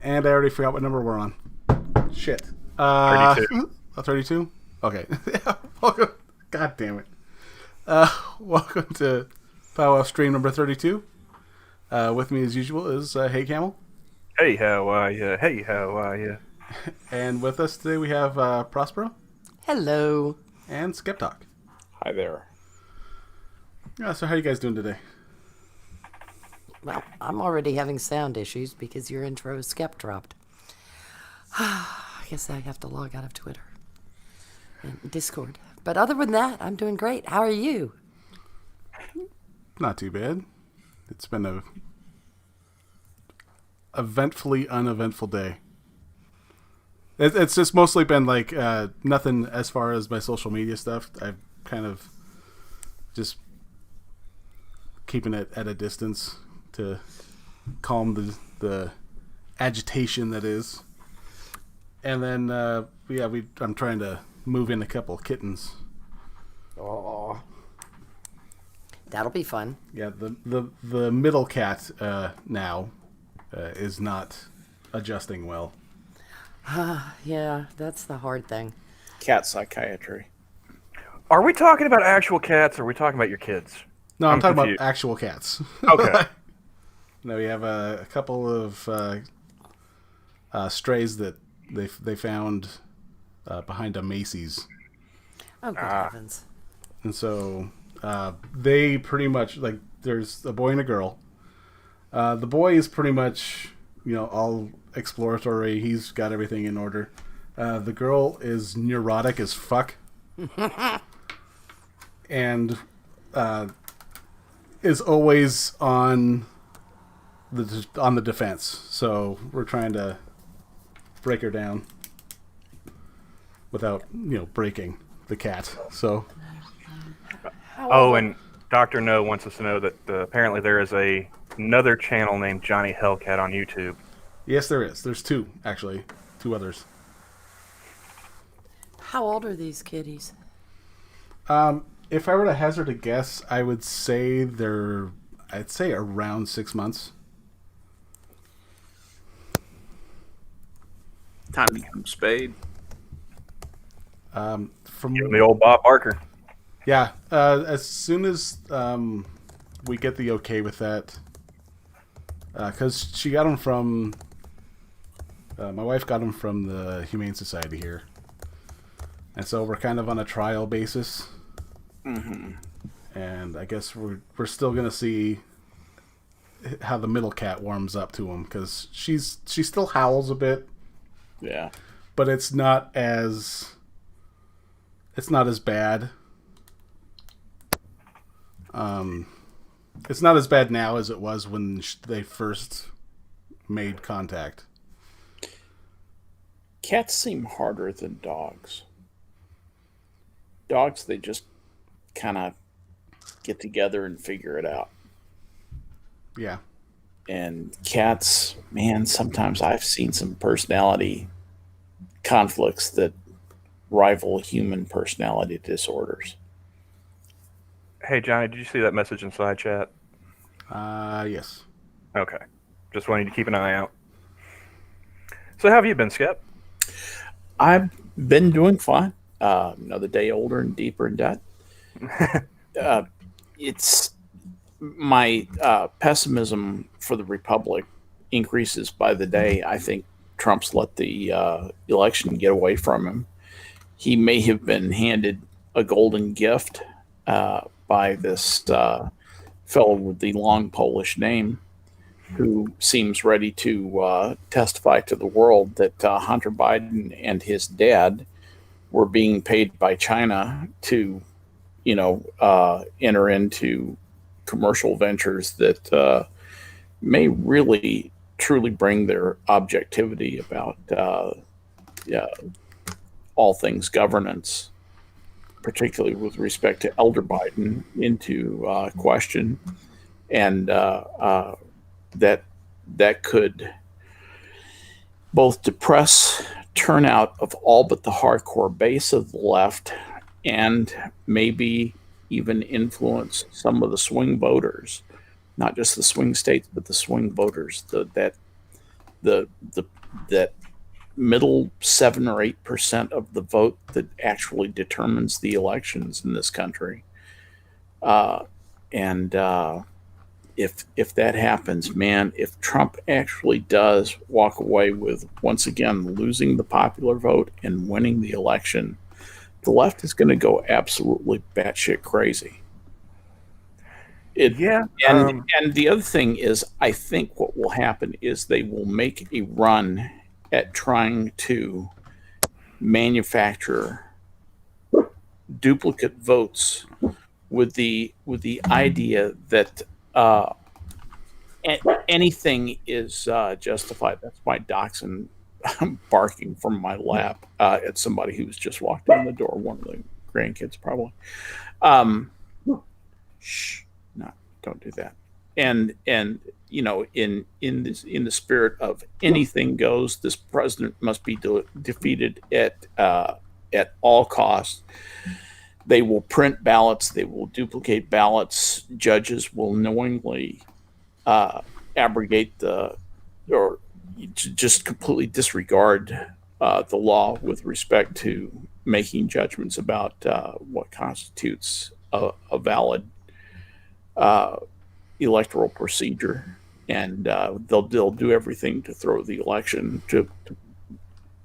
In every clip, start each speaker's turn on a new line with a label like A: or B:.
A: And I already forgot what number we're on. Shit.
B: 32.
A: 32? Okay. Welcome. God damn it. Welcome to Pow-wow stream number 32. With me as usual is Hey Camel.
B: Hey, how are ya? Hey, how are ya?
A: And with us today we have Prospero.
C: Hello.
A: And Skep Tock.
D: Hi there.
A: Yeah, so how are you guys doing today?
C: Well, I'm already having sound issues because your intro Skep dropped. I guess I have to log out of Twitter and Discord. But other than that, I'm doing great. How are you?
A: Not too bad. It's been a eventfully uneventful day. It's just mostly been like nothing as far as my social media stuff. I've kind of just keeping it at a distance to calm the agitation that is. And then I'm trying to move in a couple kittens.
C: Oh, that'll be fun.
A: Yeah, the middle cat now is not adjusting well.
C: Yeah, that's the hard thing.
D: Cat psychiatry.
B: Are we talking about actual cats or are we talking about your kids?
A: No, I'm talking
B: confused.
A: about actual cats.
B: Okay.
A: No, we have a couple of strays that they found behind a Macy's.
C: Oh, good heavens.
A: And so they pretty much, like, there's a boy and a girl. The boy is pretty much, all exploratory. He's got everything in order. The girl is neurotic as fuck. And is always on the defense. So we're trying to break her down without, breaking the cat. So...
B: And Dr. No wants us to know that apparently there is another channel named Johnny Hellcat on YouTube.
A: Yes, there is. There's two, actually. Two others.
C: How old are these kitties?
A: If I were to hazard a guess, I would say I'd say around 6 months.
D: Time to become spayed.
A: From
B: Give him the old Bob Barker.
A: Yeah, as soon as we get the okay with that, because she got them from, my wife got them from the Humane Society here, and so we're kind of on a trial basis.
D: Mm-hmm.
A: And I guess we're still gonna see how the middle cat warms up to him, because she still howls a bit.
D: Yeah,
A: but it's not as bad. It's not as bad now as it was when they first made contact.
D: cats seem harder than dogs. Dogs, they just kind of get together and figure it out.
A: Yeah.
D: And cats, man, sometimes I've seen some personality conflicts that rival human personality disorders.
B: Hey, Johnny, did you see that message in side chat?
A: Yes.
B: Okay. Just wanted you to keep an eye out. So how have you been, Skep?
D: I've been doing fine. Another day older and deeper in debt. It's my pessimism for the Republic increases by the day. I think Trump's let the election get away from him. He may have been handed a golden gift by this fellow with the long Polish name who seems ready to testify to the world that Hunter Biden and his dad were being paid by China to, enter into commercial ventures that may really truly bring their objectivity about all things governance, particularly with respect to Elder Biden, into question, and that could both depress turnout of all but the hardcore base of the left and maybe even influence some of the swing voters, not just the swing states, but the swing voters, that the that middle 7 or 8% of the vote that actually determines the elections in this country. And if that happens, man, if Trump actually does walk away with once again losing the popular vote and winning the election, the left is going to go absolutely batshit crazy.
B: Yeah.
D: And the other thing is, I think what will happen is they will make a run at trying to manufacture duplicate votes with the idea that anything is justified. That's my dachshund barking from my lap at somebody who's just walked in the door. One of the grandkids, probably. Shh, no, don't do that. And you know, in the spirit of anything goes, this president must be defeated at all costs. They will print ballots. They will duplicate ballots. Judges will knowingly abrogate or just completely disregard the law with respect to making judgments about what constitutes a valid electoral procedure, and they'll do everything to throw the election to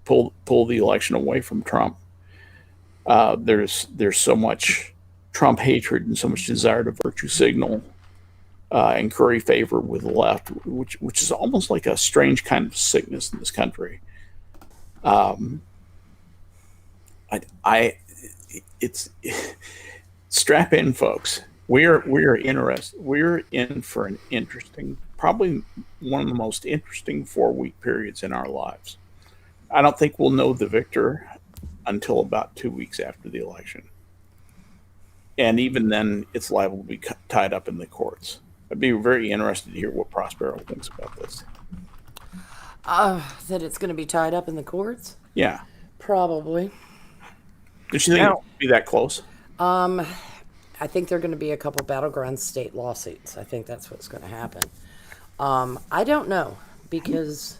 D: pull the election away from Trump. There's so much Trump hatred and so much desire to virtue signal and curry favor with the left, which is almost like a strange kind of sickness in this country. It's strap in, folks. We're interested. We're in for an interesting, probably one of the most interesting 4-week periods in our lives. I don't think we'll know the victor until about 2 weeks after the election, and even then, it's liable to be tied up in the courts. I'd be very interested to hear what Prospero thinks about this.
C: That it's going to be tied up in the courts?
D: Yeah.
C: Probably.
D: Does you think it'll be that close?
C: I think there are going to be a couple battleground state lawsuits. I think that's what's going to happen. I don't know, because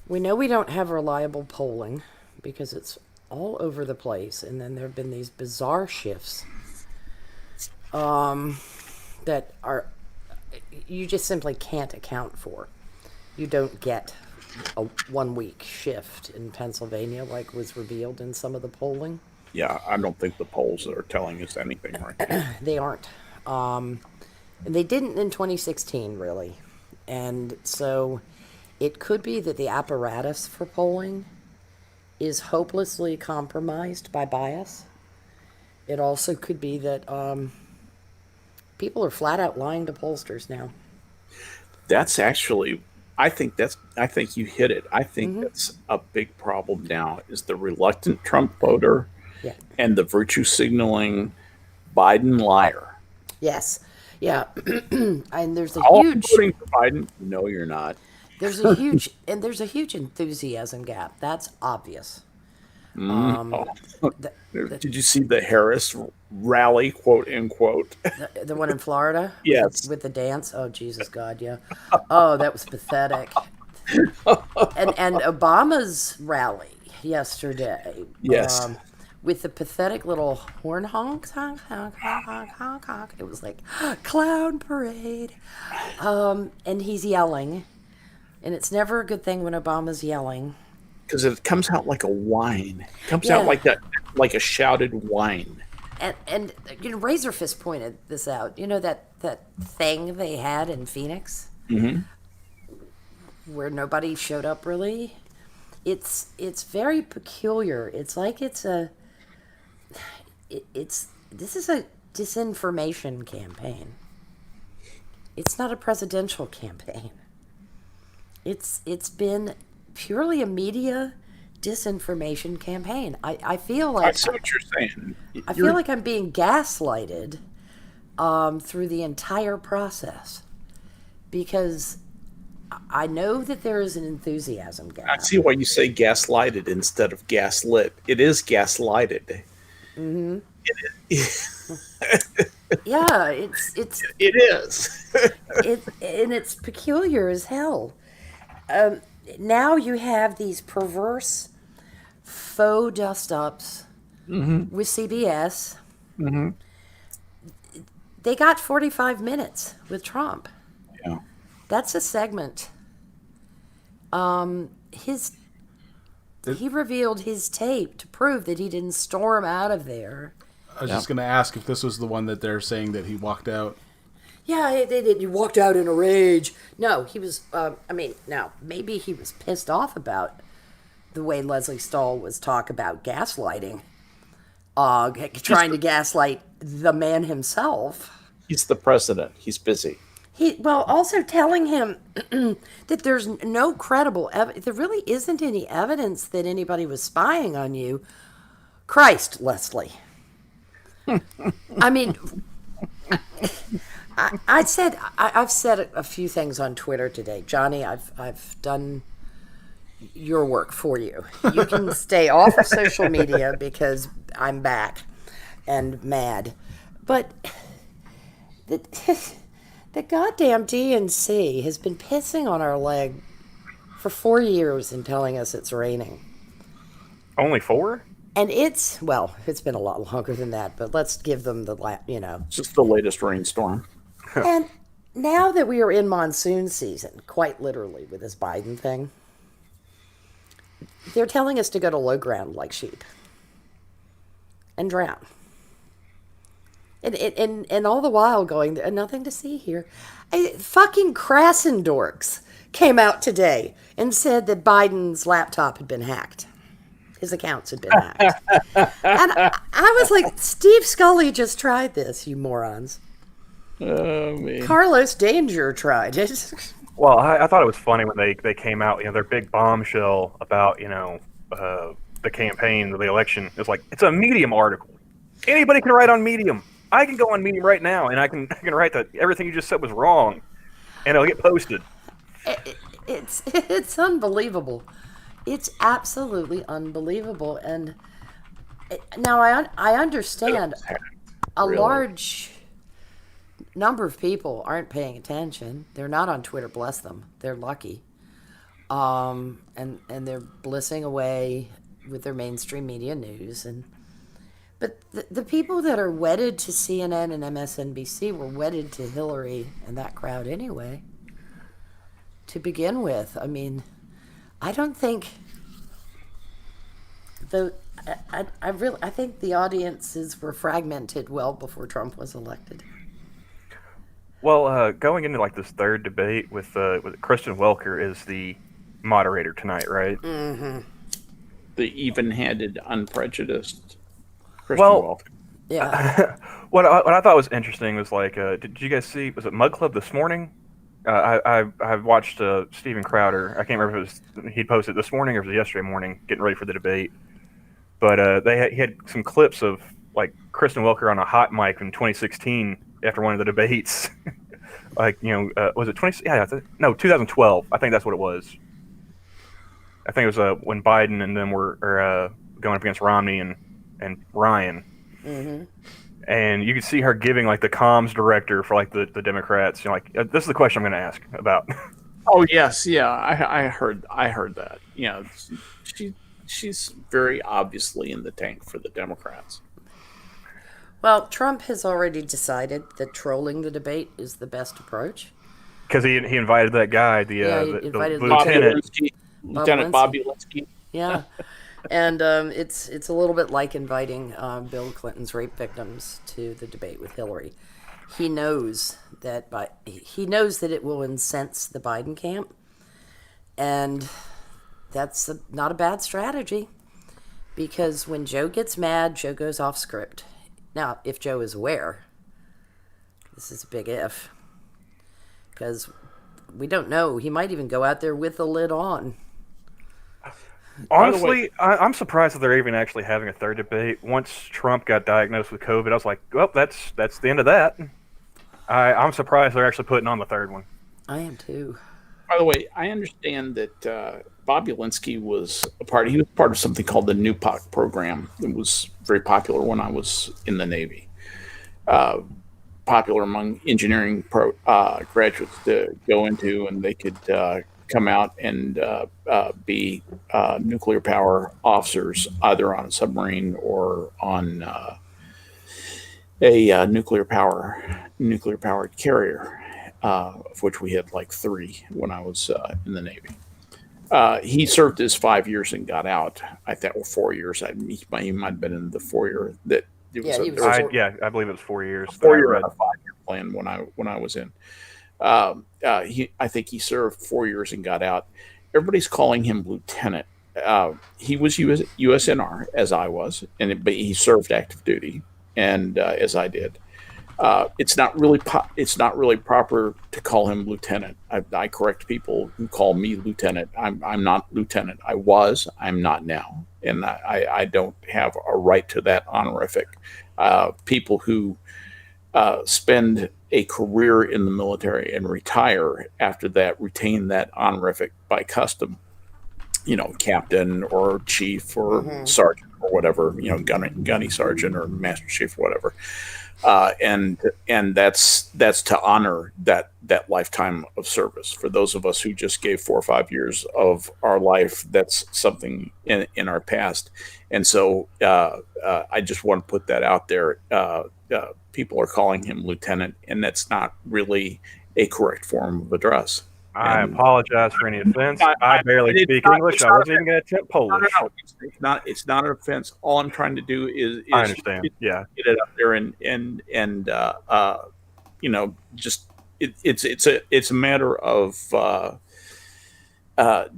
C: we know we don't have reliable polling because it's all over the place. And then there have been these bizarre shifts that are you just simply can't account for. You don't get a 1 week shift in Pennsylvania like was revealed in some of the polling.
D: Yeah, I don't think the polls are telling us anything right now.
C: They aren't. And they didn't in 2016, really. And so it could be that the apparatus for polling is hopelessly compromised by bias. It also could be that people are flat out lying to pollsters now.
D: That's actually, I think you hit it. I think that's a big problem now, is the reluctant Trump voter and the virtue signaling Biden liar.
C: Yes. Yeah. And there's a
D: huge voting for Biden. No, you're not.
C: There's a huge enthusiasm gap. That's obvious.
D: Did you see the Harris rally, quote unquote?
C: The one in Florida?
D: Yes.
C: With the dance? Oh, Jesus God, yeah. Oh, that was pathetic. And Obama's rally yesterday.
D: Yes.
C: With the pathetic little horn honks, honk, honk, honk, honk, honk, honk. It was like, clown parade. And he's yelling. And it's never a good thing when Obama's yelling.
D: Because it comes out like a whine. It comes out like a shouted whine.
C: And you know, Razorfist pointed this out. You know that thing they had in Phoenix, where nobody showed up really. It's very peculiar. It's like this is a disinformation campaign. It's not a presidential campaign. It's been purely a media disinformation campaign. I feel like
D: I see what you're saying.
C: I feel like I'm being gaslighted through the entire process, because I know that there is an enthusiasm gap.
D: I see why you say gaslighted instead of gaslit. It is gaslighted.
C: Mm-hmm. Yeah, it
D: is.
C: And it's peculiar as hell. now you have these perverse faux dust-ups with CBS. They got 45 minutes with Trump.
D: Yeah.
C: That's a segment. He revealed his tape to prove that he didn't storm out of there.
A: I was just going to ask if this was the one that they're saying that he walked out.
C: Yeah, he walked out in a rage. No, he was, now, maybe he was pissed off about the way Leslie Stahl was talking about gaslighting. Trying to gaslight the man himself.
D: He's the president. He's busy.
C: Also telling him that there's no credible evidence. There really isn't any evidence that anybody was spying on you. Christ, Leslie. I mean, I've said a few things on Twitter today, Johnny. I've done your work for you. You can stay off of social media because I'm back and mad. But the goddamn DNC has been pissing on our leg for 4 years and telling us it's raining.
B: Only 4?
C: And it's been a lot longer than that, but let's give them
D: Just the latest rainstorm.
C: And now that we are in monsoon season, quite literally with this Biden thing, they're telling us to go to low ground like sheep and drown. And all the while going, nothing to see here. Fucking Krassendorks came out today and said that Biden's laptop had been hacked. His accounts had been hacked. And I was like, Steve Scully just tried this, you morons.
D: Oh, man.
C: Carlos Danger tried it.
B: Well, I thought it was funny when they came out, their big bombshell about, the campaign, the election. It's like, it's a Medium article. Anybody can write on Medium. I can go on Medium right now, and I can write that everything you just said was wrong, and it'll get posted.
C: It's unbelievable. It's absolutely unbelievable. And now I understand a large number of people aren't paying attention. They're not on Twitter, bless them. They're lucky. And they're blissing away with their mainstream media news. But the people that are wedded to CNN and MSNBC were wedded to Hillary and that crowd anyway. To begin with, I mean, I don't think I think the audiences were fragmented well before Trump was elected.
B: Well, going into this third debate with Kristen Welker is the moderator tonight, right?
C: Mm-hmm.
D: The even-handed, unprejudiced Kristen Welker.
C: Yeah.
B: What I thought was interesting was did you guys see? Was it Mug Club this morning? I watched Steven Crowder. I can't remember if he posted this morning or if it was yesterday morning, getting ready for the debate. But he had some clips of Kristen Welker on a hot mic in 2016 after one of the debates. Was it 20? Yeah, no, 2012. I think that's what it was. I think it was when Biden and them were going up against Romney and Ryan. Mm-hmm. And you could see her giving the comms director for the Democrats. This is the question I'm going to ask about.
D: Oh yes, yeah, I heard that. She's very obviously in the tank for the Democrats.
C: Well, Trump has already decided that trolling the debate is the best approach.
B: Because he invited that guy, the
D: Lieutenant Bobby Linsky.
C: Yeah. And it's a little bit like inviting Bill Clinton's rape victims to the debate with Hillary. He knows that it will incense the Biden camp, and that's not a bad strategy. Because when Joe gets mad, Joe goes off script. Now, if Joe is aware, this is a big if, because we don't know. He might even go out there with the lid on.
B: Honestly, I'm surprised that they're even actually having a third debate. Once Trump got diagnosed with COVID, I was like, well, that's the end of that. I'm surprised they're actually putting on the third one.
C: I am too.
D: By the way, I understand that Bobby Linsky was part of something called the New POC program. It was very popular when I was in the Navy. Popular among engineering graduates to go into, and they could come out and be nuclear power officers, either on a submarine or on a nuclear powered carrier, of which we had like 3 when I was in the Navy. He served his 5 years and got out. I think, or 4 years. He might have been in the 4 year that. It was
C: Yeah, he was
B: I believe it was 4 years.
D: 4 year and a 5 year plan when I was in. I think he served 4 years and got out. Everybody's calling him lieutenant. He was USNR, as I was, but he served active duty, and as I did. It's not really proper to call him lieutenant. I correct people who call me lieutenant. I'm not lieutenant. I'm not now, and I don't have a right to that honorific. People who spend a career in the military and retire after that retain that honorific by custom. Captain or chief or sergeant or whatever. Gunny sergeant or master chief or whatever. And that's to honor that lifetime of service. For those of us who just gave 4 or 5 years of our life, that's something in our past. And so I just want to put that out there. People are calling him lieutenant, and that's not really a correct form of address.
B: I apologize for any offense. I barely speak English. I wasn't even going to attempt Polish.
D: No. It's not an offense. All I'm trying to do is
B: I understand. Get
D: it up there and just it's a matter of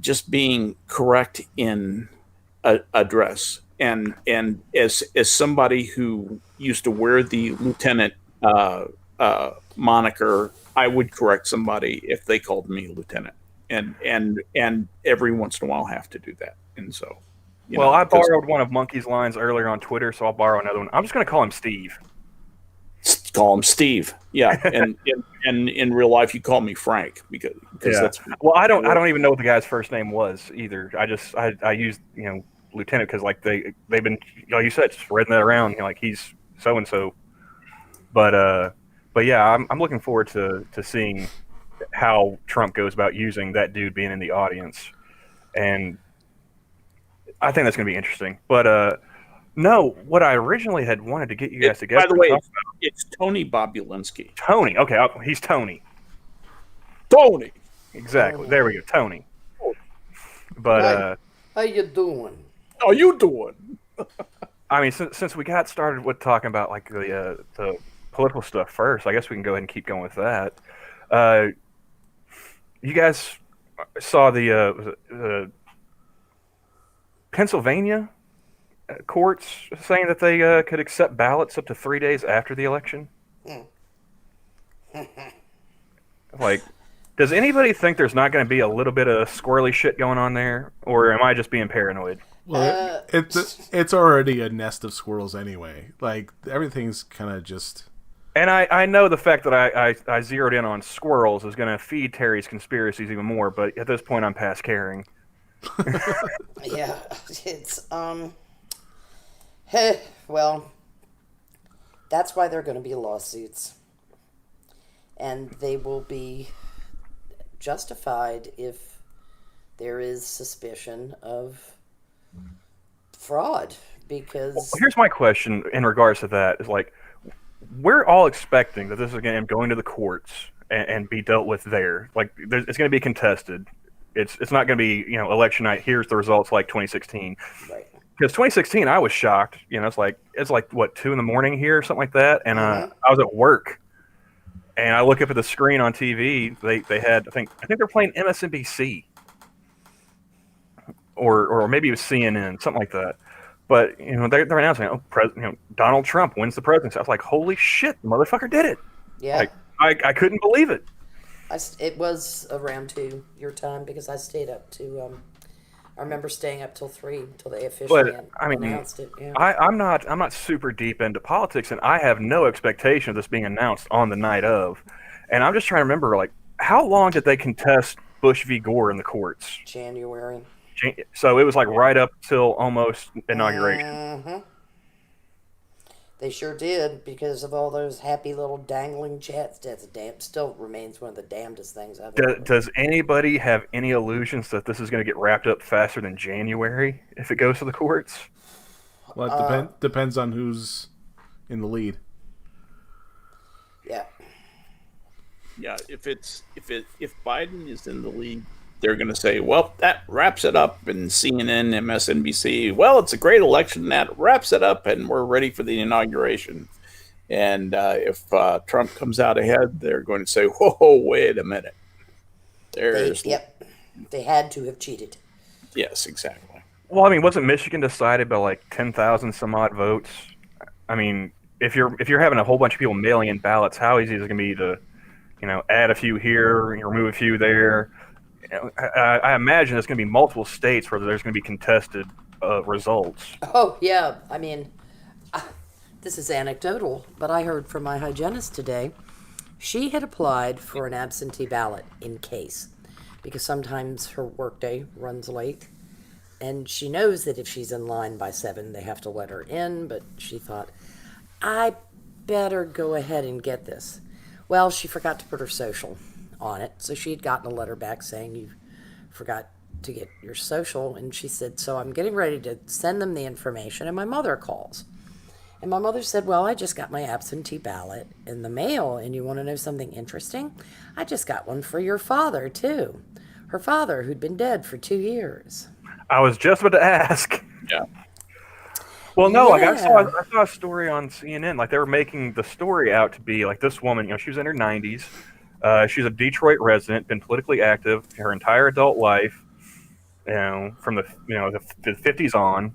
D: just being correct in address. And as somebody who used to wear the lieutenant moniker, I would correct somebody if they called me lieutenant, and every once in a while have to do that. And so,
B: I borrowed one of Monkey's lines earlier on Twitter, so I'll borrow another one. I'm just going to call him Steve.
D: Call him Steve, yeah. And in real life, you call me Frank because that's.
B: Well, I don't even know what the guy's first name was either. I used lieutenant because like they've been you said spreading that around like he's so and so, But yeah, I'm looking forward to seeing how Trump goes about using that dude being in the audience, and I think that's going to be interesting. But no, what I originally had wanted to get you guys together.
D: By the way, it's Tony Bobulinski.
B: Tony, okay, he's Tony.
D: Tony,
B: exactly. There we go, Tony. But
C: how you doing?
D: How you doing?
B: I mean, since we got started with talking about like the political stuff first, I guess we can go ahead and keep going with that. You guys saw the Pennsylvania courts saying that they could accept ballots up to 3 days after the election? Like, does anybody think there's not going to be a little bit of squirrely shit going on there, or am I just being paranoid?
A: Well, it's already a nest of squirrels anyway. Like, everything's kind of just...
B: And I know the fact that I zeroed in on squirrels is going to feed Terry's conspiracies even more, but at this point I'm past caring.
C: Yeah, it's well, that's why there are going to be lawsuits, and they will be justified if there is suspicion of fraud. Because
B: here's my question in regards to that: is like, we're all expecting that this is going to go into the courts and be dealt with there. Like, it's going to be contested. It's not going to be election night. Here's the results like 2016.
C: right.
B: Because 2016, I was shocked. It's like what 2 a.m. here or something like that, and I was at work, and I look up at the screen on TV. They had I think they're playing MSNBC, or maybe it was CNN, something like that. But they're announcing, Donald Trump wins the presidency. I was like, holy shit, the motherfucker did it!
C: Yeah,
B: like, I couldn't believe it.
C: it was around 2 your time because I stayed up to. I remember staying up till 3 until they officially announced it. Yeah.
B: I'm not super deep into politics, and I have no expectation of this being announced on the night of. And I'm just trying to remember, like, how long did they contest Bush v. Gore in the courts?
C: January.
B: So it was like right up till almost inauguration.
C: Mm-hmm. They sure did because of all those happy little dangling chats. That's still remains one of the damnedest things I've ever heard.
B: Does anybody have any illusions that this is going to get wrapped up faster than January if it goes to the courts?
A: Well, it depends on who's in the lead.
C: Yeah.
D: Yeah, if Biden is in the lead, they're going to say, "Well, that wraps it up." And CNN, MSNBC, "Well, it's a great election. That wraps it up, and we're ready for the inauguration." And if Trump comes out ahead, they're going to say, "Whoa, wait a minute."
C: Yep. They had to have cheated.
D: Yes, exactly.
B: Well, I mean, wasn't Michigan decided by like 10,000 some odd votes? I mean, if you're having a whole bunch of people mailing in ballots, how easy is it going to be to, add a few here, remove a few there? I imagine there's going to be multiple states where there's going to be contested results.
C: Oh, yeah. I mean, this is anecdotal, but I heard from my hygienist today. She had applied for an absentee ballot in case, because sometimes her workday runs late. And she knows that if she's in line by 7, they have to let her in, but she thought, I better go ahead and get this. Well, she forgot to put her social on it, so she had gotten a letter back saying you forgot to get your social, and she said, so I'm getting ready to send them the information, and my mother calls. And my mother said, well, I just got my absentee ballot in the mail, and you want to know something interesting? I just got one for your father, too. Her father, who'd been dead for 2 years.
B: I was just about to ask.
D: Yeah.
B: Well, no, like
C: Yeah.
B: I saw a story on CNN. Like they were making the story out to be like this woman. She was in her 90s. She's a Detroit resident, been politically active her entire adult life. From the the 50s on,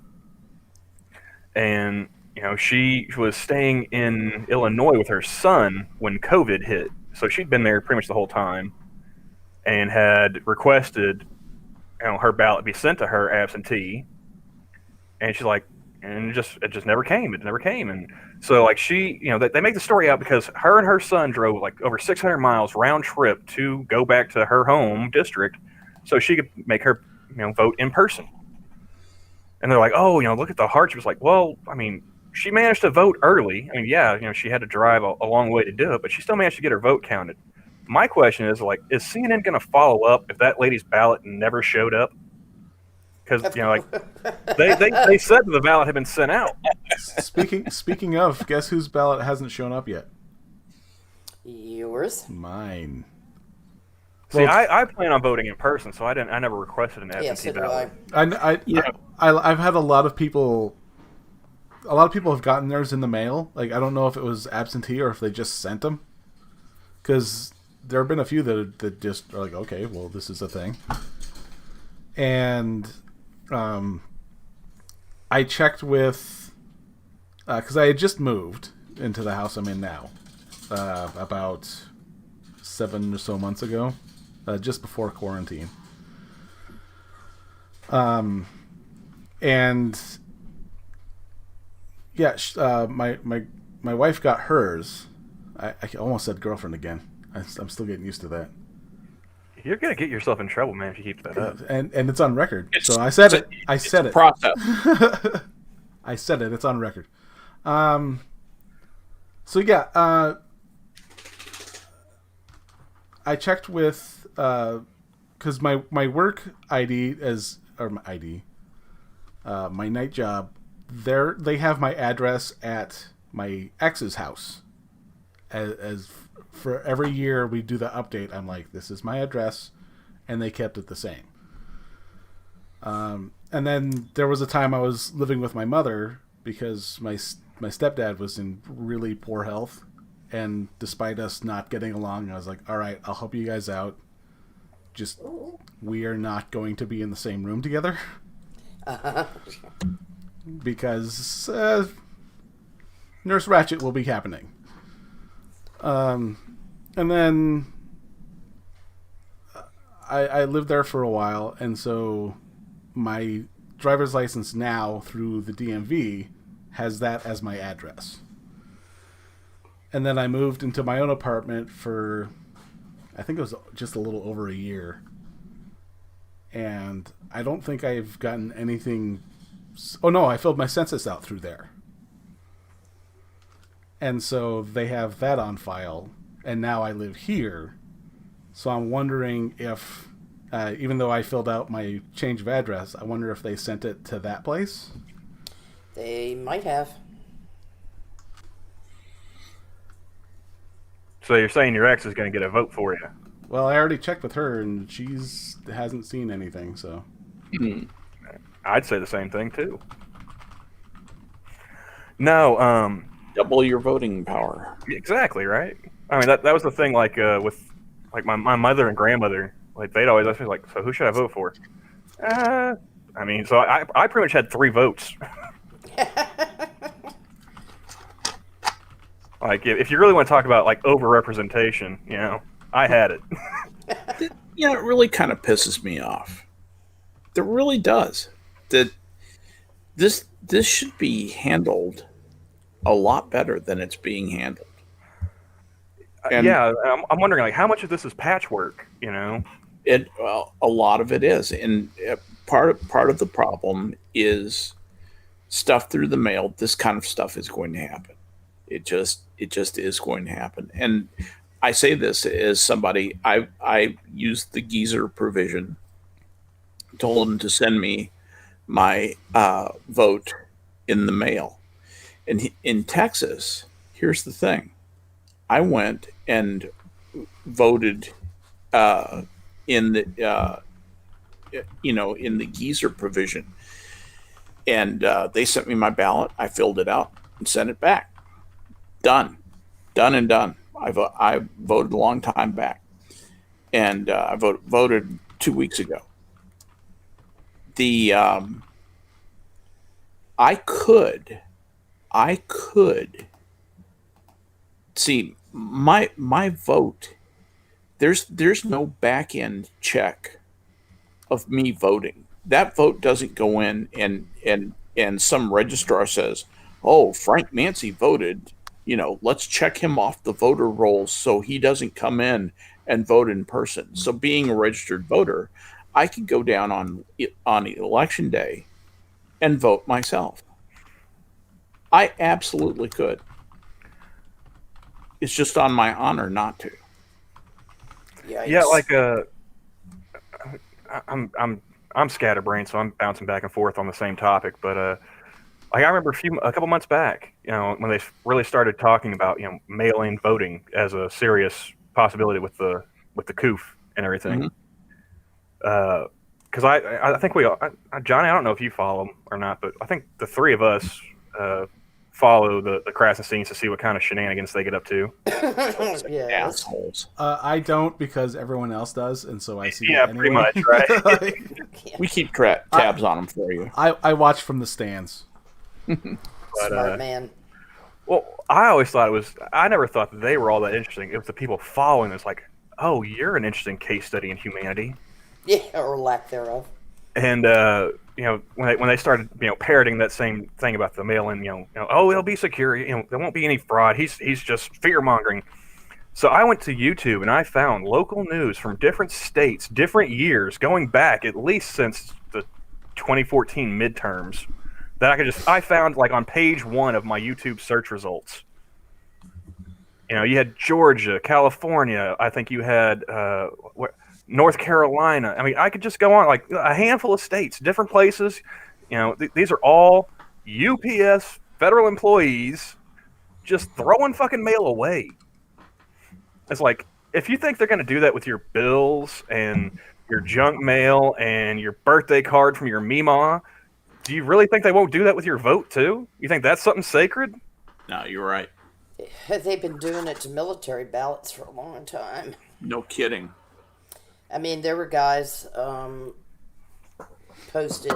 B: and she was staying in Illinois with her son when COVID hit. So she'd been there pretty much the whole time, and had requested her ballot be sent to her absentee, and she's like, and it just never came. It never came, and so like she, they make the story out because her and her son drove like over 600 miles round trip to go back to her home district, so she could make her vote in person. And they're like, oh, look at the hardship. It's like, well, I mean, she managed to vote early. I mean, yeah, she had to drive a long way to do it, but she still managed to get her vote counted. My question is, like, is CNN going to follow up if that lady's ballot never showed up? Because they said the ballot had been sent out.
A: Speaking of, guess whose ballot hasn't shown up yet?
C: Yours?
A: Mine.
B: See, I plan on voting in person, so I never requested an absentee
C: Yes, so do
B: ballot.
A: I've had a lot of people. A lot of people have gotten theirs in the mail. Like, I don't know if it was absentee or if they just sent them. Because there have been a few that just are like, okay, well, this is a thing. And I checked with, because I had just moved into the house I'm in now, about 7 or so months ago, just before quarantine. And yeah, my wife got hers. I almost said girlfriend again. I'm still getting used to that.
B: You're gonna get yourself in trouble, man, if you keep that up.
A: And it's on record. So I said it. I said it.
D: Process.
A: I said it. It's on record. So yeah, I checked with because my work ID my night job. They have my address at my ex's house. As for every year we do the update, I'm like, this is my address, and they kept it the same. And then there was a time I was living with my mother because my stepdad was in really poor health, and despite us not getting along, I was like, all right, I'll help you guys out. Just, we are not going to be in the same room together. Because Nurse Ratched will be happening. And then I lived there for a while, and so my driver's license now through the DMV has that as my address. And then I moved into my own apartment for, I think it was just a little over a year. And I don't think I've gotten anything. Oh no, I filled my census out through there. and so they have that on file. And now I live here, so I'm wondering if, even though I filled out my change of address, I wonder if they sent it to that place.
C: They might have.
B: So you're saying your ex is going to get a vote for you?
A: Well, I already checked with her, and hasn't seen anything. So
B: I'd say the same thing too. No,
D: Double your voting power.
B: exactly right. I mean, that was the thing. Like with like my mother and grandmother, like they'd always ask me like, so who should I vote for? I mean, so I pretty much had 3 votes. Like if you really want to talk about like overrepresentation, you know, I had it.
D: You know, it really kind of pisses me off. It really does. That this should be handled a lot better than it's being handled. And
B: yeah, I'm wondering like how much of this is patchwork, you know?
D: Well, a lot of it is, and part of the problem is stuff through the mail. This kind of stuff is going to happen. It just is going to happen. And I say this as somebody I used the geezer provision, told him to send me my vote in the mail. And in Texas, here's the thing: I went and voted in the in the geezer provision, and they sent me my ballot. I filled it out and sent it back. Done and done. I voted a long time back, and I voted 2 weeks ago. The I could see my vote. There's no back end check of me voting. That vote doesn't go in and some registrar says, "Oh, Frank Nancy voted. You know, let's check him off the voter rolls so he doesn't come in and vote in person." So being a registered voter, I could go down on election day and vote myself. I absolutely could. It's just on my honor not to.
C: Yikes.
B: Yeah, like I'm scatterbrained, so I'm bouncing back and forth on the same topic. But like I remember a couple months back, you know, when they really started talking about, you know, mail-in voting as a serious possibility with the COOF and everything. Because I think Johnny, I don't know if you follow them or not, but I think the 3 of us follow the Krasny scenes to see what kind of shenanigans they get up to.
C: Yeah.
D: Assholes.
A: I don't, because everyone else does, and so I see.
B: Yeah,
A: it anyway.
B: pretty much, right?
A: Like,
D: We keep tabs on them for you.
A: I watch from the stands.
B: But,
C: Smart man.
B: Well, I always thought I never thought that they were all that interesting. It was the people following this, like, oh, you're an interesting case study in humanity.
C: Yeah, or lack thereof.
B: And you know, when they started, you know, parroting that same thing about the mail-in, you know, oh, it'll be secure, you know, there won't be any fraud. He's just fear-mongering. So I went to YouTube and I found local news from different states, different years, going back at least since the 2014 midterms, that I found like on page 1 of my YouTube search results. You know, you had Georgia, California. I think you had North Carolina. I mean, I could just go on, like a handful of states, different places. You know, these are all UPS federal employees just throwing fucking mail away. It's like, if you think they're going to do that with your bills and your junk mail and your birthday card from your Meemaw, do you really think they won't do that with your vote too? You think that's something sacred?
D: No, you're right.
C: They've been doing it to military ballots for a long time.
D: No kidding.
C: I mean, there were guys posted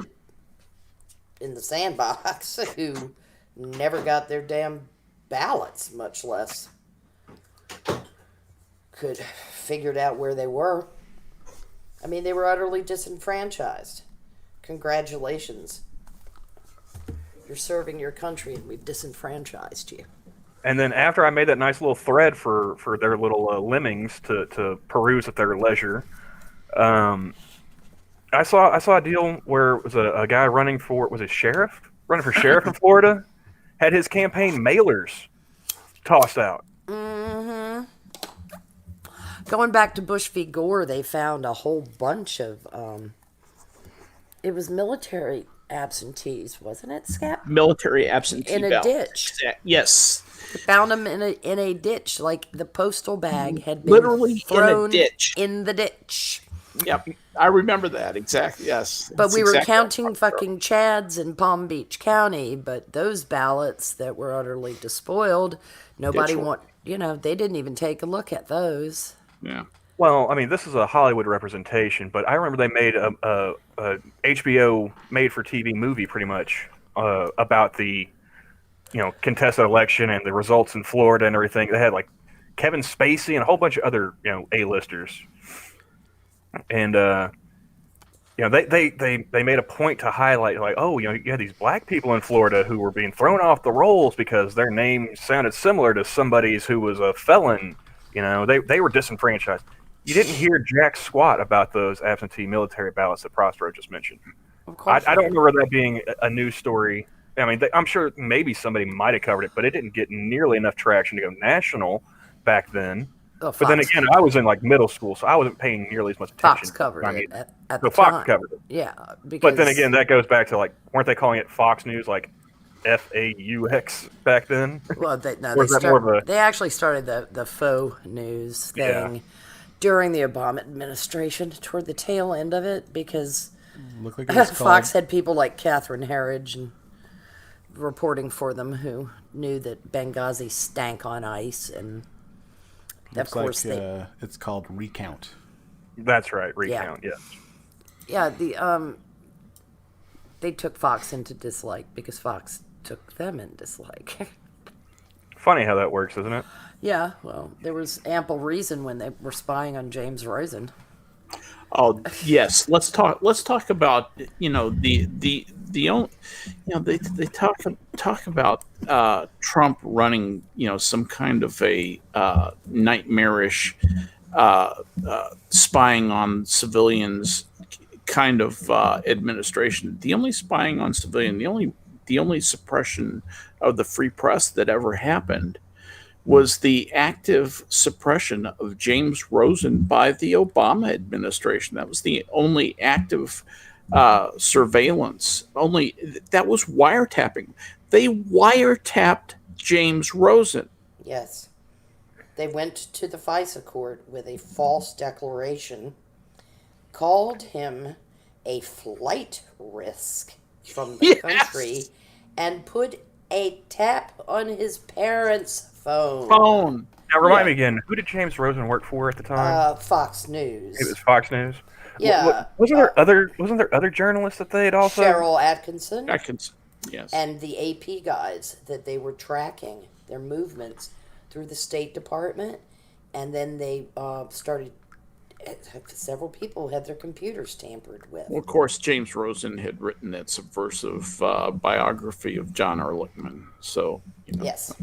C: in the sandbox who never got their damn ballots, much less could figured out where they were. I mean, they were utterly disenfranchised. Congratulations. You're serving your country and we've disenfranchised you.
B: And then after I made that nice little thread for their little lemmings to peruse at their leisure, I saw a deal where it was a guy running for sheriff in Florida, had his campaign mailers tossed out.
C: Going back to Bush v. Gore, they found a whole bunch of it was military absentees, wasn't it, Skep?
D: Military absentee
C: In a
D: ballot.
C: ditch.
D: Yes.
C: They found them in a ditch, like the postal bag had been
D: Literally
C: thrown
D: in a ditch.
C: in the ditch.
D: Yep. I remember that. Exactly. Yes.
C: But
D: That's
C: we were
D: exactly
C: counting
D: what I'm
C: fucking Chads in Palm Beach County, but those ballots that were utterly despoiled, nobody
D: Ditch.
C: they didn't even take a look at those.
D: Yeah.
B: Well, I mean, this is a Hollywood representation, but I remember they made a HBO made-for-TV movie, pretty much, about the contested election and the results in Florida and everything. They had like Kevin Spacey and a whole bunch of other A-listers, and they made a point to highlight like, oh, you had these black people in Florida who were being thrown off the rolls because their name sounded similar to somebody's who was a felon. They were disenfranchised. You didn't hear jack squat about those absentee military ballots that Prospero just mentioned.
C: Of course,
B: I don't remember that being a news story. I mean, I'm sure maybe somebody might have covered it, but it didn't get nearly enough traction to go national back then.
C: Oh,
B: but then again, I was in like middle school, so I wasn't paying nearly as much attention.
C: Fox covered it at
B: So
C: the
B: Fox
C: time.
B: covered it.
C: Yeah,
B: But then again, that goes back to like, weren't they calling it Fox News, like FAUX back then?
C: well, they actually started the faux news thing during the Obama administration, toward the tail end of it, because
A: Looked like it was
C: Fox had people like Catherine Herridge and reporting for them who knew that Benghazi stank on ice, and of course
A: it's called Recount.
B: That's right, Recount. Yeah.
C: They took Fox into dislike because Fox took them in dislike.
B: Funny how that works, isn't it?
C: Yeah, well, there was ample reason when they were spying on James Rosen.
D: Oh yes, let's talk about the only they talk about Trump running some kind of a nightmarish spying on civilians kind of administration. The only spying on civilian, the only suppression of the free press that ever happened was the active suppression of James Rosen by the Obama administration. That was the only active surveillance. That was wiretapping. They wiretapped James Rosen.
C: Yes. They went to the FISA court with a false declaration, called him a flight risk from the country, and put a tap on his parents' phone.
B: Now remind me again, who did James Rosen work for at the time?
C: Fox News.
B: It was Fox News.
C: Yeah.
B: Wasn't there other journalists that they had also?
C: Cheryl Atkinson.
D: Yes.
C: And the AP guys that they were tracking their movements through the State Department, and then they started. Several people had their computers tampered with.
D: Well, of course, James Rosen had written that subversive biography of John Ehrlichman. So,
C: Yes.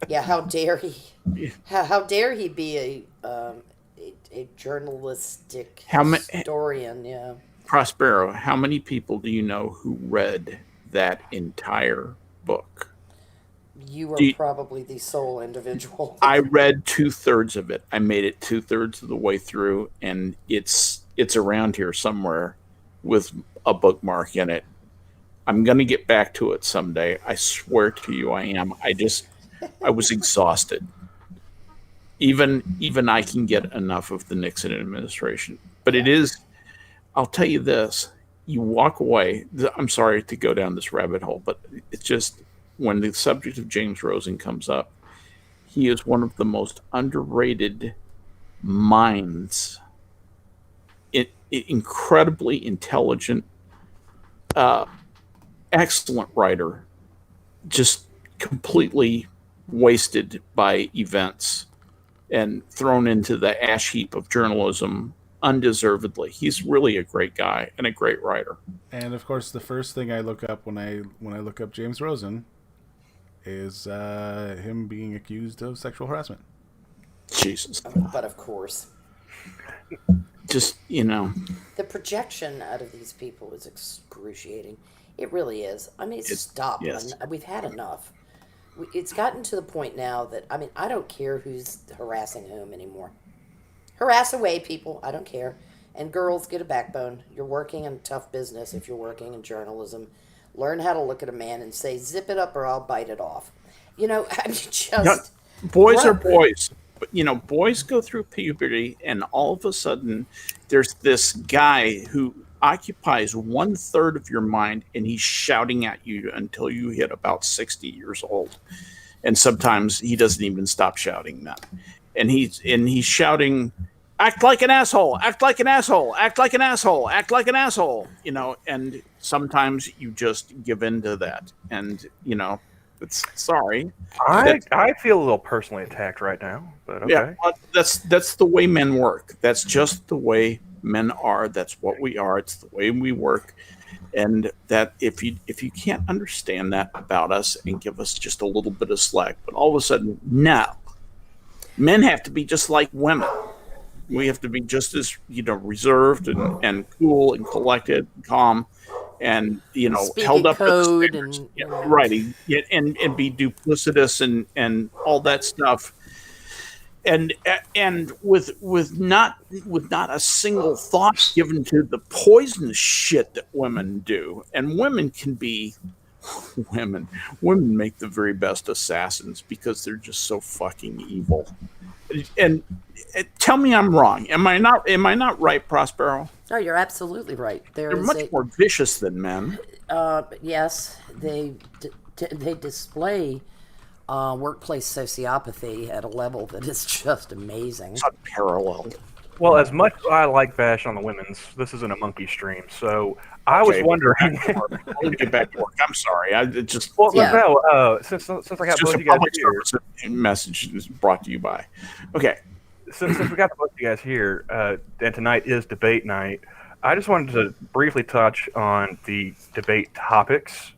C: Yeah, how dare he? How dare he be a journalistic historian? Yeah.
D: Prospero, how many people do you know who read that entire book?
C: You were probably the sole individual.
D: I read 2/3 of it. I made it 2/3 of the way through, and it's around here somewhere with a bookmark in it. I'm going to get back to it someday. I swear to you I am. I was exhausted. Even I can get enough of the Nixon administration. But it is, I'll tell you this, you walk away. I'm sorry to go down this rabbit hole, but it's just, when the subject of James Rosen comes up, he is one of the most underrated minds. Incredibly intelligent, excellent writer, just completely wasted by events and thrown into the ash heap of journalism undeservedly. He's really a great guy and a great writer.
A: And of course, the first thing I look up when I look up James Rosen is him being accused of sexual harassment.
D: Jesus.
C: But of course,
D: just,
C: the projection out of these people is excruciating. It really is. I mean, stop.
D: Yes.
C: We've had enough. it's gotten to the point now that, I mean, I don't care who's harassing whom anymore. Harass away, people. I don't care. And girls, get a backbone. You're working in tough business if you're working in journalism. Learn how to look at a man and say, zip it up or I'll bite it off. You know, I mean, just.
D: Boys are boys. But, boys go through puberty, and all of a sudden, there's this guy who occupies 1/3 of your mind, and he's shouting at you until you hit about 60 years old. And sometimes he doesn't even stop shouting that. And he's shouting, act like an asshole, act like an asshole, act like an asshole, act like an asshole, and sometimes you just give in to that. And, it's sorry.
B: I feel a little personally attacked right now, but okay.
D: Yeah, that's the way men work. That's just the way men are. That's what we are. It's the way we work. And that if you can't understand that about us and give us just a little bit of slack, but all of a sudden, no. Men have to be just like women. We have to be just as, reserved and cool and collected and calm and, held up to the standards. Right. And be duplicitous and all that stuff. And with not a single thought given to the poisonous shit that women do. And women can be women make the very best assassins because they're just so fucking evil. And tell me I'm wrong. Am I not right, Prospero?
C: No, you're absolutely right.
D: They're much more vicious than men.
C: Yes, they display workplace sociopathy at a level that is just amazing.
D: It's unparalleled.
B: Well, as much as I like bash on the women's, this isn't a monkey stream, so I was wondering.
D: Let me get back to work. I'm sorry. Since
B: I got both of you guys here,
D: message is brought to you by. Okay.
B: Since we got both of you guys here, and tonight is debate night, I just wanted to briefly touch on the debate topics.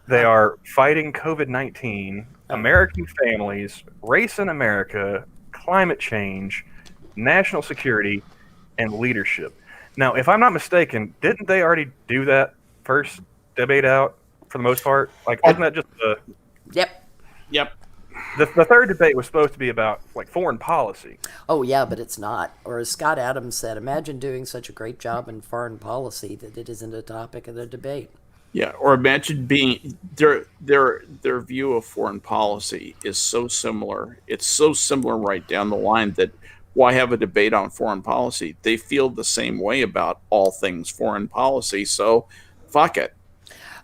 B: They are fighting COVID-19, American families, race in America, climate change, national security, and leadership. Now, if I'm not mistaken, didn't they already do that first debate out for the most part? Like, isn't that just the...
C: Yep.
B: The third debate was supposed to be about, like, foreign policy.
C: Oh, yeah, but it's not. Or as Scott Adams said, imagine doing such a great job in foreign policy that it isn't a topic of the debate.
D: Yeah, or imagine being their view of foreign policy is so similar. It's so similar right down the line that why have a debate on foreign policy? They feel the same way about all things foreign policy, so fuck it.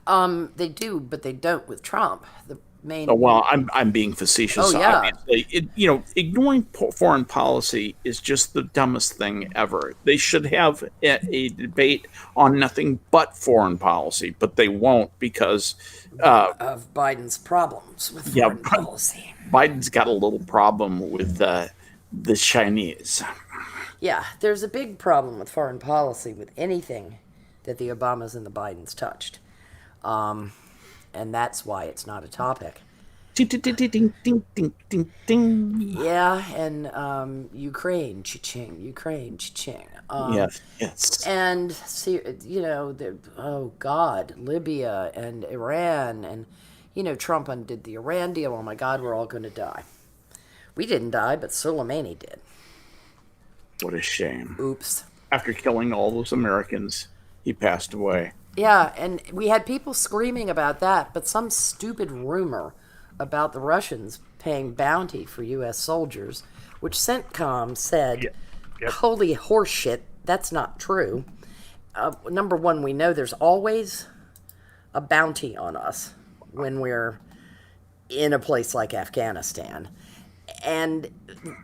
C: They do, but they don't with Trump. The main.
D: Oh, well, I'm being facetious.
C: Oh, yeah.
D: Ignoring foreign policy is just the dumbest thing ever. They should have a debate on nothing but foreign policy, but they won't because
C: of Biden's problems with foreign policy.
D: Biden's got a little problem with the Chinese.
C: Yeah, there's a big problem with foreign policy with anything that the Obamas and the Bidens touched. And that's why it's not a topic.
D: Ding, ding, ding, ding, ding, ding.
C: Yeah, and Ukraine, cha-ching, Ukraine, cha-ching.
D: Yes.
C: And, oh, God, Libya and Iran. And, Trump undid the Iran deal. Oh, my God, we're all going to die. We didn't die, but Soleimani did.
D: What a shame.
C: Oops.
D: After killing all those Americans, he passed away.
C: Yeah, and we had people screaming about that, but some stupid rumor about the Russians paying bounty for U.S. soldiers, which CENTCOM said, holy horseshit, that's not true. Number one, we know there's always a bounty on us when we're in a place like Afghanistan. And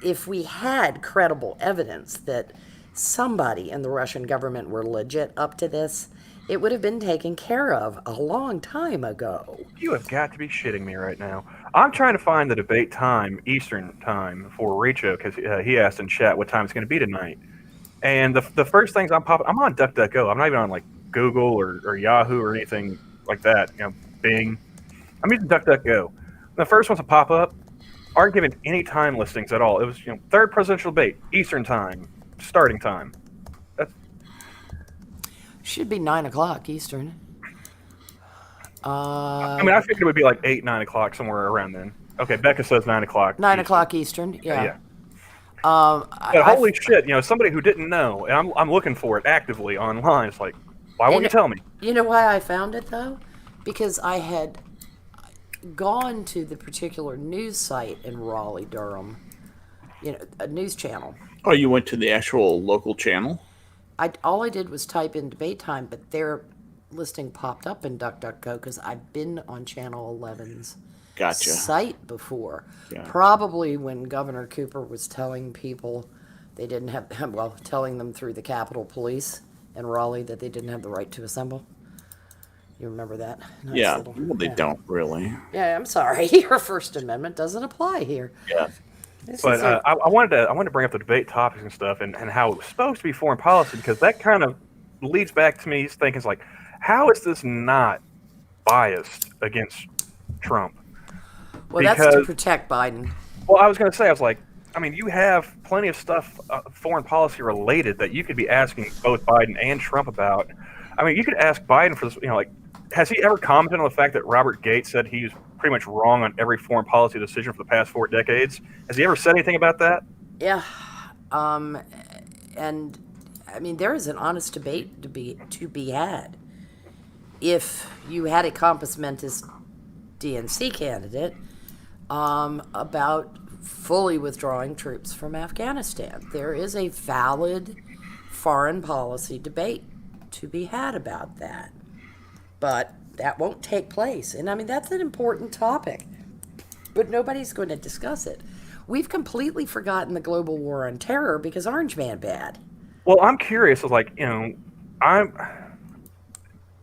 C: if we had credible evidence that somebody in the Russian government were legit up to this, it would have been taken care of a long time ago.
B: You have got to be shitting me right now. I'm trying to find the debate time, Eastern time, for Richo, because he asked in chat what time it's going to be tonight. And the first things I'm on DuckDuckGo. I'm not even on like Google or Yahoo or anything like that. Bing. I'm using DuckDuckGo. The first ones to pop up aren't given any time listings at all. It was third presidential debate, Eastern time, starting time.
C: Should be 9 o'clock Eastern.
B: I mean, I figured it would be like 8, 9 o'clock, somewhere around then. Okay, Becca says 9 o'clock.
C: 9
B: Eastern.
C: o'clock Eastern. Yeah.
B: Yeah.
C: But
B: Holy shit! Somebody who didn't know, and I'm looking for it actively online. It's like, why won't you tell me?
C: You know why I found it though? Because I had gone to the particular news site in Raleigh, Durham. A news channel.
D: Oh, you went to the actual local channel?
C: All I did was type in debate time, but their listing popped up in DuckDuckGo because I've been on Channel 11's site before. Gotcha. Probably when Governor Cooper was telling people they didn't have, telling them through the Capitol Police in Raleigh that they didn't have the right to assemble. You remember that?
D: Nice they don't really.
C: Yeah, I'm sorry. Your First Amendment doesn't apply here.
D: Yeah.
B: But I wanted to bring up the debate topics and stuff and how it was supposed to be foreign policy, because that kind of leads back to me thinking, like, how is this not biased against Trump?
C: Well, that's to protect Biden.
B: Well, I was going to say, I was like, I mean, you have plenty of stuff foreign policy related that you could be asking both Biden and Trump about. I mean, you could ask Biden for this, like, has he ever commented on the fact that Robert Gates said he's pretty much wrong on every foreign policy decision for the past 4 decades? Has he ever said anything about that?
C: Yeah. And I mean, there is an honest debate to be had. If you had a compos mentis DNC candidate about fully withdrawing troops from Afghanistan, there is a valid foreign policy debate to be had about that. But that won't take place. And I mean, that's an important topic. But nobody's going to discuss it. We've completely forgotten the global war on terror because Orange Man bad.
B: Well, I'm curious. Like, I'm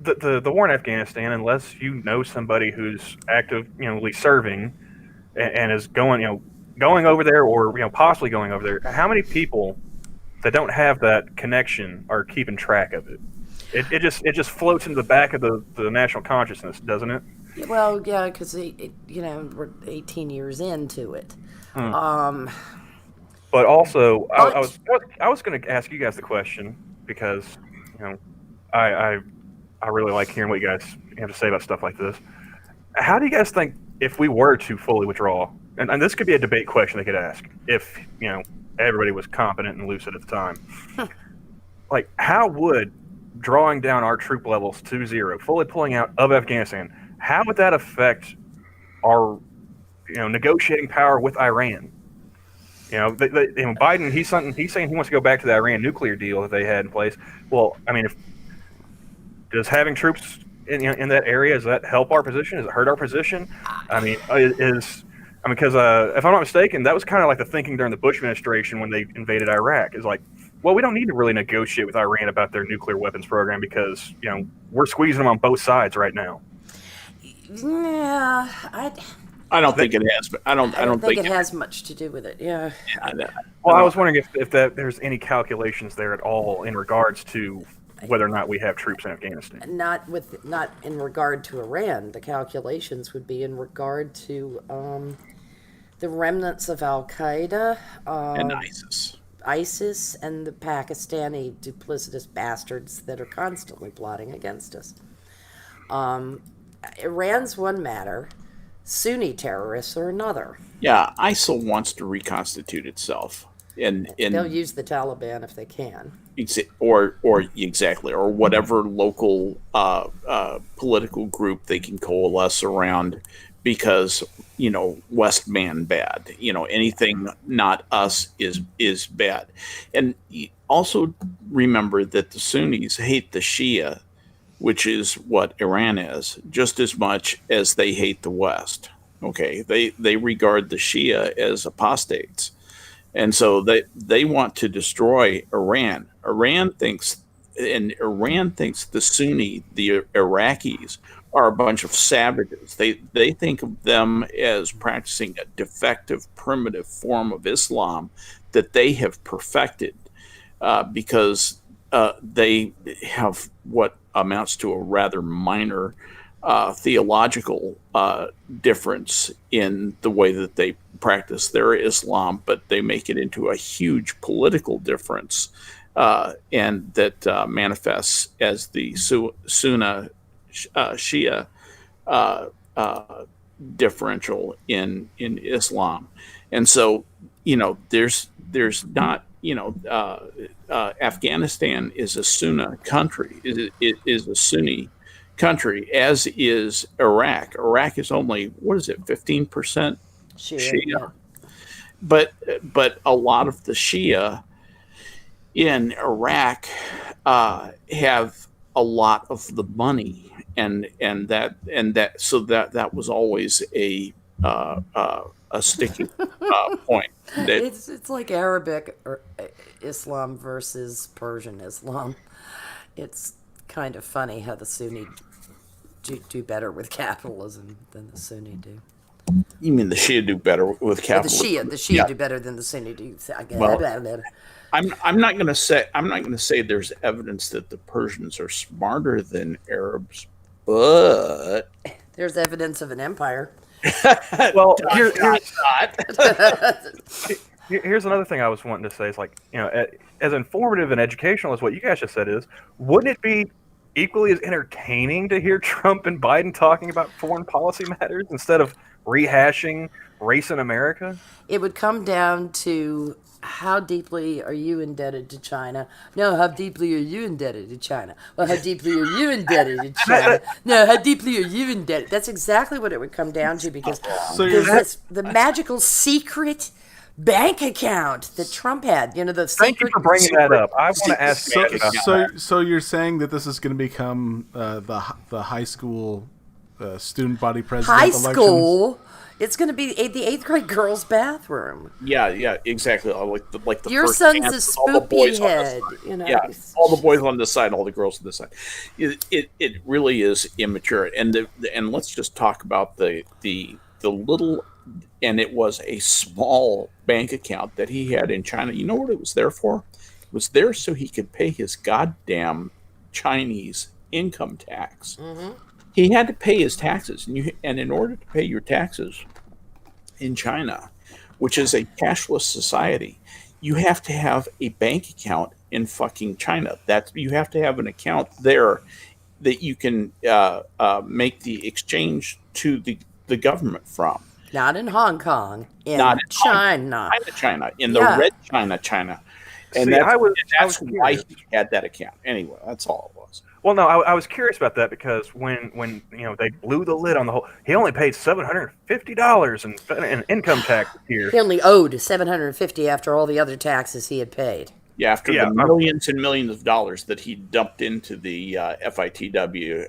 B: the war in Afghanistan. Unless you know somebody who's actively serving and is going over there, or possibly going over there, how many people that don't have that connection are keeping track of it? It just floats into the back of the national consciousness, doesn't it?
C: Well, yeah, because we're 18 years into it.
B: But also, I was going to ask you guys the question, because I really like hearing what you guys have to say about stuff like this. How do you guys think, if we were to fully withdraw, and this could be a debate question they could ask if everybody was competent and lucid at the time, like, how would drawing down our troop levels to 0, fully pulling out of Afghanistan, how would that affect our negotiating power with Iran? Biden, he's saying he wants to go back to the Iran nuclear deal that they had in place. Well, I mean, does having troops in that area, does that help our position? Does it hurt our position? I mean, because if I'm not mistaken, that was kind of like the thinking during the Bush administration when they invaded Iraq. Is like, well, we don't need to really negotiate with Iran about their nuclear weapons program because we're squeezing them on both sides right now.
C: Yeah,
D: I don't think it has. But I don't think
C: it has much to do with it. Yeah.
B: Well, I was wondering if there's any calculations there at all in regards to whether or not we have troops in Afghanistan.
C: Not in regard to Iran. The calculations would be in regard to the remnants of Al Qaeda
D: and ISIS
C: and the Pakistani duplicitous bastards that are constantly plotting against us. Iran's one matter, Sunni terrorists are another.
D: Yeah, ISIL wants to reconstitute itself, and
C: they'll use the Taliban if they can,
D: or whatever local political group they can coalesce around, because West man bad. Anything not us is bad. And also remember that the Sunnis hate the Shia, which is what Iran is, just as much as they hate the West. Okay, they regard the Shia as apostates, and so they want to destroy Iran. Iran thinks the Sunni, the Iraqis, are a bunch of savages. They think of them as practicing a defective, primitive form of Islam that they have perfected, because they have what amounts to a rather minor theological difference in the way that they practice their Islam, but they make it into a huge political difference, and that manifests as the Sunni Shia uh, uh, differential in Islam, and so there's not Afghanistan is a Sunni country, is a Sunni country, as is Iraq. Iraq is only, what is it, 15%
C: Shia, yeah.
D: Shia, but a lot of the Shia in Iraq have a lot of the money, and that so that was always a sticking point. That
C: It's like Arabic or Islam versus Persian Islam. It's kind of funny how the Sunni do better with capitalism than the Sunni do.
D: You mean the Shia do better with
C: Or the
D: capitalism?
C: Shia
D: Yeah.
C: do better than the Sunni do.
D: Well, I'm not going to say there's evidence that the Persians are smarter than Arabs, but
C: There's evidence of an empire.
B: Well,
D: not.
B: here's another thing I was wanting to say. Is like, as informative and educational as what you guys just said is, wouldn't it be equally as entertaining to hear Trump and Biden talking about foreign policy matters instead of rehashing race in America?
C: It would come down to how deeply are you indebted to China? No, how deeply are you indebted to China? Well, how deeply are you indebted to China? No, how deeply are you indebted? That's exactly what it would come down to, because
A: So
C: there's the magical secret bank account that Trump had. You know, the
B: Thank you
C: secret.
B: for bringing that up. I want to ask
A: So,
B: you about
A: so,
B: that.
A: so you're saying that this is going to become the high school student body president
C: High
A: elections?
C: school. It's going to be the eighth grade girls' bathroom.
D: Yeah, exactly. Like the
C: Your
D: first
C: son's
D: dance
C: a
D: with all the boys
C: spoopy
D: on the
C: head.
D: side.
C: You know,
D: Yeah, all the boys on this side, all the girls on this side. It really is immature. And let's just talk about the little, and it was a small bank account that he had in China. You know what it was there for? It was there so he could pay his goddamn Chinese income tax. He had to pay his taxes, and in order to pay your taxes in China, which is a cashless society, you have to have a bank account in fucking China. You have to have an account there that you can make the exchange to the government from.
C: not in Hong Kong, in
D: Not in
C: China.
D: China, in
C: Yeah.
D: the red China, and
B: See,
D: that's,
B: I was
D: why
B: curious.
D: he had that account. Anyway, that's all it was.
B: Well, no, I was curious about that because when they blew the lid on the whole, he only paid $750 in income tax this year.
C: He only owed $750 after all the other taxes he had paid.
D: Yeah, after
B: Yeah,
D: the millions and millions of dollars that he dumped into the FITW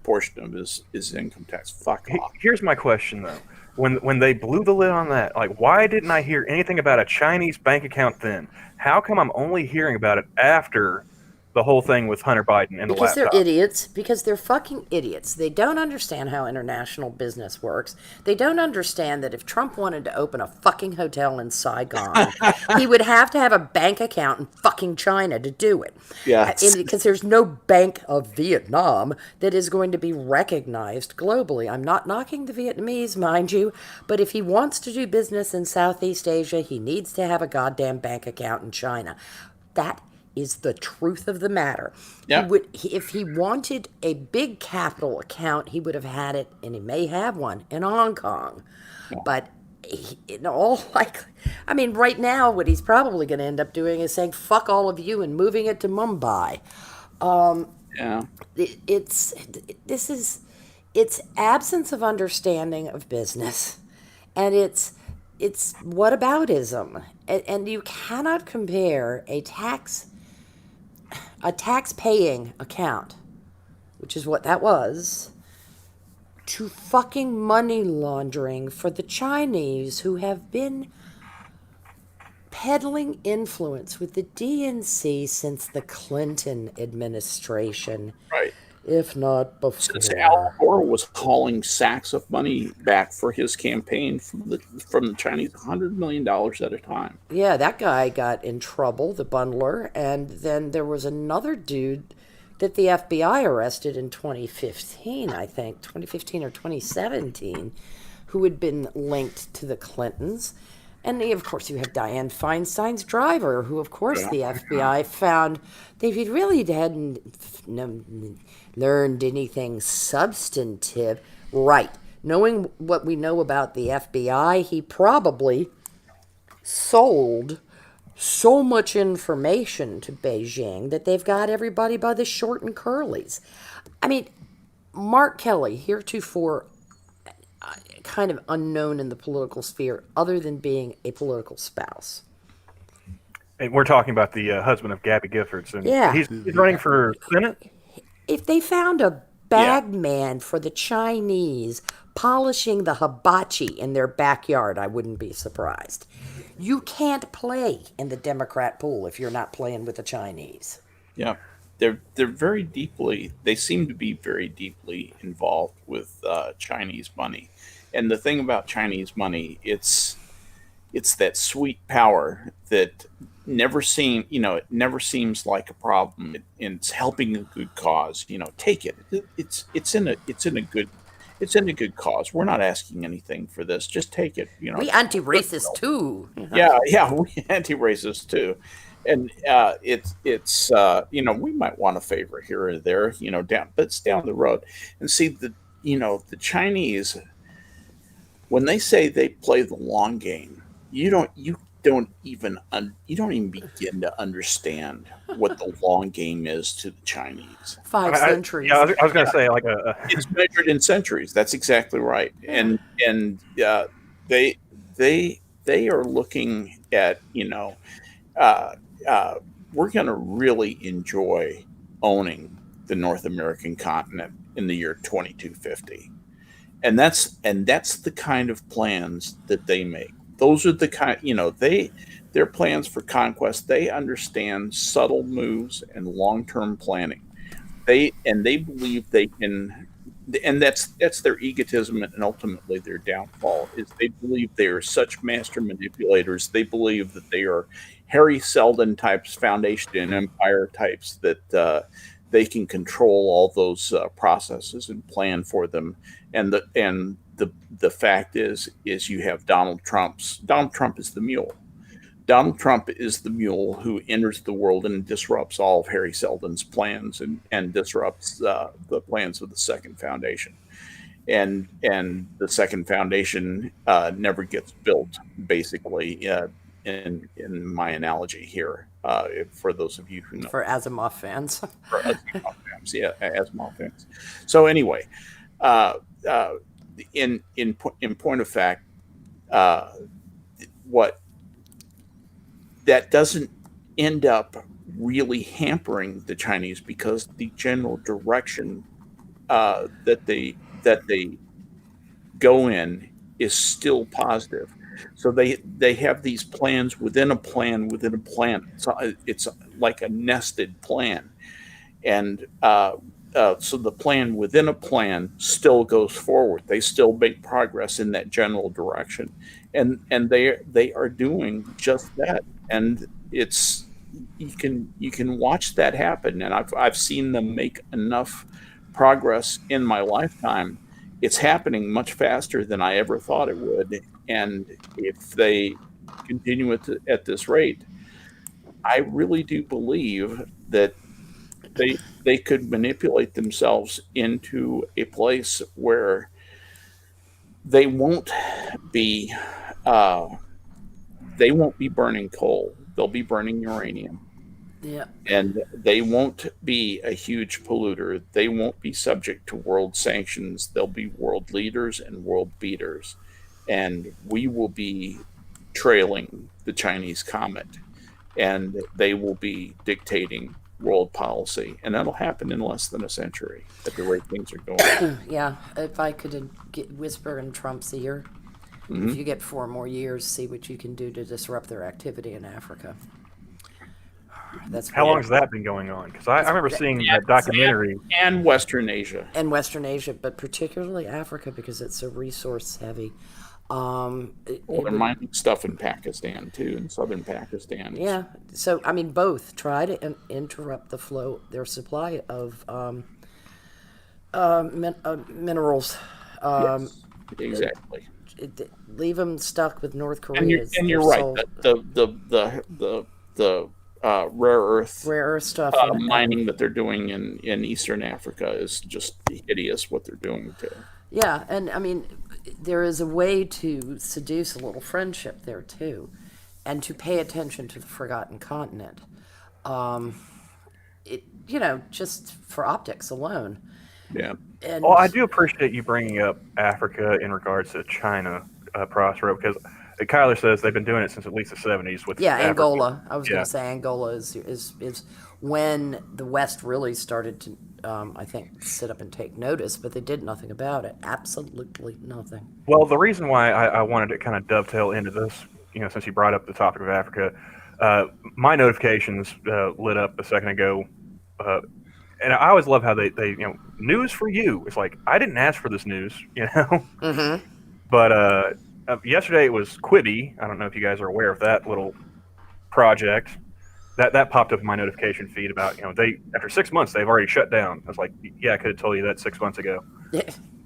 D: portion of his income tax. Fuck off.
B: Here's my question though: when they blew the lid on that, like, why didn't I hear anything about a Chinese bank account then? How come I'm only hearing about it after the whole thing with Hunter Biden and the
C: Because
B: laptop?
C: they're idiots. Because they're fucking idiots. They don't understand how international business works. They don't understand that if Trump wanted to open a fucking hotel in Saigon, he would have to have a bank account in fucking China to do it.
D: Yeah.
C: Because there's no Bank of Vietnam that is going to be recognized globally. I'm not knocking the Vietnamese, mind you, but if he wants to do business in Southeast Asia, he needs to have a goddamn bank account in China. That is the truth of the matter.
D: Yeah.
C: If he wanted a big capital account, he would have had it, and he may have one in Hong Kong.
D: Yeah.
C: But in all right now, what he's probably going to end up doing is saying "fuck all of you" and moving it to Mumbai.
D: Yeah.
C: It's absence of understanding of business, and it's whataboutism, and you cannot compare a tax-paying account, which is what that was, to fucking money laundering for the Chinese, who have been peddling influence with the DNC since the Clinton administration,
D: Right.
C: if not before.
D: Since Al Gore was hauling sacks of money back for his campaign from the Chinese, $100 million at a time.
C: Yeah, that guy got in trouble, the bundler, and then there was another dude that the FBI arrested in 2015, I think, 2015 or 2017, who had been linked to the Clintons. And of course, you have Dianne Feinstein's driver, who, of course, the FBI found they really hadn't learned anything substantive. Right. Knowing what we know about the FBI, he probably sold so much information to Beijing that they've got everybody by the short and curlies. I mean, Mark Kelly, heretofore kind of unknown in the political sphere other than being a political spouse.
B: And we're talking about the husband of Gabby Giffords, and
C: Yeah.
B: he's running for Senate.
C: If they found a bagman for the Chinese polishing the hibachi in their backyard, I wouldn't be surprised. You can't play in the Democrat pool if you're not playing with the Chinese.
D: Yeah, they're very deeply. They seem to be very deeply involved with Chinese money, and the thing about Chinese money, it's that sweet power that it never seems like a problem. It's helping a good cause. Take it. It's in a good cause. We're not asking anything for this. Just take it.
C: We anti-racist too.
D: Yeah, we anti-racist too, and we might want a favor here or there, but it's down the road. And see the Chinese, when they say they play the long game, you don't even begin to understand what the long game is to the Chinese.
C: 5 centuries.
B: I was going to say
D: it's measured in centuries. That's exactly right. And they are looking at we're going to really enjoy owning the North American continent in the year 2250. And that's the kind of plans that they make. Those are the kind, their plans for conquest. They understand subtle moves and long-term planning. They believe they can, and that's their egotism and ultimately their downfall. Is they believe they are such master manipulators. They believe that they are Harry Seldon types, Foundation and Empire types, that they can control all those processes and plan for them. And the fact is you have Donald Trump is the mule. Donald Trump is the mule who enters the world and disrupts all of Harry Seldon's plans and disrupts the plans of the Second Foundation. And the Second Foundation never gets built, basically, in my analogy here, for those of you who know.
C: For Asimov fans.
D: For Asimov fans, yeah, Asimov fans. So anyway, in point of fact, what that doesn't end up really hampering the Chinese, because the general direction that they go in is still positive. So they have these plans within a plan within a plan. So it's like a nested plan, and so the plan within a plan still goes forward. They still make progress in that general direction, and they are doing just that. And it's you can watch that happen. And I've seen them make enough progress in my lifetime. It's happening much faster than I ever thought it would. And if they continue at this rate, I really do believe that they could manipulate themselves into a place where they won't be burning coal. They'll be burning uranium.
C: Yeah.
D: And they won't be a huge polluter. They won't be subject to world sanctions. They'll be world leaders and world beaters. And we will be trailing the Chinese comet. And they will be dictating world policy. And that'll happen in less than a century at the rate things are going.
C: Yeah. If I could whisper in Trump's ear, if you get 4 more years, see what you can do to disrupt their activity in Africa.
B: How long has that been going on? Because I remember seeing that documentary.
D: And Western Asia.
C: And Western Asia, but particularly Africa, because it's so resource heavy.
D: They're mining stuff in Pakistan, too, in southern Pakistan.
C: Yeah. So, I mean, both try to interrupt the flow, their supply of minerals.
D: Yes, exactly.
C: leave them stuck with North
D: And
C: Korea.
D: you're right. The rare earth
C: stuff
D: mining that they're doing in Eastern Africa is just hideous. What they're doing to.
C: Yeah, and I mean, there is a way to seduce a little friendship there too, and to pay attention to the forgotten continent. Just for optics alone.
D: Yeah.
C: And
B: Well, I do appreciate you bringing up Africa in regards to China, Prospero, because Kyler says they've been doing it since at least the 70s with Africa.
C: Angola. I was
B: Yeah.
C: going to say Angola is when the West really started to, I think, sit up and take notice, but they did nothing about it. Absolutely nothing.
B: Well, the reason why I wanted to kind of dovetail into this, since you brought up the topic of Africa, my notifications lit up a second ago, and I always love how they news for you. It's like, I didn't ask for this news,
C: Mm-hmm.
B: But yesterday it was Quibi. I don't know if you guys are aware of that little project. That popped up in my notification feed about, they after 6 months they've already shut down. I was like, yeah, I could have told you that 6 months ago.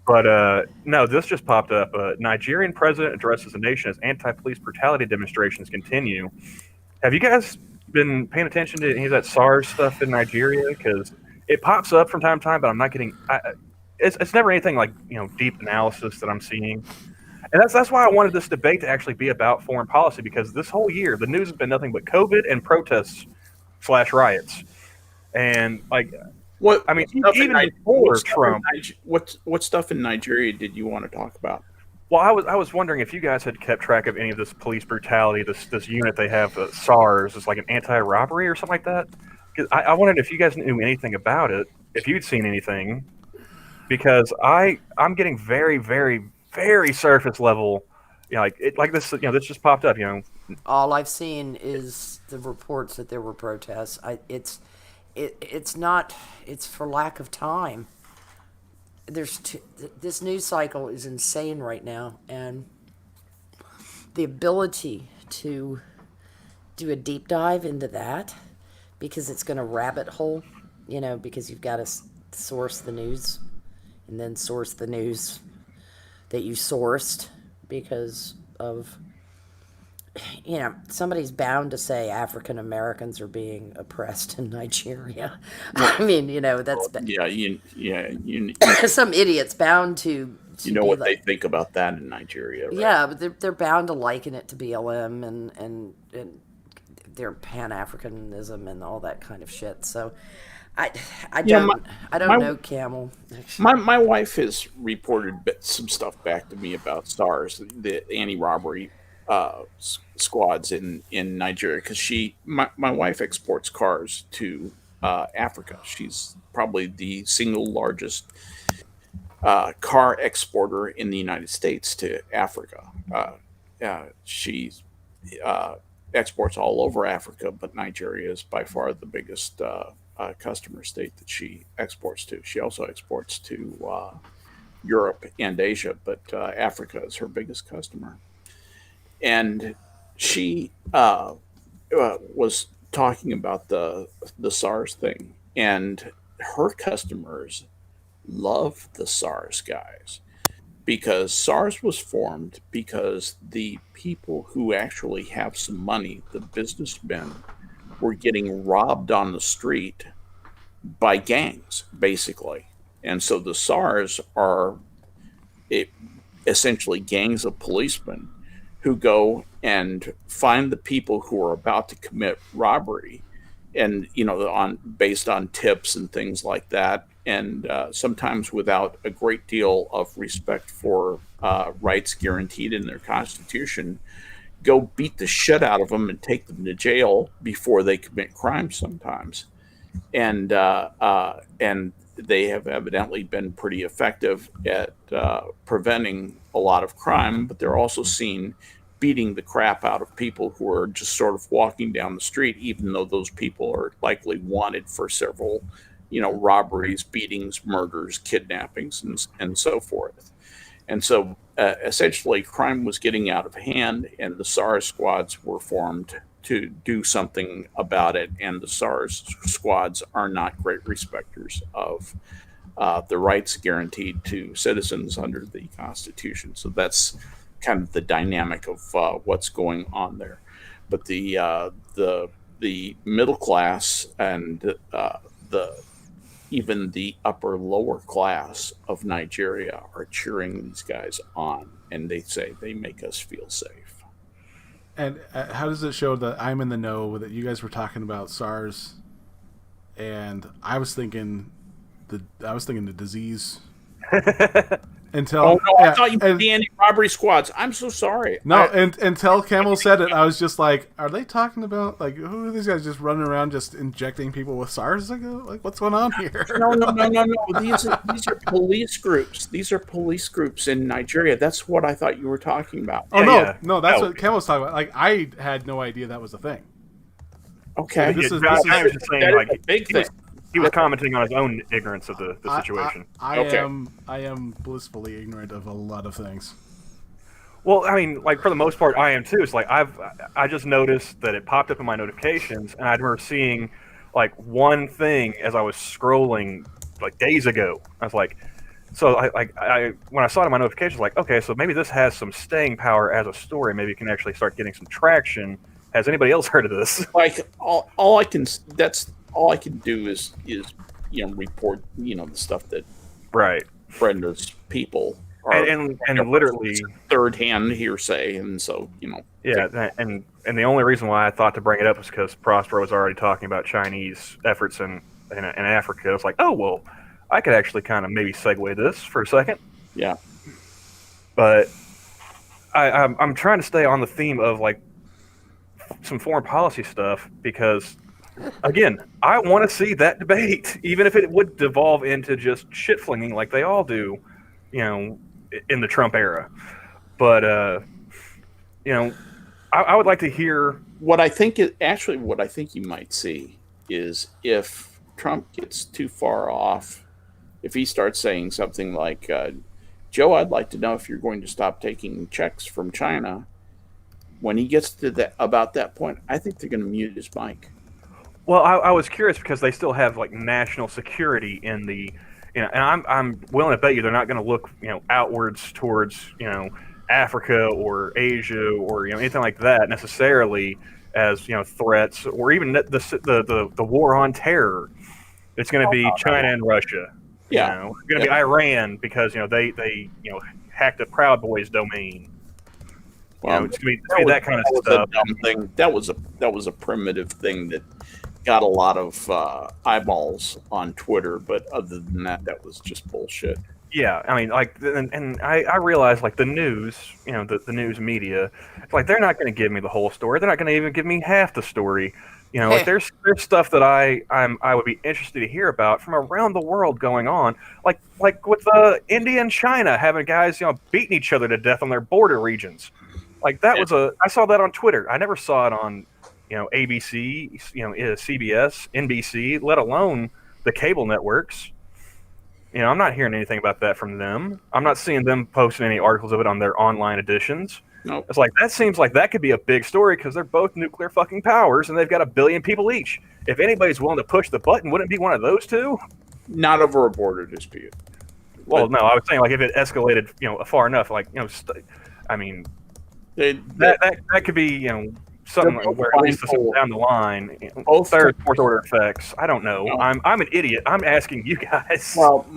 B: But no, this just popped up. Nigerian president addresses the nation as anti-police brutality demonstrations continue. Have you guys been paying attention to any of that SARS stuff in Nigeria? Because it pops up from time to time, but I'm not getting. It's never anything like deep analysis that I'm seeing, and that's why I wanted this debate to actually be about foreign policy, because this whole year the news has been nothing but COVID and protests / riots, and
D: What
B: I mean,
D: stuff
B: even before Trump.
D: What stuff in Nigeria did you want to talk about?
B: Well, I was wondering if you guys had kept track of any of this police brutality, this unit they have, SARS, is like an anti-robbery or something like that. 'Cause I wondered if you guys knew anything about it, if you'd seen anything, because I'm getting very, very, very surface level, this this just popped up,
C: All I've seen is the reports that there were protests. It's not. It's for lack of time. This news cycle is insane right now, and the ability to do a deep dive into that, because it's going to rabbit hole, because you've got to source the news and then source the news that you sourced because of, somebody's bound to say African Americans are being oppressed in Nigeria. I mean, that's some idiot's bound to
D: what they think about that in Nigeria, right?
C: Yeah, but they're bound to liken it to BLM and their Pan-Africanism and all that kind of shit. So I don't know, Camel.
D: My wife has reported some stuff back to me about SARS, the anti-robbery squads in Nigeria, because my wife exports cars to Africa. She's probably the single largest car exporter in the United States to Africa. She exports all over Africa, but Nigeria is by far the biggest customer state that she exports to. She also exports to Europe and Asia, but Africa is her biggest customer. And she was talking about the SARS thing, and her customers love the SARS guys, because SARS was formed because the people who actually have some money, the businessmen, were getting robbed on the street by gangs, basically. And so the SARS are essentially gangs of policemen who go and find the people who are about to commit robbery, and based on tips and things like that, and sometimes without a great deal of respect for rights guaranteed in their Constitution, go beat the shit out of them and take them to jail before they commit crimes sometimes. And they have evidently been pretty effective at preventing a lot of crime, but they're also seen beating the crap out of people who are just sort of walking down the street, even though those people are likely wanted for several, robberies, beatings, murders, kidnappings, and so forth. And so essentially crime was getting out of hand, and the SARS squads were formed to do something about it. And the SARS squads are not great respecters of the rights guaranteed to citizens under the Constitution. So that's kind of the dynamic of what's going on there. But the middle class and the even the upper lower class of Nigeria are cheering these guys on, and they say they make us feel safe.
A: And how does it show that I'm in the know that you guys were talking about SARS, and I was thinking the disease until
D: Oh no, I thought you meant the anti-robbery squads. I'm so sorry.
A: No, until Camel said it, I was just like, are they talking about, like, who are these guys just running around just injecting people with SARS? Like what's going on here?
D: No. These are police groups. These are police groups in Nigeria. That's what I thought you were talking about.
A: No, that's what Camel was talking about. Like, I had no idea that was a thing.
D: Okay,
B: This is
D: that
B: just saying, like,
D: a big thing.
B: he was commenting on his own ignorance of the situation.
A: I am blissfully ignorant of a lot of things.
B: Well, I mean, like, for the most part, I am too. It's like I just noticed that it popped up in my notifications, and I remember seeing like one thing as I was scrolling like days ago. I was like, so I when I saw it in my notifications, like, okay, so maybe this has some staying power as a story. Maybe it can actually start getting some traction. Has anybody else heard of this?
D: Like all I can do is report the stuff that
B: Right.
D: Brenda's people are
B: And literally
D: third-hand hearsay, and so
B: yeah, and the only reason why I thought to bring it up was because Prospero was already talking about Chinese efforts in Africa. I was like, oh well, I could actually kind of maybe segue this for a second.
D: Yeah,
B: but I'm trying to stay on the theme of like some foreign policy stuff because, again, I want to see that debate, even if it would devolve into just shit flinging like they all do, in the Trump era. But I would like to hear
D: what I think you might see is if Trump gets too far off, if he starts saying something like, Joe, I'd like to know if you're going to stop taking checks from China. When he gets to about that point, I think they're going to mute his mic.
B: Well, I was curious because they still have like national security in the, and I'm willing to bet you they're not going to look, outwards towards, Africa or Asia or anything like that necessarily as threats, or even the war on terror. It's going to be China and Russia.
D: Yeah,
B: it's going to be Iran because they hacked a Proud Boys domain.
D: Well,
B: it's going to be that kind of stuff.
D: A dumb thing. That was a primitive thing that got a lot of eyeballs on Twitter, but other than that, that was just bullshit.
B: Yeah, I mean, like, and I realize, like, the news, the news media, it's like they're not going to give me the whole story. They're not going to even give me half the story. Like there's stuff that I would be interested to hear about from around the world going on, like with India and China having guys beating each other to death on their border regions. Like that was I saw that on Twitter. I never saw it on ABC, CBS, NBC, let alone the cable networks. I'm not hearing anything about that from them. I'm not seeing them posting any articles of it on their online editions.
D: Nope.
B: It's like, that seems like that could be a big story because they're both nuclear fucking powers and they've got 1 billion people each. If anybody's willing to push the button, wouldn't it be one of those two?
D: Not over a border dispute.
B: Well, no, I was saying, like, if it escalated, far enough, like, I mean, that could be, something where at least down the line, third, fourth order effects. I don't know. I'm an idiot. I'm asking you guys.
D: Well,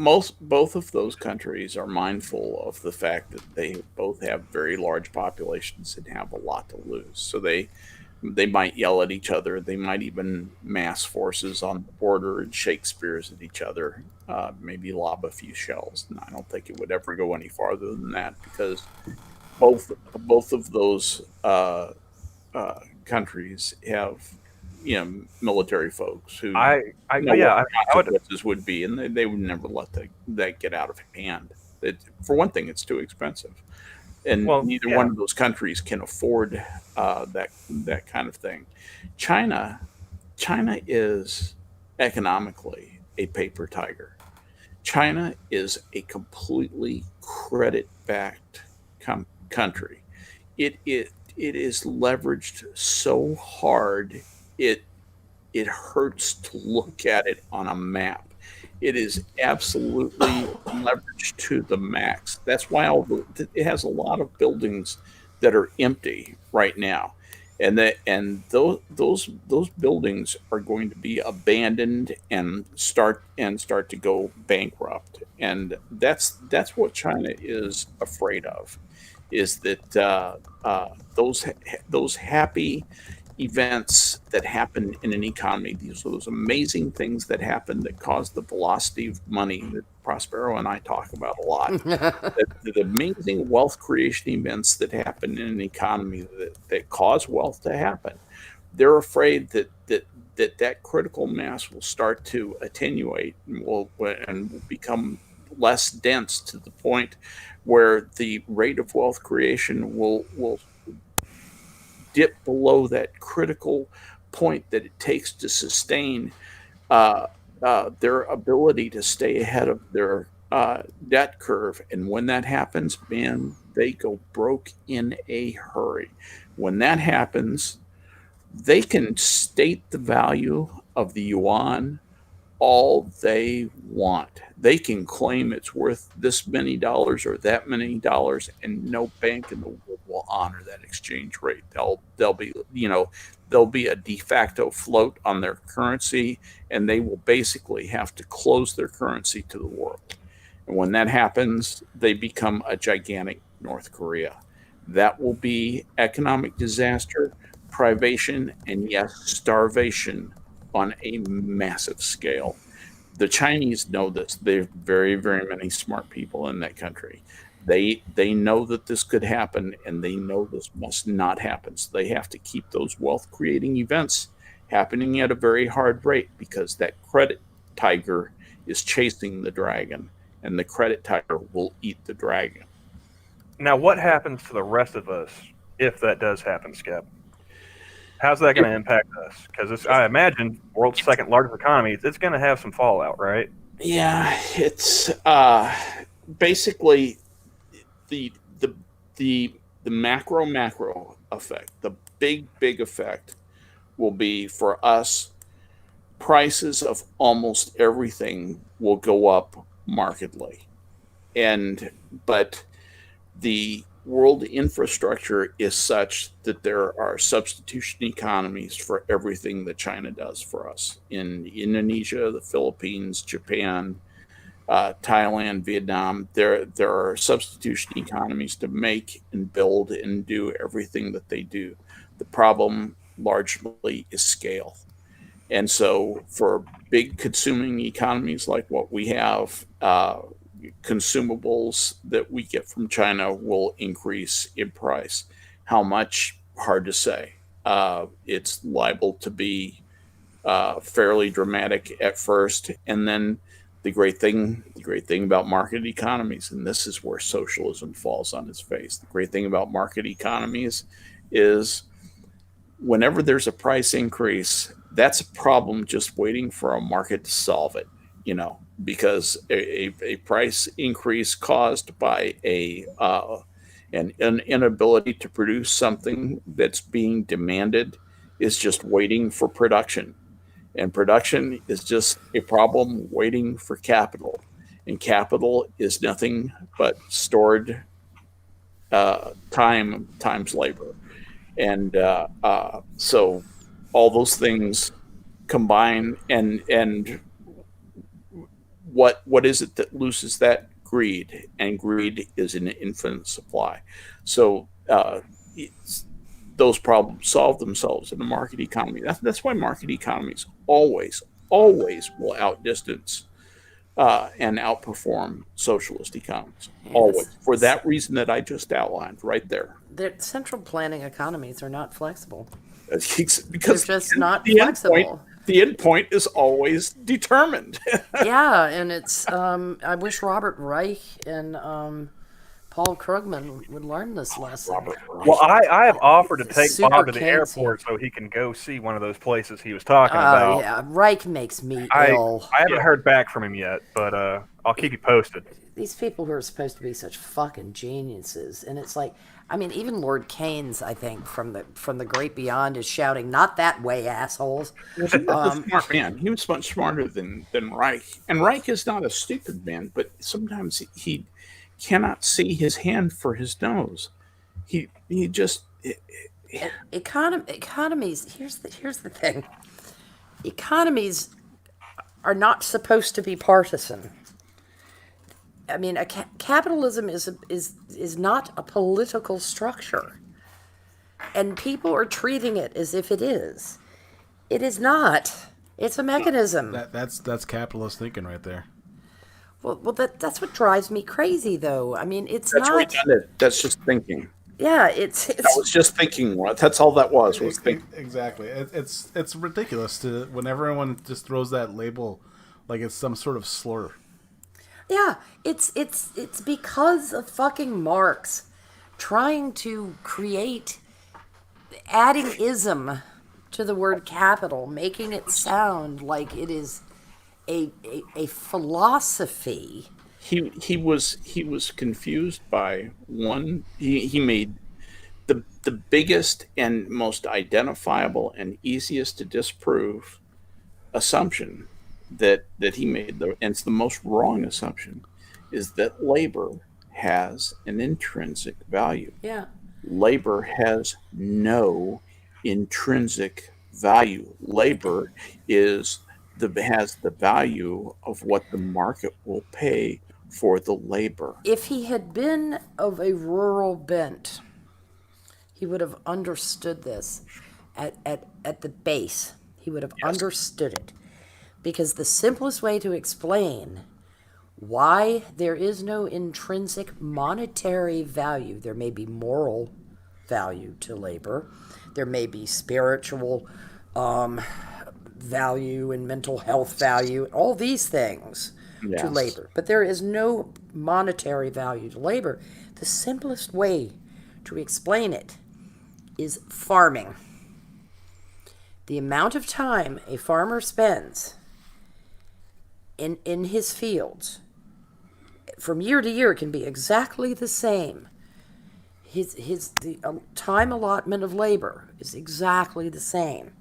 D: both of those countries are mindful of the fact that they both have very large populations and have a lot to lose. So they might yell at each other. They might even mass forces on the border and shake spears at each other. Maybe lob a few shells. And I don't think it would ever go any farther than that because both of those countries have military folks who consequences would be, and they would never let that get out of hand. For one thing, it's too expensive, and neither one of those countries can afford that kind of thing. China is economically a paper tiger. China is a completely credit-backed country. It is leveraged so hard it hurts to look at it on a map. It is absolutely leveraged to the max. That's why it has a lot of buildings that are empty right now, and those buildings are going to be abandoned and start to go bankrupt. And that's what China is afraid of, is that those happy events that happen in an economy. These are those amazing things that happen that cause the velocity of money that Prospero and I talk about a lot. The amazing wealth creation events that happen in an economy that cause wealth to happen. They're afraid that critical mass will start to attenuate and will become less dense to the point where the rate of wealth creation will dip below that critical point that it takes to sustain uh, their ability to stay ahead of their debt curve. And when that happens, man, they go broke in a hurry. When that happens, they can state the value of the yuan all they want. They can claim it's worth this many dollars or that many dollars, and no bank in the world will honor that exchange rate. They'll be there'll be a de facto float on their currency, and they will basically have to close their currency to the world. And when that happens, they become a gigantic North Korea. That will be economic disaster, privation, and yes, starvation on a massive scale. The Chinese know this. They're very, very many smart people in that country. They know that this could happen, and they know this must not happen. So they have to keep those wealth creating events happening at a very hard rate, because that credit tiger is chasing the dragon, and the credit tiger will eat the dragon.
B: Now, what happens to the rest of us if that does happen, Skep? How's that going to impact us? Because I imagine world's second largest economy, it's going to have some fallout, right?
D: Yeah, it's basically the the the macro effect. The big effect will be for us. Prices of almost everything will go up markedly, and but the world infrastructure is such that there are substitution economies for everything that China does for us. In Indonesia, the Philippines, Japan, Thailand, Vietnam, there are substitution economies to make and build and do everything that they do. The problem largely is scale. And so, for big consuming economies like what we have, consumables that we get from China will increase in price. How much? Hard to say. It's liable to be fairly dramatic at first, and then the great thing about market economies, and this is where socialism falls on its face. The great thing about market economies is whenever there's a price increase, that's a problem just waiting for a market to solve it, because a price increase caused by an inability to produce something that's being demanded is just waiting for production. And production is just a problem waiting for capital. And capital is nothing but stored time times labor. And so all those things combine, and what is it that loses that? Greed, and greed is an infinite supply. So those problems solve themselves in a market economy. That's why market economies always will outdistance and outperform socialist economies.
C: Yes.
D: Always, for that reason that I just outlined right there.
C: The central planning economies are not flexible.
D: Because
C: They're just not flexible.
D: The end point is always determined.
C: Yeah, and it's I wish Robert Reich and Paul Krugman would learn this lesson.
B: Well, I have offered to take
C: Super
B: Bob to the
C: cantsy.
B: airport so he can go see one of those places he was talking about.
C: Oh yeah, Reich makes me
B: I
C: ill.
B: haven't heard back from him yet, but I'll keep you posted.
C: These people who are supposed to be such fucking geniuses, and it's like I mean, even Lord Keynes, I think, from the great beyond, is shouting, "Not that way, assholes."
D: Well, he was a smart man. He was much smarter than Reich. And Reich is not a stupid man, but sometimes he cannot see his hand for his nose. He just
C: Economies. Here's the thing. Economies are not supposed to be partisan. I mean, capitalism is not a political structure, and people are treating it as if it is. It is not. It's a mechanism.
A: That's capitalist thinking right there.
C: Well, that's what drives me crazy, though. I mean, it's
D: that's
C: not.
D: redundant. That's just thinking.
C: Yeah, it's.
D: That was just thinking. That's all that was thinking.
A: Exactly. It's ridiculous when everyone just throws that label like it's some sort of slur.
C: Yeah, it's because of fucking Marx trying to create, adding ism to the word capital, making it sound like it is a philosophy.
D: He was confused by one. He made the biggest and most identifiable and easiest to disprove assumption that he made, and it's the most wrong assumption, is that labor has an intrinsic value.
C: Yeah.
D: Labor has no intrinsic value. Labor has the value of what the market will pay for the labor.
C: If he had been of a rural bent, he would have understood this at the base. He would have understood it. Because the simplest way to explain why there is no intrinsic monetary value, there may be moral value to labor, there may be spiritual value and mental health value, all these things to labor, but there is no monetary value to labor. The simplest way to explain it is farming. The amount of time a farmer spends in his fields from year to year can be exactly the same. The time allotment of labor is exactly the same.